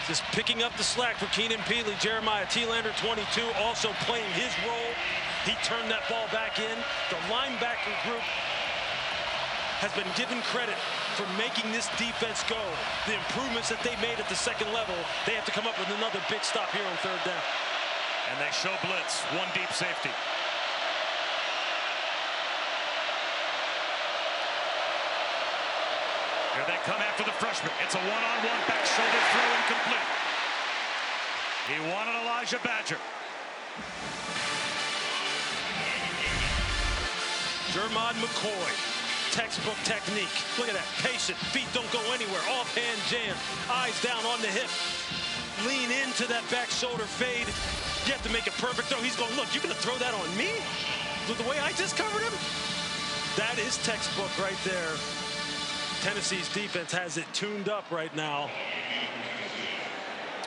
Just picking up the slack for Keenan Peely. Jeremiah Thielander, 22, also playing his role. He turned that ball back in. The linebacker group has been given credit for making this defense go. The improvements that they made at the second level, they have to come up with another big stop here on third down. And they show blitz, one deep safety. Here they come after the freshman. It's a one-on-one, back shoulder throw, incomplete. He wanted Elijah Badger. Jermod McCoy, textbook technique. Look at that, patient, feet don't go anywhere, offhand jam, eyes down on the hip. Lean into that back shoulder fade. You have to make a perfect throw. He's going, look, you're gonna throw that on me? With the way I just covered him? That is textbook right there. Tennessee's defense has it tuned up right now.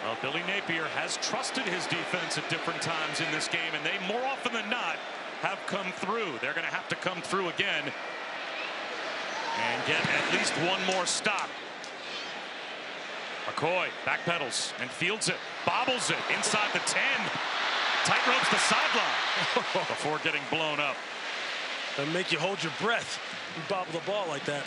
Well, Billy Napier has trusted his defense at different times in this game, and they more often than not have come through. They're going to have to come through again and get at least one more stop. McCoy backpedals and fields it, bobbles it inside the 10. Tight ropes the sideline before getting blown up. That'll make you hold your breath. You bobble the ball like that.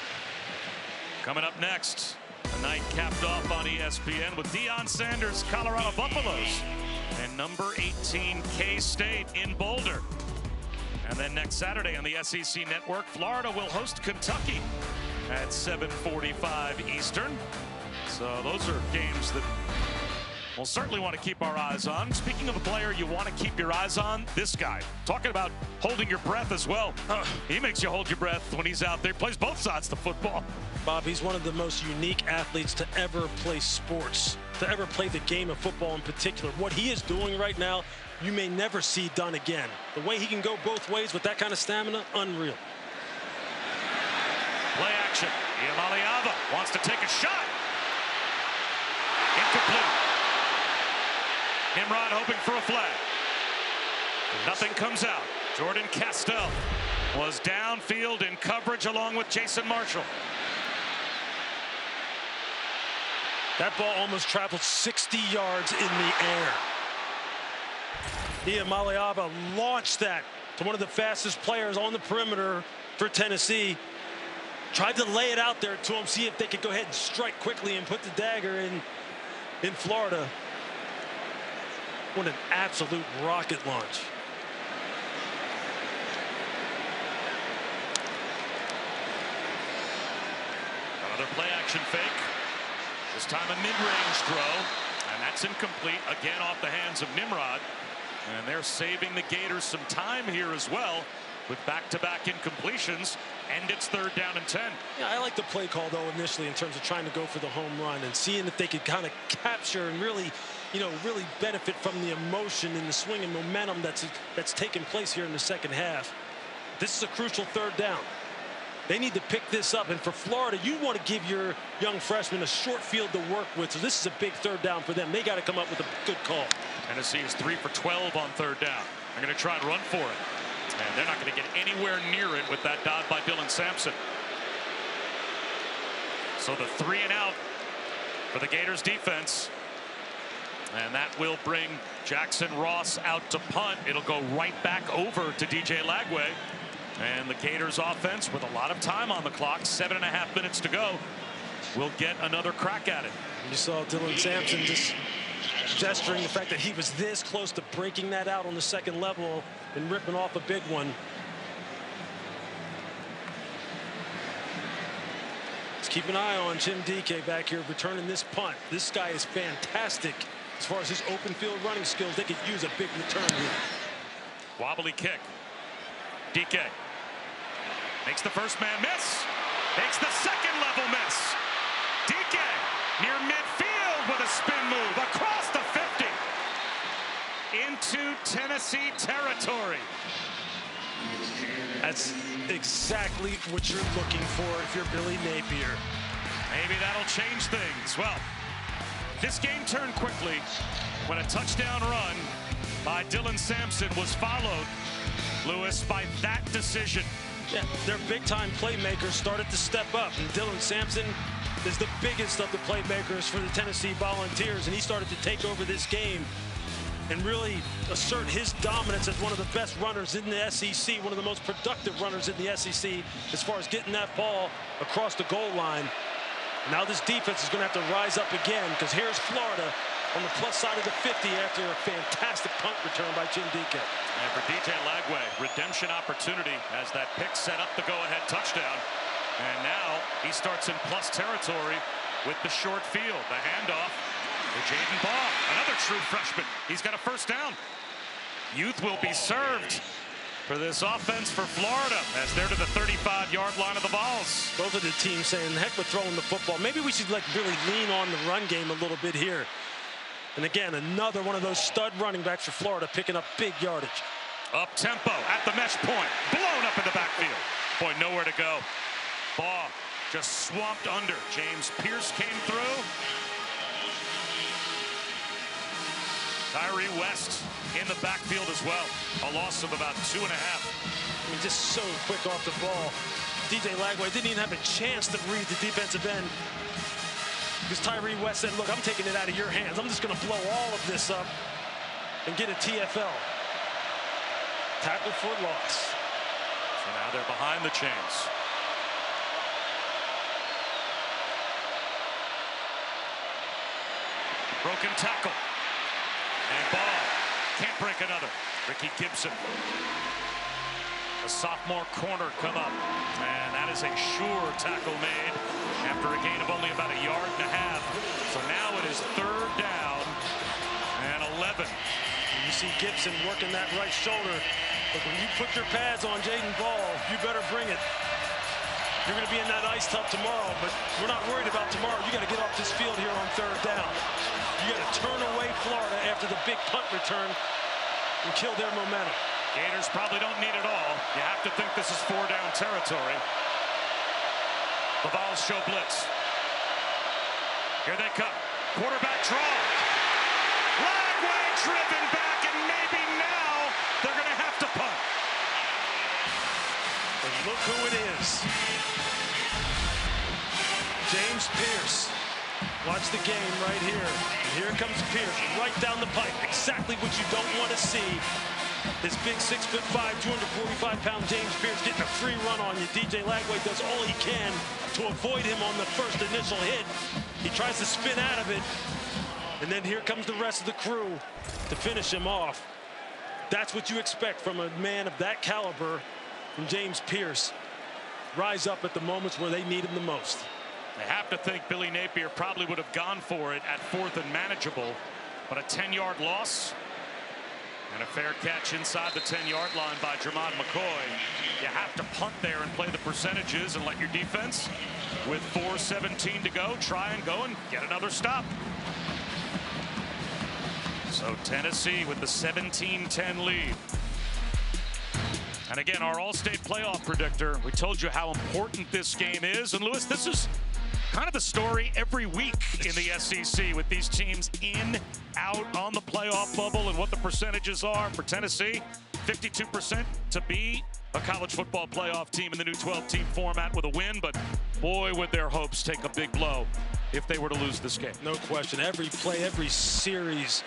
Coming up next, a night capped off on ESPN with Deion Sanders' Colorado Buffaloes and number 18 K-State in Boulder. And then next Saturday on the SEC Network, Florida will host Kentucky at 7:45 Eastern. So those are games that we'll certainly want to keep our eyes on. Speaking of a player you want to keep your eyes on, this guy. Talking about holding your breath as well. He makes you hold your breath when he's out there. He plays both sides of the football. Bob, he's one of the most unique athletes to ever play sports, to ever play the game of football in particular. What he is doing right now, you may never see done again. The way he can go both ways with that kind of stamina, unreal. Play action. Iamaleava wants to take a shot. Incomplete. Nimrod hoping for a flag. Nothing comes out. Jordan Castell was downfield in coverage along with Jason Marshall. That ball almost traveled 60 yards in the air. Iamaleava launched that to one of the fastest players on the perimeter for Tennessee. Tried to lay it out there to him, see if they could go ahead and strike quickly and put the dagger in Florida. What an absolute rocket launch. Another play action fake. This time a mid-range throw, and that's incomplete, again off the hands of Nimrod. And they're saving the Gators some time here as well with back-to-back incompletions, and it's 3rd down and 10. Yeah, I like the play call, though, initially in terms of trying to go for the home run and seeing if they could kind of capture and really, really benefit from the emotion and the swing and momentum that's taking place here in the second half. This is a crucial 3rd down. They need to pick this up, and for Florida, you want to give your young freshman a short field to work with, so this is a big 3rd down for them. They got to come up with a good call. Tennessee is 3 for 12 on 3rd down. They're going to try and run for it, and they're not going to get anywhere near it with that dot by Dylan Sampson. So the 3 and out for the Gators defense, and that will bring Jackson Ross out to punt. It'll go right back over to DJ Lagway. And the Gators offense, with a lot of time on the clock, 7.5 minutes to go, will get another crack at it. You saw Dylan Sampson just gesturing the fact that he was this close to breaking that out on the second level and ripping off a big one. Let's keep an eye on Jim DK back here returning this punt. This guy is fantastic as far as his open field running skills. They could use a big return here. Wobbly kick. DK makes the first man miss. Makes the second level miss. DK near midfield with a spin move across the 50 into Tennessee territory. That's exactly what you're looking for if you're Billy Napier. Maybe that'll change things. Well, this game turned quickly when a touchdown run by Dylan Sampson was followed, Lewis, by that decision. Yeah, their big-time playmakers started to step up, and Dylan Sampson is the biggest of the playmakers for the Tennessee Volunteers, and he started to take over this game and really assert his dominance as one of the best runners in the SEC, one of the most productive runners in the SEC as far as getting that ball across the goal line. Now this defense is going to have to rise up again, because here's Florida on the plus side of the 50 after a fantastic punt return by Jim Deacon. And for DJ Lagway, redemption opportunity as that pick set up the go-ahead touchdown. And now he starts in plus territory with the short field. The handoff to Jaden Baugh, another true freshman. He's got a first down. Youth will be served for this offense for Florida as they're to the 35-yard line of the Vols. Both of the teams saying, heck with throwing the football. Maybe we should really lean on the run game a little bit here. And again, another one of those stud running backs for Florida picking up big yardage. Up tempo at the mesh point, blown up in the backfield. Boy, nowhere to go. Baugh just swamped under. James Pierce came through. Tyree West in the backfield as well. A loss of about 2.5. I mean, just so quick off the ball. DJ Lagway didn't even have a chance to read the defensive end, because Tyree West said, look, I'm taking it out of your hands. I'm just going to blow all of this up and get a TFL. Tackle for loss. So now they're behind the chains. Broken tackle. And Baugh can't break another. Ricky Gibson. A sophomore corner come up. And that is a sure tackle made after a gain of only about 1.5 yards. So now it is 3rd down and 11. You see Gibson working that right shoulder. But when you put your pads on Jaden Baugh, you better bring it. You're going to be in that ice tub tomorrow, but we're not worried about tomorrow. You got to get off this field here on 3rd down. You got to turn away Florida after the big punt return and kill their momentum. Gators probably don't need it all. You have to think this is 4-down territory. The Vols show blitz. Here they come. Quarterback draw. Lagway driven back, and maybe now they're going to have to punt. And look who it is. James Pierce. Watch the game right here. And here comes Pierce right down the pipe. Exactly what you don't want to see. This big 6'5", 245-pound James Pierce getting a free run on you. DJ Lagway does all he can to avoid him on the first initial hit. He tries to spin out of it. And then here comes the rest of the crew to finish him off. That's what you expect from a man of that caliber, from James Pierce. Rise up at the moments where they need him the most. They have to think Billy Napier probably would have gone for it at 4th and manageable, but a 10-yard loss and a fair catch inside the 10-yard line by Jermon McCoy. You have to punt there and play the percentages and let your defense, with 4:17 to go, try and go and get another stop. So Tennessee with the 17-10 lead. And again, our All-State playoff predictor, we told you how important this game is. And Lewis, this is kind of the story every week in the SEC, with these teams in, out on the playoff bubble and what the percentages are. For Tennessee, 52% to be a college football playoff team in the new 12-team format with a win. But boy, would their hopes take a big blow if they were to lose this game. No question. Every play, every series,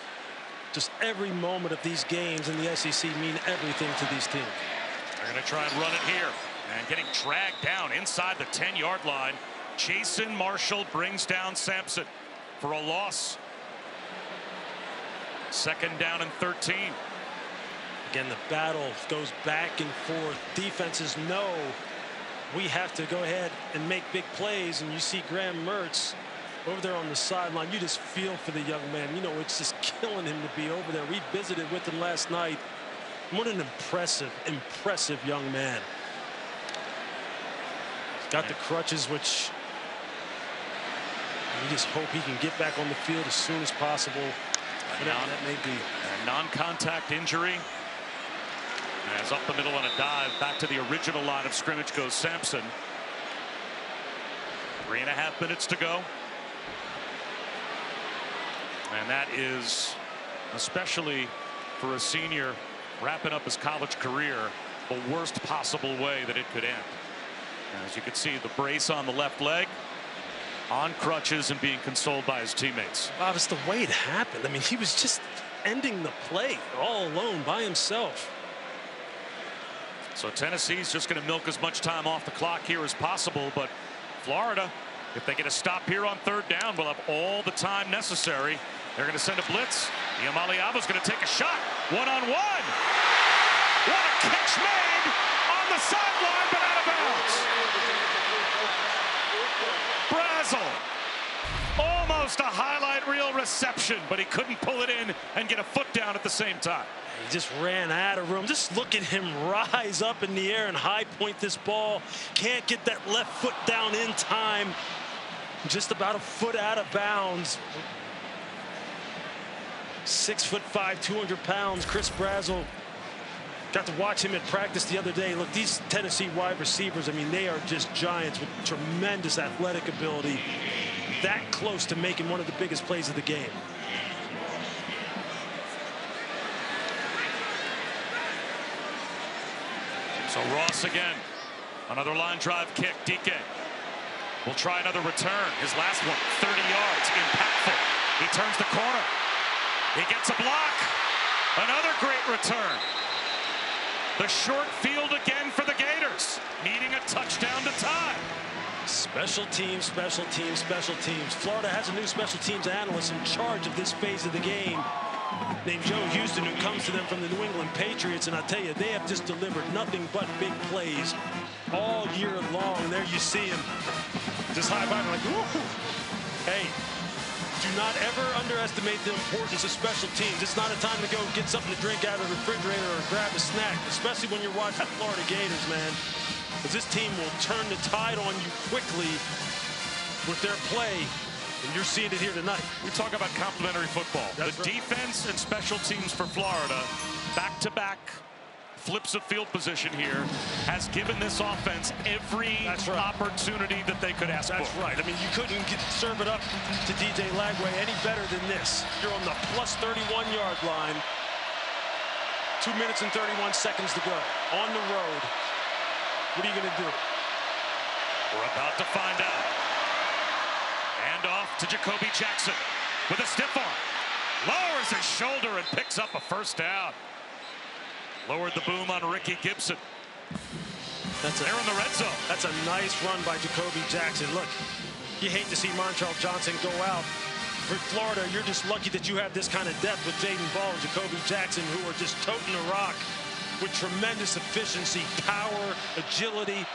just every moment of these games in the SEC mean everything to these teams. They're going to try and run it here. And getting dragged down inside the 10-yard line. Jason Marshall brings down Sampson for a loss. 2nd down and 13. Again, the battle goes back and forth. Defenses know we have to go ahead and make big plays. And you see Graham Mertz over there on the sideline. You just feel for the young man. You know, it's just killing him to be over there. We visited with him last night. What an impressive young man. He's got the crutches, which we just hope he can get back on the field as soon as possible. Whatever that may be. A non-contact injury. As up the middle on a dive, back to the original line of scrimmage goes Sampson. 3.5 minutes to go. And that is, especially for a senior wrapping up his college career, the worst possible way that it could end. As you can see, the brace on the left leg, on crutches and being consoled by his teammates. Bob, it's the way it happened. I mean, he was just ending the play all alone by himself. So Tennessee's just going to milk as much time off the clock here as possible, but Florida, if they get a stop here on 3rd down, will have all the time necessary. They're going to send a blitz. Iamaleava's going to take a shot. One-on-one. What a catch made on the sideline, but out of bounds. Brazel. Almost a highlight reel reception, but he couldn't pull it in and get a foot down at the same time. He just ran out of room. Just look at him rise up in the air and high point this ball. Can't get that left foot down in time. Just about a foot out of bounds. 6'5", 200 pounds, Chris Brazel. Got to watch him at practice the other day. Look, these Tennessee wide receivers, I mean, they are just giants with tremendous athletic ability. That close to making one of the biggest plays of the game. So Ross again. Another line drive kick. DK will try another return. His last one, 30 yards. Impactful. He turns the corner. He gets a block. Another great return. The short field again for the Gators, needing a touchdown to tie. Special teams, special teams, special teams. Florida has a new special teams analyst in charge of this phase of the game, named Joe Houston, who comes to them from the New England Patriots. And I tell you, they have just delivered nothing but big plays all year long. There you see him, just high-fiving like, woo! Hey, do not ever underestimate the importance of special teams. It's not a time to go get something to drink out of the refrigerator or grab a snack, especially when you're watching Florida Gators, man. Because this team will turn the tide on you quickly with their play, and you're seeing it here tonight. We talk about complementary football. That's the right. Defense and special teams for Florida, back-to-back flips of field position here, has given this offense every opportunity that they could ask That's for. right. I mean, you couldn't serve it up to DJ Lagway any better than this. You're on the plus 31-yard line. 2 minutes and 31 seconds to go. On the road. What are you going to do? We're about to find out. Hand off to Jacoby Jackson with a stiff arm. Lowers his shoulder and picks up a first down. Lowered the boom on Ricky Gibson. They're in the red zone. That's a nice run by Jacoby Jackson. Look, you hate to see Montrell Johnson go out. For Florida, you're just lucky that you have this kind of depth with Jaden Ball and Jacoby Jackson, who are just toting the rock with tremendous efficiency, power, agility,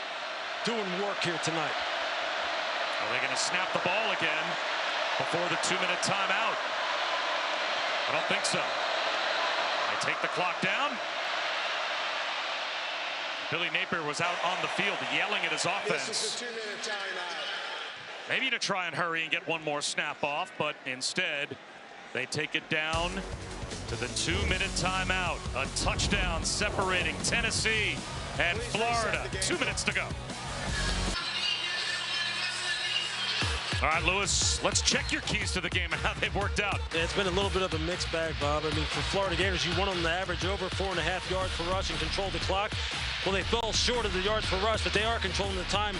doing work here tonight. Are they going to snap the ball again before the 2-minute timeout? I don't think so. They take the clock down. Billy Napier was out on the field yelling at his offense. This is a 2-minute timeout. Maybe to try and hurry and get one more snap off, but instead they take it down to the 2-minute timeout. A touchdown separating Tennessee and Florida. 2 minutes to go. All right, Lewis, let's check your keys to the game and how they've worked out. Yeah, it's been a little bit of a mixed bag, Bob. I mean, for Florida Gators, you want them to average over 4.5 yards per rush and control the clock. Well, they fell short of the yards per rush, but they are controlling the time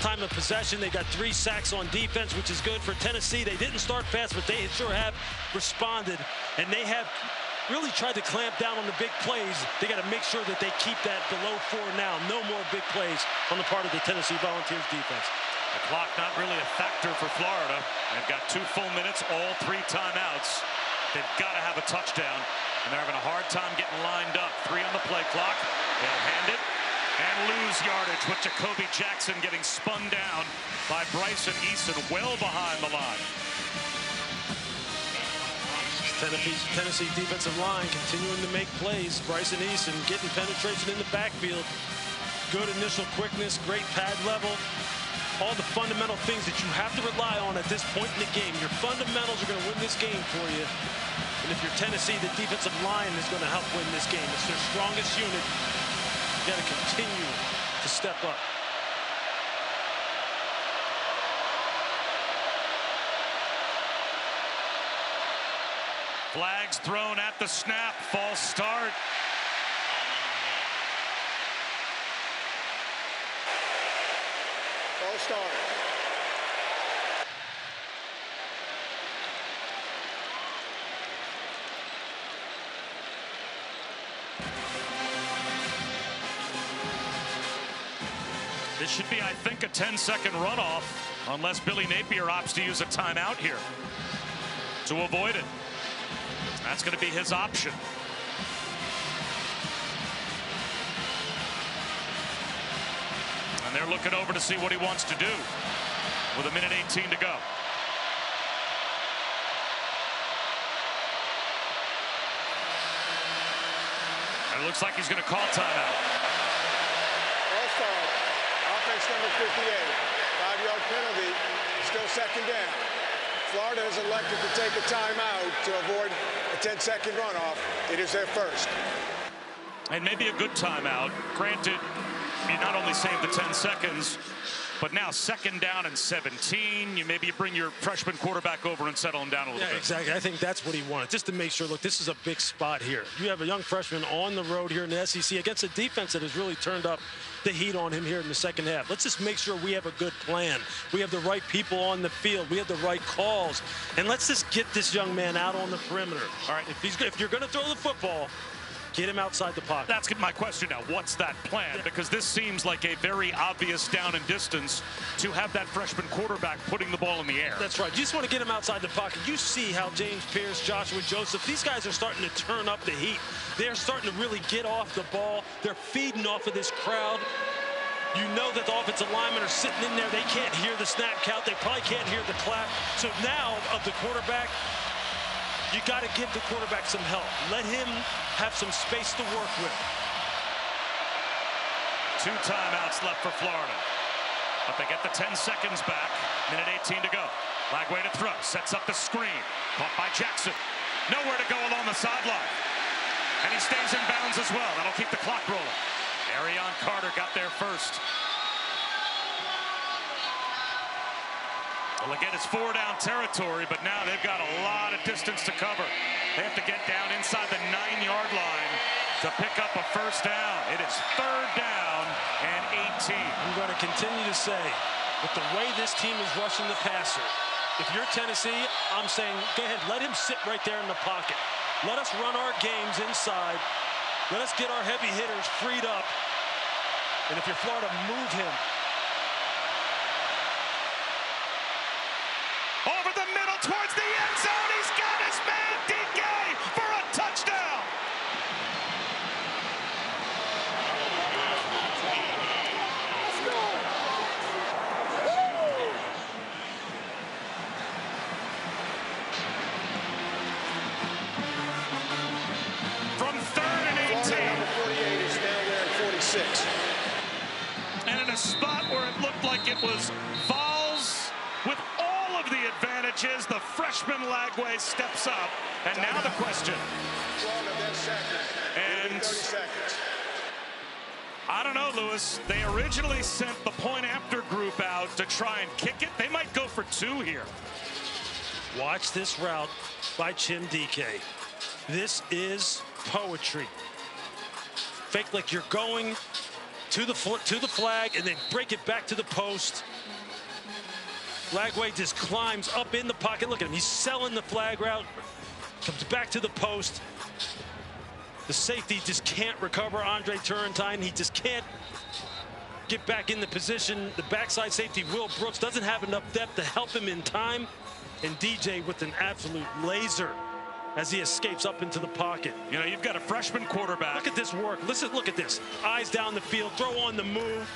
of possession. They got 3 sacks on defense, which is good for Tennessee. They didn't start fast, but they sure have responded, and they have really tried to clamp down on the big plays. They got to make sure that they keep that below 4 now. No more big plays on the part of the Tennessee Volunteers defense. The clock not really a factor for Florida. They've got 2 full minutes, all 3 timeouts. They've got to have a touchdown, and they're having a hard time getting lined up. 3 on the play clock. They'll hand it and lose yardage with Jacoby Jackson getting spun down by Bryson Eason well behind the line. Tennessee defensive line continuing to make plays. Bryson Eason getting penetration in the backfield. Good initial quickness, great pad level. All the fundamental things that you have to rely on at this point in the game. Your fundamentals are going to win this game for you. And if you're Tennessee, the defensive line is going to help win this game. It's their strongest unit. You got to continue to step up. Flags thrown at the snap. False start. False start. This should be, I think, a 10-second runoff, unless Billy Napier opts to use a timeout here to avoid it. That's going to be his option. And they're looking over to see what he wants to do with 1:18 to go. And it looks like he's going to call timeout. False start. Offense number 58. 5-yard penalty. Still second down. Florida has elected to take a timeout to avoid a 10-second runoff. It is their first. And maybe a good timeout. Granted, you not only save the 10 seconds, but now second down and 17. You maybe bring your freshman quarterback over and settle him down a little bit. Exactly. I think that's what he wanted, just to make sure, look, this is a big spot here. You have a young freshman on the road here in the SEC against a defense that has really turned up the heat on him here in the second half. Let's just make sure we have a good plan. We have the right people on the field. We have the right calls. And let's just get this young man out on the perimeter. All right, if you're going to throw the football, get him outside the pocket. That's my question now. What's that plan? Because this seems like a very obvious down and distance to have that freshman quarterback putting the ball in the air. That's right. You just want to get him outside the pocket. You see how James Pierce, Joshua Joseph, these guys are starting to turn up the heat. They're starting to really get off the ball. They're feeding off of this crowd. You know that the offensive linemen are sitting in there. They can't hear the snap count. They probably can't hear the clap. So now, of the quarterback, you got to give the quarterback some help. Let him have some space to work with. 2 timeouts left for Florida. But they get the 10 seconds back. 1:18 to go. Lagway to throw. Sets up the screen. Caught by Jackson. Nowhere to go along the sideline. And he stays in bounds as well. That'll keep the clock rolling. Arion Carter got there first. Well, again, it's 4-down territory, but now they've got a lot of distance to cover. They have to get down inside the 9-yard line to pick up a first down. It is 3rd down and 18. I'm going to continue to say, with the way this team is rushing the passer, if you're Tennessee, I'm saying, go ahead, let him sit right there in the pocket. Let us run our games inside. Let us get our heavy hitters freed up. And if you're Florida, move him. Over the middle towards the end zone. He's got his man, DK, for a touchdown. From 3rd and 18. Florida number 48 is down there at 46. And in a spot where it looked like it was Vols with all of the advantages, the freshman Lagway steps up. And now the question. Florida, their second. And 30 seconds. I don't know, Lewis. They originally sent the point after group out to try and kick it. They might go for 2 here. Watch this route by Chim DK. This is poetry. Fake like you're going to the flag and then break it back to the post. Lagway just climbs up in the pocket. Look at him. He's selling the flag route. Comes back to the post. The safety just can't recover Andre Turrentine. He just can't get back in the position. The backside safety, Will Brooks, doesn't have enough depth to help him in time. And DJ with an absolute laser as he escapes up into the pocket. You know, you've got a freshman quarterback. Look at this work. Listen, look at this. Eyes down the field, throw on the move,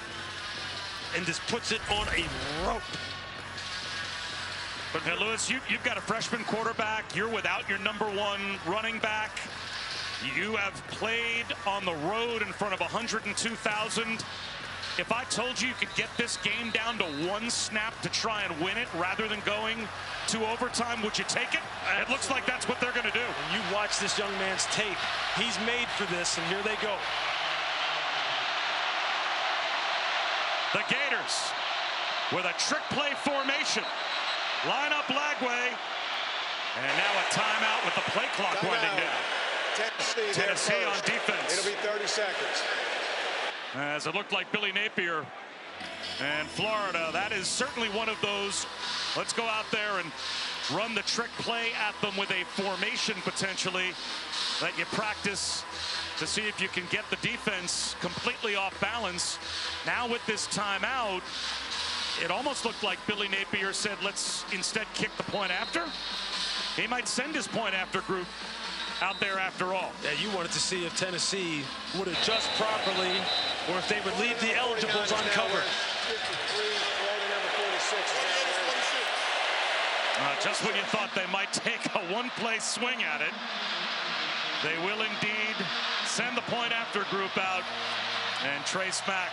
and just puts it on a rope. But now, Lewis, you've got a freshman quarterback. You're without your #1 running back. You have played on the road in front of 102,000. If I told you could get this game down to 1 snap to try and win it rather than going to overtime, would you take it? It looks like that's what they're going to do. And you watch this young man's tape. He's made for this, and here they go. The Gators with a trick play formation. Line up Lagway. And now a timeout with the play clock winding down. Tennessee on defense. It'll be 30 seconds. As it looked like Billy Napier and Florida, that is certainly one of those, let's go out there and run the trick play at them with a formation potentially that you practice to see if you can get the defense completely off balance. Now with this timeout, it almost looked like Billy Napier said, let's instead kick the point after. He might send his point after group out there after all. Yeah, you wanted to see if Tennessee would adjust properly or if they would leave the eligibles uncovered. Just when you thought they might take a one-play swing at it, they will indeed send the point after group out. And Trey Smack,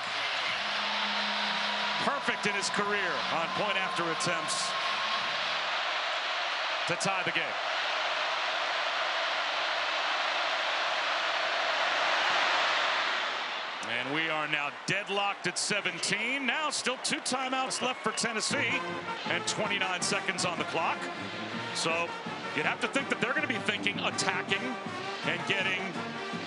perfect in his career on point after attempts to tie the game. And we are now deadlocked at 17. Now still 2 timeouts left for Tennessee and 29 seconds on the clock. So you'd have to think that they're going to be thinking attacking and getting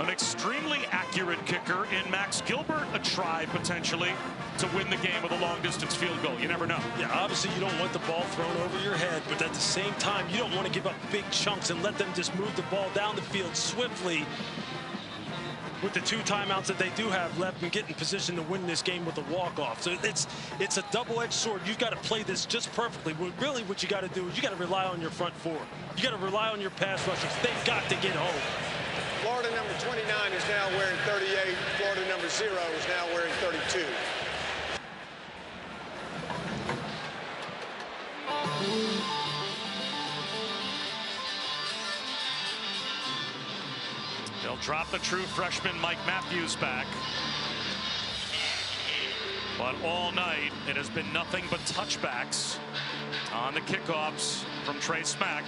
an extremely accurate kicker in Max Gilbert, a try potentially to win the game with a long distance field goal. You never know. Yeah, obviously you don't want the ball thrown over your head, but at the same time, you don't want to give up big chunks and let them just move the ball down the field swiftly with the 2 timeouts that they do have left and get in position to win this game with a walk-off. So it's a double-edged sword. You've got to play this just perfectly. Really what you got to do is you got to rely on your front four. You got to rely on your pass rushers. They've got to get home. Florida number 29 is now wearing 38. Florida number 0 is now wearing 32. They'll drop the true freshman Mike Matthews back. But all night, it has been nothing but touchbacks on the kickoffs from Trey Smack.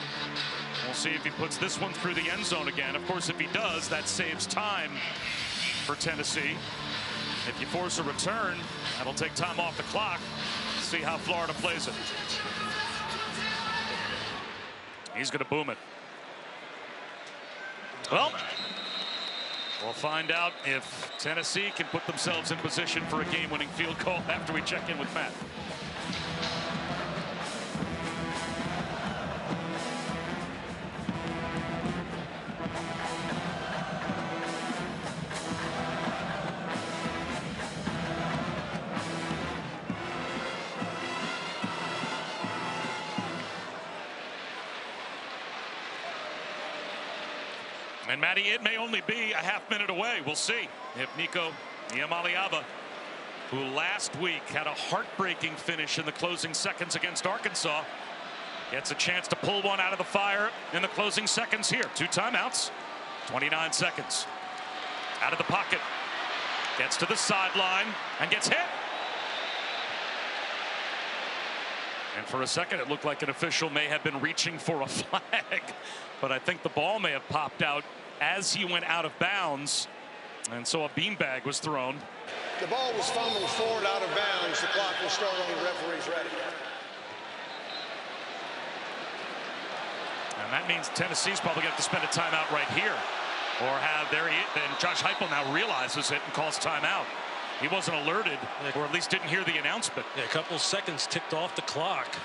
We'll see if he puts this one through the end zone again. Of course, if he does, that saves time for Tennessee. If you force a return, that'll take time off the clock. See how Florida plays it. He's going to boom it. Well, we'll find out if Tennessee can put themselves in position for a game-winning field goal after we check in with Matt. And Matty, it may only be a half-minute away. We'll see if Nico Iamaleava, who last week had a heartbreaking finish in the closing seconds against Arkansas, gets a chance to pull one out of the fire in the closing seconds here. 2 timeouts, 29 seconds. Out of the pocket, gets to the sideline and gets hit. And for a second, it looked like an official may have been reaching for a flag, but I think the ball may have popped out as he went out of bounds, and so a beanbag was thrown. The ball was fumbled forward out of bounds. The clock will start on the referee's ready. And that means Tennessee's probably going to have to spend a timeout right here, or have there he and Josh Heupel now realizes it and calls timeout. He wasn't alerted, or at least didn't hear the announcement. Yeah, a couple seconds ticked off the clock.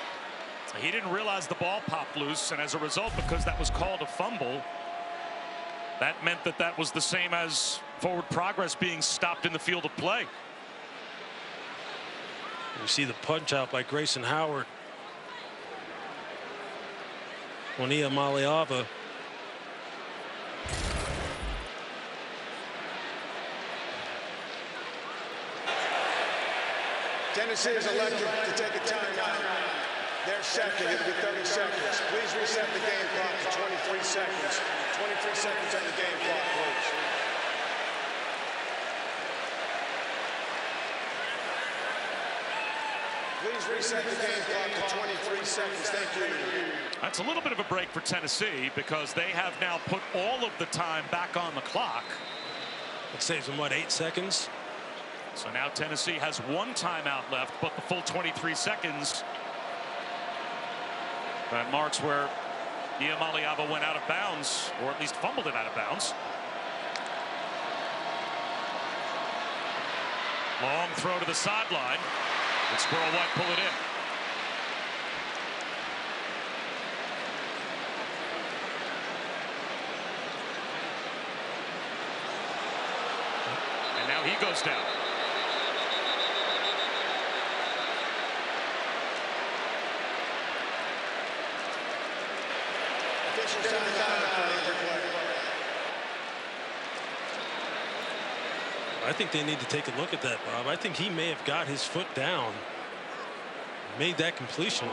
He didn't realize the ball popped loose, and as a result, because that was called a fumble, that meant that that was the same as forward progress being stopped in the field of play. You see the punch out by Grayson Howard on Iamaleava. Tennessee is elected to take a timeout. Their second, it'll be 30 seconds. Please reset the game clock to 23 seconds. 23 seconds on the game clock, please. Please reset the game clock to 23 seconds. Thank you. That's a little bit of a break for Tennessee because they have now put all of the time back on the clock. It saves them, what, 8 seconds? So now Tennessee has 1 timeout left, but the full 23 seconds. That marks where Iamaleava went out of bounds, or at least fumbled it out of bounds. Long throw to the sideline. And Squirrel White pull it in. And now he goes down. I think they need to take a look at that, Bob. I think he may have got his foot down, made that completion.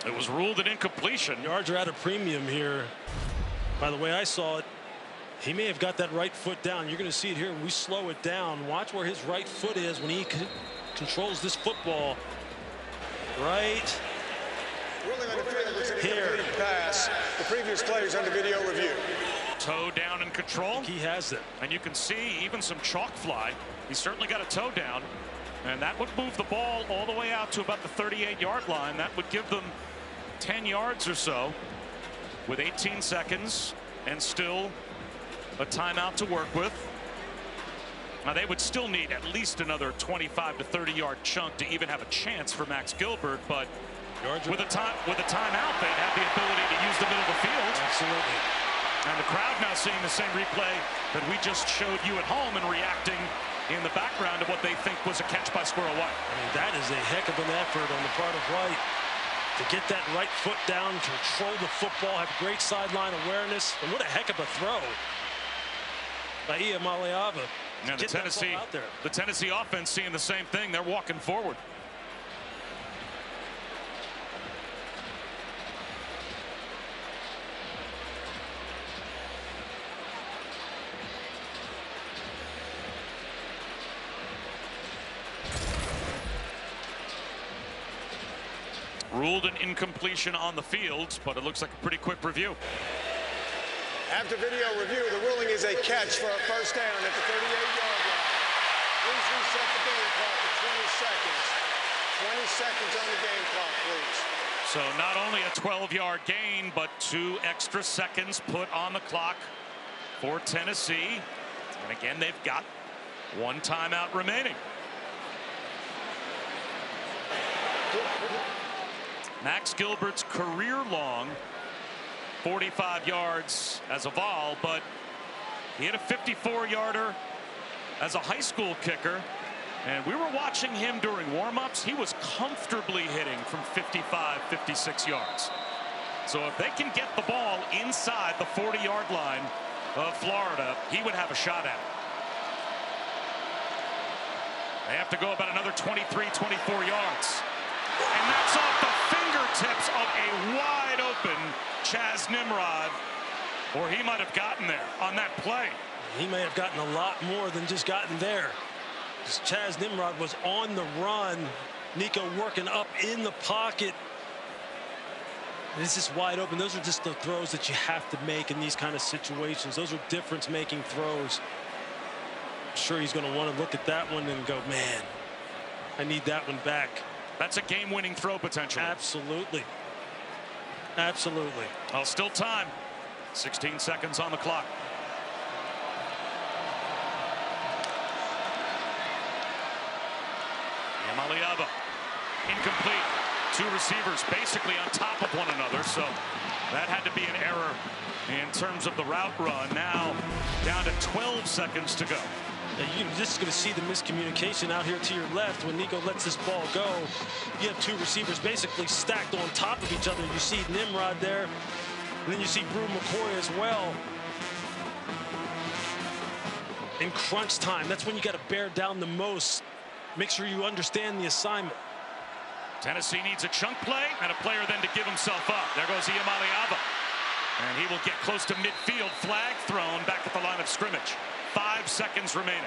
It was ruled an incompletion. Yards are at a premium here. By the way I saw it, he may have got that right foot down. You're going to see it here when we slow it down. Watch where his right foot is when he controls this football. Right here. Pass. The previous player's under video review. Toe down in control. He has it. And you can see even some chalk fly. He's certainly got a toe down. And that would move the ball all the way out to about the 38-yard line. That would give them 10 yards or so with 18 seconds and still a timeout to work with. Now they would still need at least another 25 to 30-yard chunk to even have a chance for Max Gilbert, but with a timeout, they'd have the ability to use the middle of the field. Absolutely. And the crowd now seeing the same replay that we just showed you at home and reacting in the background to what they think was a catch by Squirrel White. I mean, that is a heck of an effort on the part of White to get that right foot down, control the football, have great sideline awareness, and what a heck of a throw by Iamaleava. And the Tennessee offense seeing the same thing. They're walking forward. Ruled an incompletion on the field, but it looks like a pretty quick review. After video review, the ruling is a catch for a first down at the 38-yard line. Please reset the game clock to 20 seconds. 20 seconds on the game clock, please. So not only a 12-yard gain, but 2 extra seconds put on the clock for Tennessee. And again, they've got 1 timeout remaining. Max Gilbert's career-long 45 yards as a Vol, but he had a 54-yarder as a high school kicker. And we were watching him during warm-ups. He was comfortably hitting from 55, 56 yards. So if they can get the ball inside the 40-yard line of Florida, he would have a shot at it. They have to go about another 23, 24 yards. And that's off the fingertips of a wide-open Chaz Nimrod, or he might have gotten there on that play. He may have gotten a lot more than just gotten there. Chaz Nimrod was on the run. Nico working up in the pocket. This is wide open. Those are just the throws that you have to make in these kind of situations. Those are difference-making throws. I'm sure he's going to want to look at that one and go, man, I need that one back. That's a game-winning throw potentially. Absolutely. Absolutely. Well, still time. 16 seconds on the clock. Iamaleava incomplete. 2 receivers basically on top of one another, so that had to be an error in terms of the route run. Now down to 12 seconds to go. You're just going to see the miscommunication out here to your left when Nico lets this ball go. You have 2 receivers basically stacked on top of each other. You see Nimrod there, and then you see Brew McCoy as well. In crunch time, that's when you got to bear down the most. Make sure you understand the assignment. Tennessee needs a chunk play and a player then to give himself up. There goes Iamaleava. And he will get close to midfield. Flag thrown back at the line of scrimmage. 5 seconds remaining.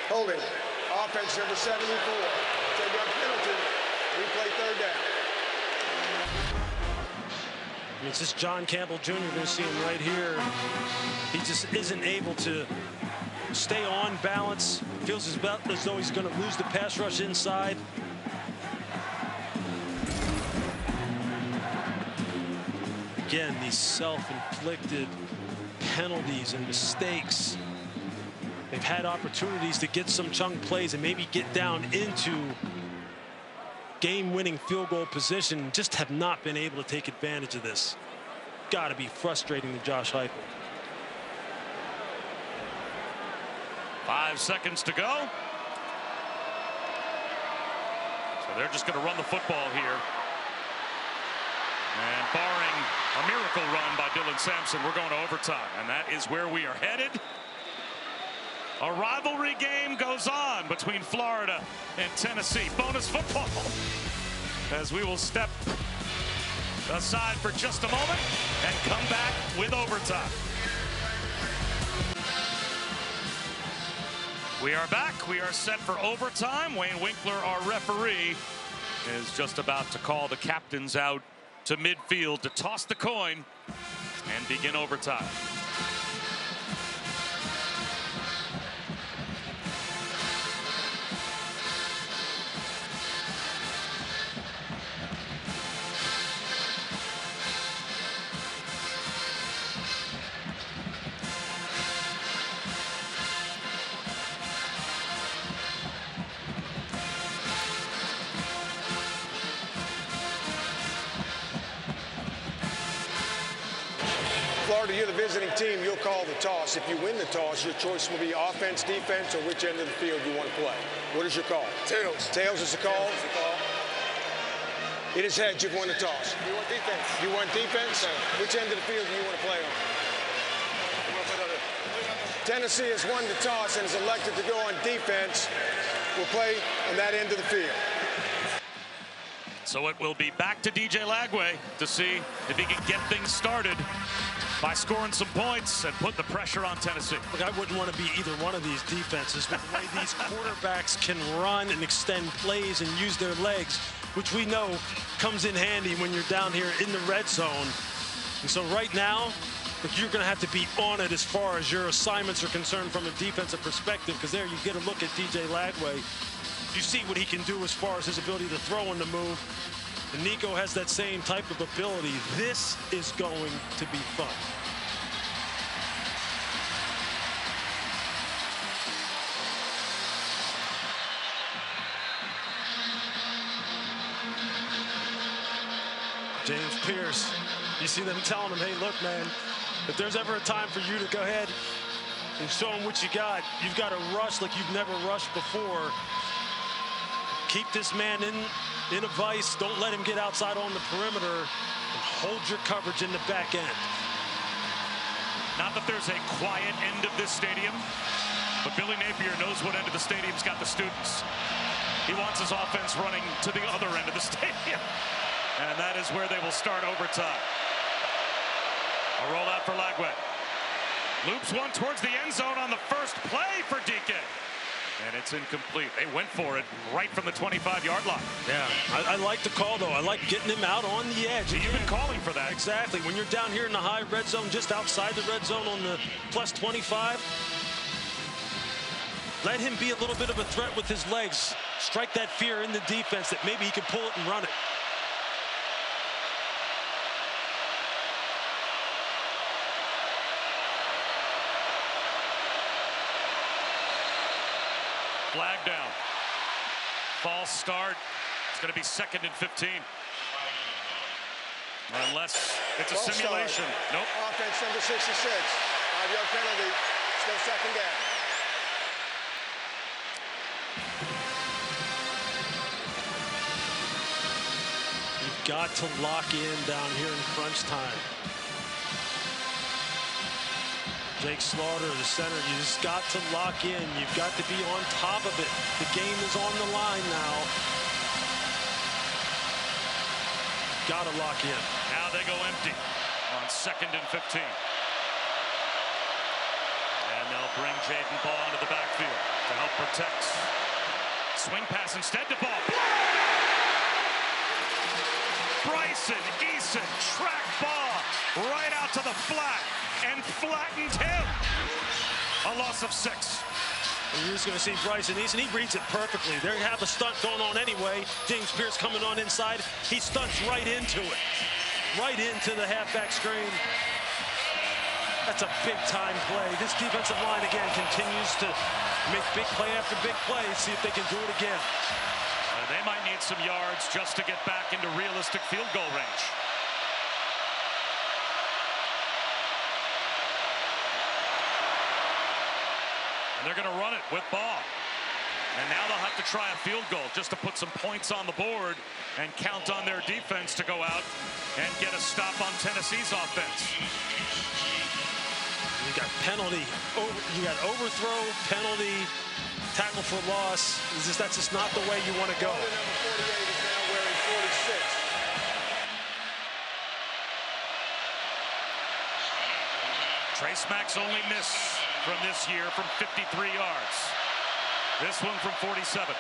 Holding. Offense number 74. Take up penalty. Replay 3rd down. It's just John Campbell Jr. You're going to see him right here. He just isn't able to stay on balance. Feels as though he's going to lose the pass rush inside. Again, these self-inflicted penalties and mistakes. They've had opportunities to get some chunk plays and maybe get down into game-winning field goal position, just have not been able to take advantage of this. Got to be frustrating to Josh Heupel. 5 seconds to go. So they're just going to run the football here. And barring a miracle run by Dylan Sampson, we're going to overtime. And that is where we are headed. A rivalry game goes on between Florida and Tennessee. Bonus football. As we will step aside for just a moment and come back with overtime. We are back. We are set for overtime. Wayne Winkler, our referee, is just about to call the captains out to midfield to toss the coin and begin overtime. Florida, you're the visiting team. You'll call the toss. If you win the toss, your choice will be offense, defense, or which end of the field you want to play. What is your call? Tails. Tails is the call? Tails is the call. It is heads. You've won the toss. You want defense. You want defense? Okay. Which end of the field do you want to play on? Tennessee has won the toss and is elected to go on defense. We'll play on that end of the field. So it will be back to DJ Lagway to see if he can get things started by scoring some points and put the pressure on Tennessee. Look, I wouldn't want to be either one of these defenses, but the way these quarterbacks can run and extend plays and use their legs, which we know comes in handy when you're down here in the red zone. And so right now, you're going to have to be on it as far as your assignments are concerned from a defensive perspective, because there you get a look at DJ Lagway. You see what he can do as far as his ability to throw on the move. And Nico has that same type of ability. This is going to be fun. James Pierce, you see them telling him, hey, look, man, if there's ever a time for you to go ahead and show them what you got, you've got to rush like you've never rushed before. Keep this man in a vice. Don't let him get outside on the perimeter, and hold your coverage in the back end. Not that there's a quiet end of this stadium, but Billy Napier knows what end of the stadium's got the students. He wants his offense running to the other end of the stadium. And that is where they will start overtime. A rollout for Lagway. Loops one towards the end zone on the first play for DK. And it's incomplete. They went for it right from the 25-yard line. Yeah, I like the call, though. I like getting him out on the edge. You've been calling for that. Exactly. When you're down here in the high red zone, just outside the red zone on the plus 25, let him be a little bit of a threat with his legs. Strike that fear in the defense that maybe he can pull it and run it. Flag down. False start. It's going to be 2nd and 15. Unless it's a simulation. Nope. Offense number 66. 5-yard penalty. Still 2nd down. You've got to lock in down here in crunch time. Jake Slaughter, the center, you just got to lock in. You've got to be on top of it. The game is on the line now. Got to lock in. Now they go empty on 2nd and 15. And they'll bring Jaden Ball into the backfield to help protect. Swing pass instead to Ball. Brian Eason, track ball right out to the flat and flattened him. A loss of 6. You're just going to see Bryson Eason. He reads it perfectly. They have a stunt going on anyway. James Pierce coming on inside. He stunts right into it. Right into the halfback screen. That's a big-time play. This defensive line, again, continues to make big play after big play. See if they can do it again. They might need some yards just to get back into realistic field goal range. And they're going to run it with Ball. And now they'll have to try a field goal just to put some points on the board and count on their defense to go out and get a stop on Tennessee's offense. You got penalty, you got overthrow, penalty, tackle for loss. That's just not the way you want to go. Number 48 is now wearing 46. Trace Mack's only miss from this year from 53 yards. This one from 47.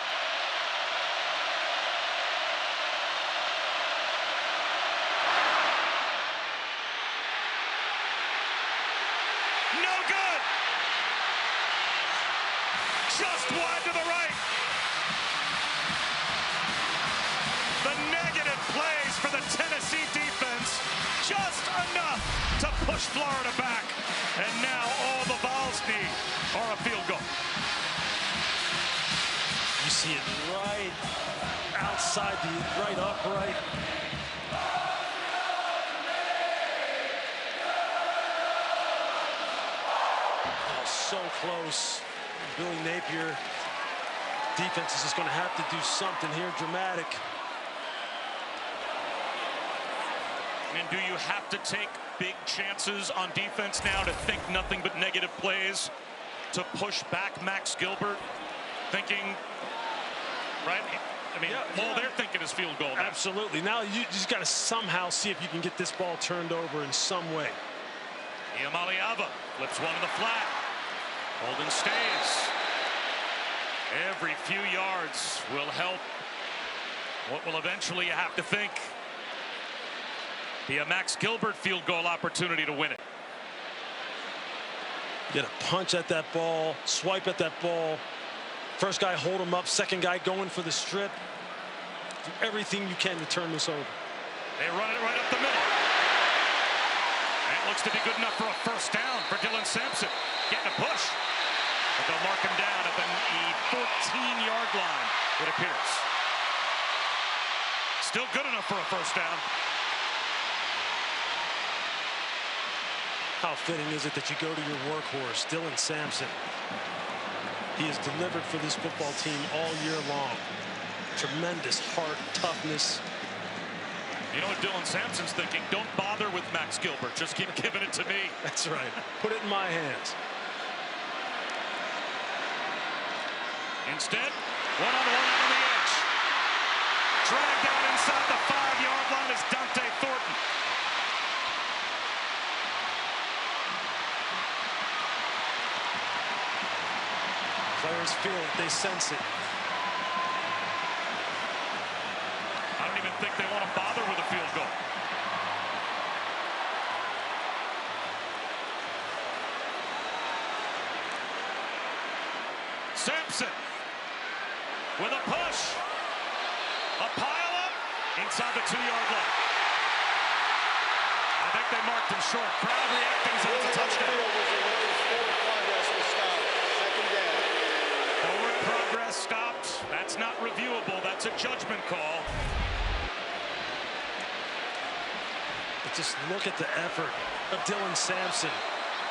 No good. Just wide to the right. The negative plays for the Tennessee defense. Just enough to push Florida back. And now all the Vols need are a field goal. You see it right outside the right upright. Oh, so close. Billy Napier. Defense is just going to have to do something here dramatic. And do you have to take big chances on defense now to think nothing but negative plays to push back Max Gilbert? Thinking, right? I mean, all they're thinking is field goal now. Absolutely. Now you just got to somehow see if you can get this ball turned over in some way. Iamaleava flips one to the flat. Holden stays. Every few yards will help what will eventually, you have to think, be a Max Gilbert field goal opportunity to win it. Get a punch at that ball, swipe at that ball. First guy hold him up, second guy going for the strip. Do everything you can to turn this over. They run it right up the middle. And it looks to be good enough for a first down for Dylan Sampson. Getting a push. But they'll mark him down at the 14-yard line, it appears. Still good enough for a first down. How fitting is it that you go to your workhorse, Dylan Sampson? He has delivered for this football team all year long. Tremendous heart, toughness. You know what Dylan Sampson's thinking? Don't bother with Max Gilbert. Just keep giving it to me. That's right. Put it in my hands. Instead, one-on-one out on the edge. Dragged out inside the 5-yard line is Dante Thornton. Players feel it. They sense it. I don't even think they want to bother with a field goal. Sampson with a push. A pile-up inside the 2-yard line. I think they marked him short. Crowd reacting so it's a touchdown. Forward progress stopped. That's not reviewable. That's a judgment call. But just look at the effort of Dylan Sampson.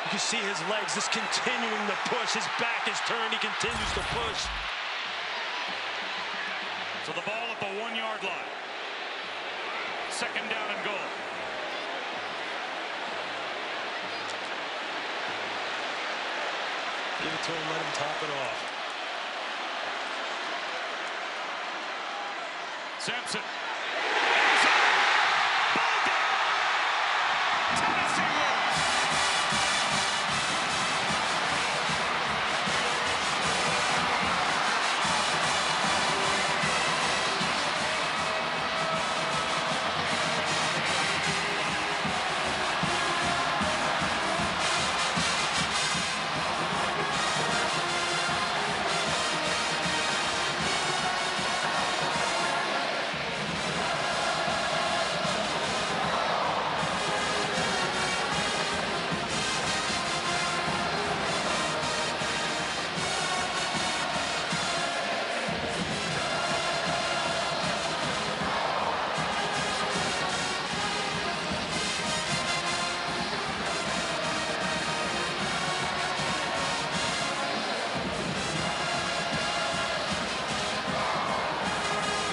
You can see his legs just continuing to push. His back is turned. He continues to push. So the ball at the 1-yard line. Second down and goal. Give it to him. Let him top it off. Sampson